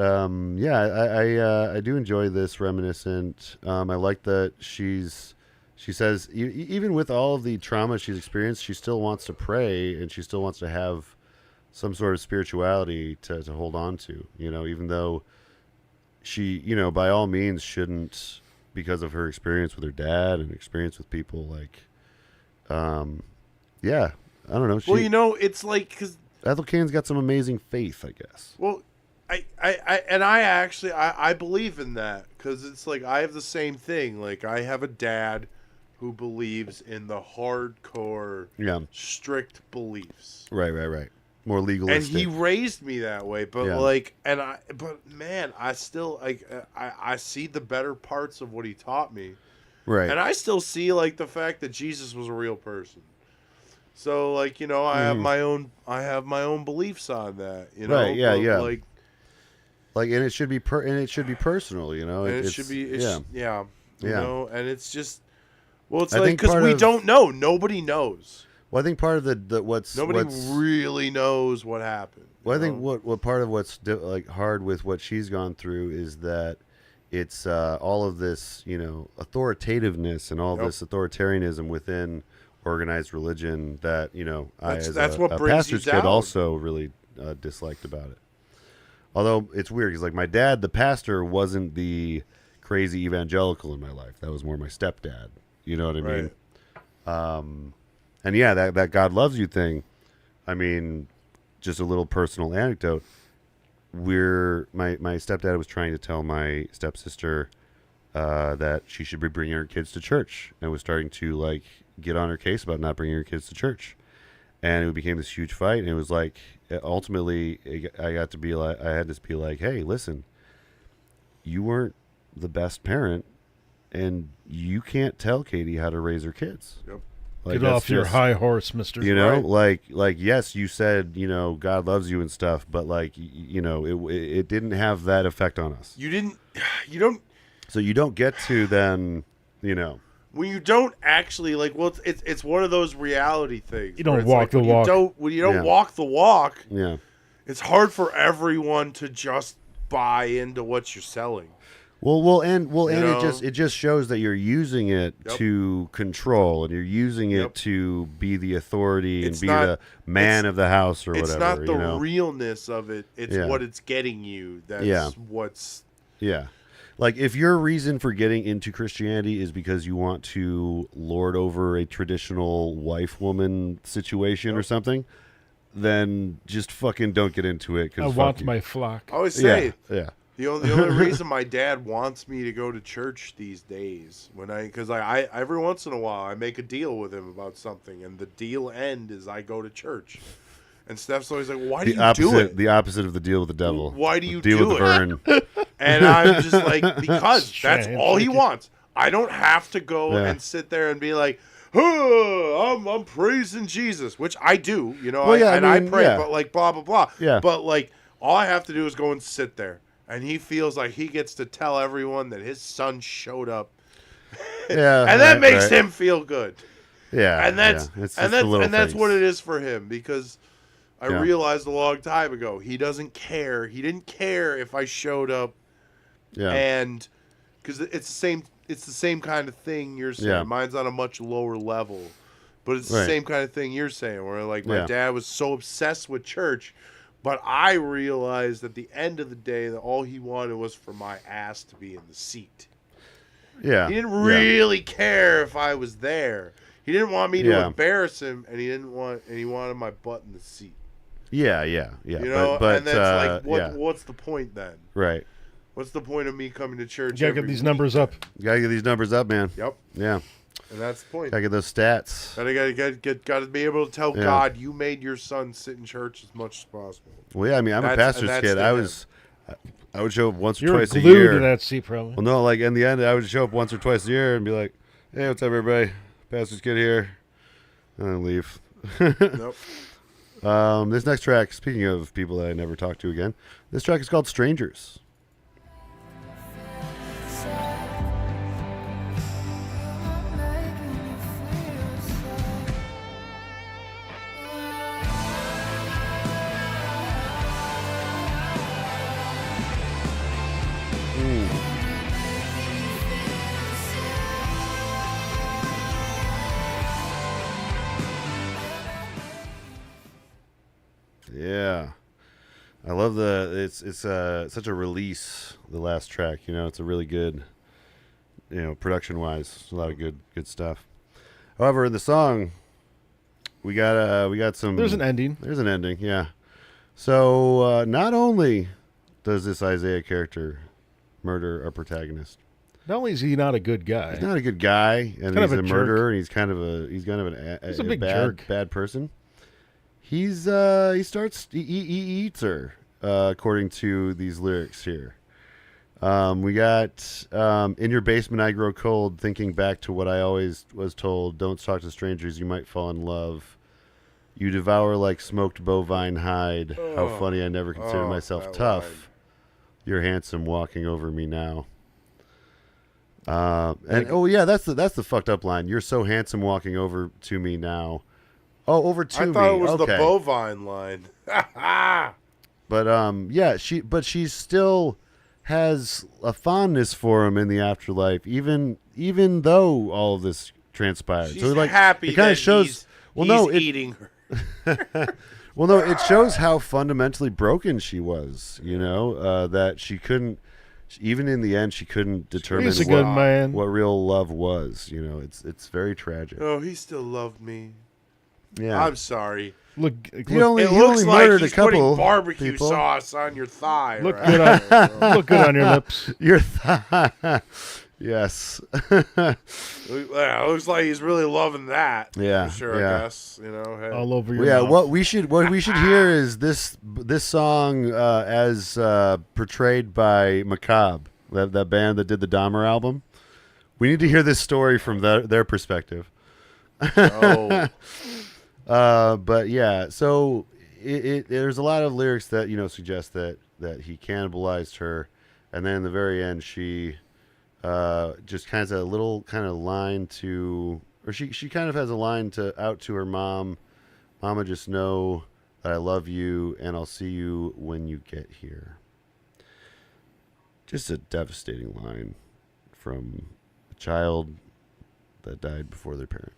yeah, I do enjoy this reminiscent. I like that she says even with all of the trauma she's experienced, she still wants to pray and she still wants to have some sort of spirituality to hold on to. You know, even though she, by all means shouldn't, because of her experience with her dad and experience with people like, yeah, I don't know. Well, it's like because Ethel Cain's got some amazing faith, I guess. well, I believe in that because it's like I have the same thing. Like I have a dad who believes in the hardcore, Yeah. strict beliefs. Right. More And legalistic. he raised me that way, but Yeah. but man, I still I see the better parts of what he taught me, right. and I still see like the fact that Jesus was a real person. So like I have my own beliefs on that. Right, yeah, but, yeah. Like and it should be personal. and it should be yeah. you Yeah. know, and it's just it's I like think because part we of- don't know, nobody knows, Well, I think part of nobody really knows what happened. Well, I you think know? what part of what's hard with what she's gone through is that it's all of this, authoritativeness and all Yep. this authoritarianism within organized religion that I as that's a what brings you pastor's kid down. also really disliked about it. Although it's weird because like my dad, the pastor, wasn't the crazy evangelical in my life. That was more my stepdad. You know what I mean? And yeah, that God loves you thing. I mean, just a little personal anecdote. My stepdad was trying to tell my stepsister that she should be bringing her kids to church, and was starting to like get on her case about not bringing her kids to church. And it became this huge fight. And it was like, ultimately, I had to be like, hey, listen, you weren't the best parent, and you can't tell Katie how to raise her kids. Yep. Like, Get that's off your just- high horse, mister. Like yes, you said God loves you and stuff, but like it didn't have that effect on us. You don't. So you don't get to then When you don't actually it's one of those reality things. You don't where it's walk like the when walk. When you don't Yeah. walk the walk, yeah. it's hard for everyone to just buy into what you're selling. And know? it just shows that you're using it Yep. to control, and you're using it Yep. to be the authority It's and be not- the man of the house or It's whatever. not the realness of it. It's Yeah. what it's getting you. That's Yeah. what's Yeah. Like, if your reason for getting into Christianity is because you want to lord over a traditional wife-woman situation or something, then just fucking don't get into it. 'Cause I fuck want you. my flock. I always say. Yeah. The only reason my dad wants me to go to church these days because I every once in a while I make a deal with him about something, and the deal end is I go to church. And Steph's always like, "Why do you do it?" The opposite of the deal with the devil. Why do you deal do with the it? Vern. And I'm just like, because that's Shame. all he wants. I don't have to go Yeah. and sit there and be like, oh, I'm praising Jesus, which I do, Well, yeah, I I mean, pray, yeah. but like blah blah blah. Yeah. But like all I have to do is go and sit there and he feels like he gets to tell everyone that his son showed up. Yeah, And that right, makes right. him feel good. Yeah, And that's yeah. It's and just the that's little and that's things. what it is for him, because I Yeah. realized a long time ago he doesn't care. He didn't care if I showed up, Yeah, and because it's the same kind of thing you're saying. Yeah. Mine's on a much lower level, but it's the Right. same kind of thing you're saying. Where like my Yeah. dad was so obsessed with church, but I realized at the end of the day that all he wanted was for my ass to be in the seat. yeah. He didn't yeah. really care if I was there. He didn't want me to Yeah. embarrass him, and he wanted my butt in the seat. Yeah, yeah, yeah. You know, but and that's like, yeah. what's the point then? Right. What's the point of me coming to church? You gotta get every these week? numbers up. You gotta get these numbers up, man. Yep, Yeah, and that's the point. gotta get those stats. Gotta be able to tell Yeah. God you made your son sit in church as much as possible. Well, yeah. I mean, I'm a That's- pastor's and that's kid. the I would show up once or You're twice a glued year. to that seat, probably. Well, no, like in the end, I would show up once or twice a year and be like, "Hey, what's up, everybody? Pastor's kid here," and then leave. Nope. This next track, speaking of people that I never talk to again, this track is called "Strangers." Yeah, I love it's such a release. The last track, it's a really good, production wise, a lot of good stuff. However, in the song, we got some. There's an ending. There's an ending, yeah. So not only does this Isaiah character murder our protagonist, Not only is he not a good guy, he's not a good guy, and kind he's of a a murderer, and he's kind of a big bad jerk. bad person. He eats her, according to these lyrics here. We got in your basement I grow cold, thinking back to what I always was told. Don't talk to strangers, you might fall in love. You devour like smoked bovine hide. How funny, I never considered myself that tough. line. You're handsome walking over me now. And oh yeah, that's the fucked up line. You're so handsome walking over to me now. Oh, over to me. I thought it was okay. the bovine line. But yeah, she still has a fondness for him in the afterlife, even though all of this transpired. She's so like happy it kind that of shows. he's eating her. Well, no, it shows how fundamentally broken she was. That she couldn't, even in the end, she couldn't determine he's a good man. what real love was. It's very tragic. Oh, he still loved me. Yeah, I'm sorry. Look, he only It looks like murdered he's a couple putting barbecue people. sauce on your thigh. look right good there, bro. on look good on your lips. Your thigh. Yes. Yeah, it looks like he's really loving that. Yeah, for sure. yeah. I guess hey. All over your Yeah, mouth. what we should hear is this song as portrayed by Macabre, that band that did the Dahmer album. We need to hear this story from their perspective. Oh, But yeah, so there's a lot of lyrics that suggest that he cannibalized her, and then in the very end she just has a little kind of line to, or she kind of has a line out to her mom. Mama, just know that I love you and I'll see you when you get here. Just a devastating line from a child that died before their parent.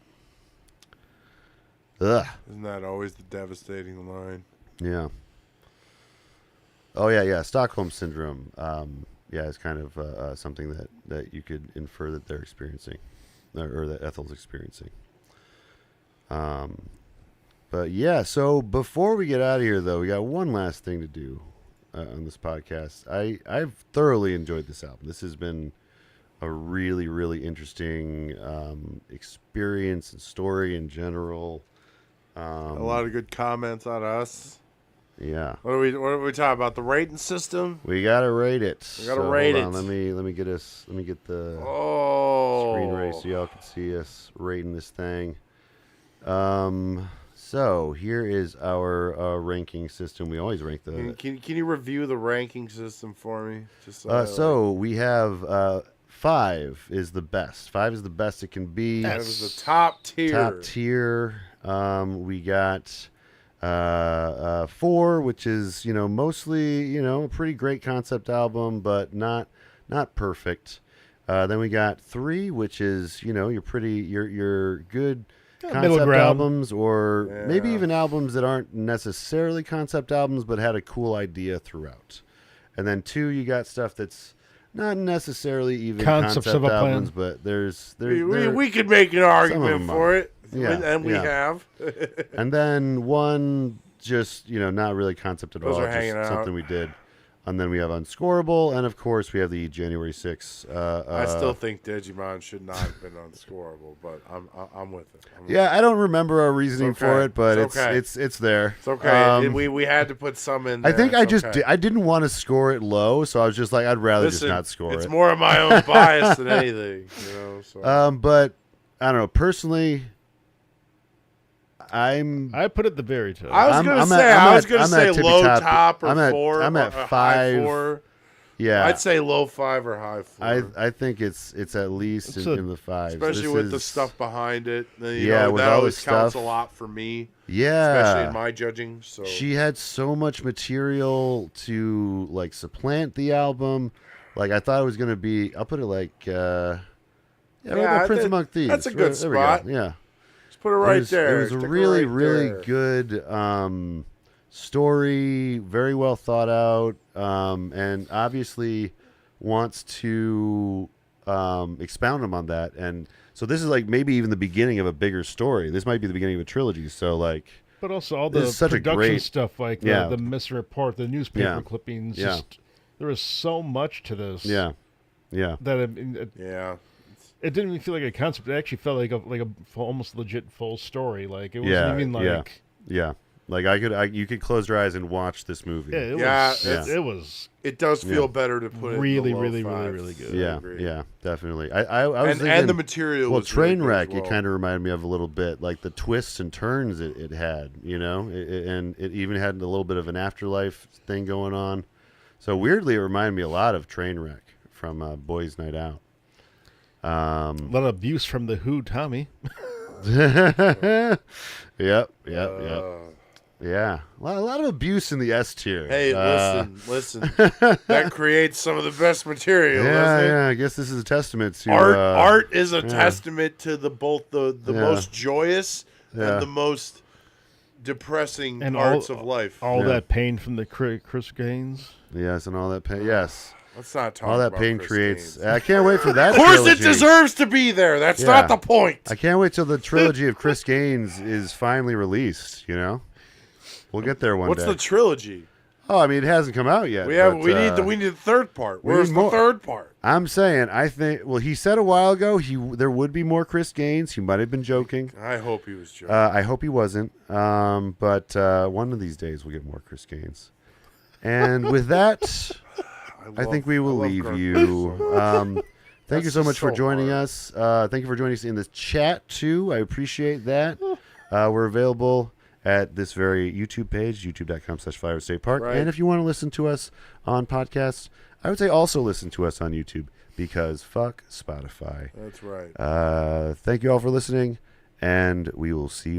Ugh. isn't that always the devastating line? Yeah. Oh yeah. Stockholm syndrome. Yeah, it's kind of something that you could infer that they're experiencing, or that Ethel's experiencing. But yeah, so before we get out of here, though, we got one last thing to do on this podcast. I've thoroughly enjoyed this album. This has been a really, really interesting experience and story in general. A lot of good comments on us. Yeah. What are we talking about? The rating system? We gotta rate it. We gotta rate hold it. on, let me get the Oh, screen raised so y'all can see us rating this thing. So here is our ranking system. We always rank the. Can you review the ranking system for me? Just So we have 5 is the best. 5 is the best it can be. that was the top tier. Top tier. We got 4, which is mostly a pretty great concept album, but not perfect. Then we got 3, which is your good Middle concept ground. albums, or maybe Yeah. even albums that aren't necessarily concept albums but had a cool idea throughout. And then 2, you got stuff that's not necessarily even Concepts concept of a plan. albums, but We could make an argument them for are. it, Yeah, and we yeah. have. and then 1 just not really concept at Those all, are just hanging out. something we did. And then we have Unscorable, and of course we have the January 6th. I still think Digimon should not have been unscorable, but I'm with it. Yeah, I don't remember our reasoning It's for okay. it, but It's okay. it's there. It's okay. Um, we had to put some in I there. think I It's just okay. I didn't want to score it low, so I was just like, I'd rather Listen, just not score it's it. more of my own bias than anything, So. But I don't know. Personally, I put it at the very top. I was I'm- gonna I'm say at- I'm I was at- gonna I'm say at tippy low top. top or I'm at- 4. I'm at or a 5. High 4. yeah, I'd say low 5 or high 4. I think it's at least It's in the 5s, especially with the stuff behind it. Yeah, with that all the always counts stuff. a lot for me, Yeah, especially in my judging. So she had so much material to like supplant the album. Like I thought it was gonna be. I'll put it like right Yeah, there, Prince I Among Thieves. that's a good There we go. spot. Yeah, just put it right it was, there. It was a Stick it really right really there. good story, very well thought out, and obviously wants to expound on that. And so this is like maybe even the beginning of a bigger story. This might be the beginning of a trilogy. So like. But also all This the is such a production great- stuff, like Yeah. the missing report, the newspaper Yeah. clippings. Yeah. Just, there was so much to this. Yeah, That it Yeah, didn't even feel like a concept. It actually felt like a almost legit full story. Like it wasn't Yeah, even like. yeah. yeah. Like you could close your eyes and watch this movie. Yeah, it Yeah, was. it's- It was it does feel Yeah. better to put it really, in the low really, really, fives. really good. I Yeah, agree. yeah, definitely. I was And thinking, the material. well, was really Trainwreck. good as It kind of reminded me of a little bit, like the twists and turns it had, and it even had a little bit of an afterlife thing going on. So weirdly, it reminded me a lot of Trainwreck from Boys Night Out. A lot of abuse from the Who, Tommy. Yep. Uh, Yeah, a lot of abuse in the S tier. Hey, listen. That creates some of the best material, Yeah, doesn't it? yeah. I guess this is a testament to Art is a testament to both the Yeah. most joyous Yeah. and the most depressing And parts of life. All Yeah. that pain from the Chris Gaines. Yes, and all that pain. Yes, Let's not talk all that about pain Chris creates. Gaines. I can't wait for that. Of course, it trilogy. deserves to be there. That's Yeah. not the point. I can't wait till the trilogy of Chris Gaines is finally released. We'll get there one What's day. the trilogy? Oh, I mean, it hasn't come out yet. We but, need the third part. we Where's need the more. third part? I'm saying, I think. Well, he said a while ago there would be more Chris Gaines. He might have been joking. I hope he was joking. I hope he wasn't. But one of these days we'll get more Chris Gaines. And with that, I think we will leave you. Thank you so just much for so joining hard. us. Thank you for joining us in the chat too. I appreciate that. We're available at this very YouTube page, youtube.com/Flower State Park. Right. And if you want to listen to us on podcasts, I would say also listen to us on YouTube because fuck Spotify. That's right. Thank you all for listening, and we will see you.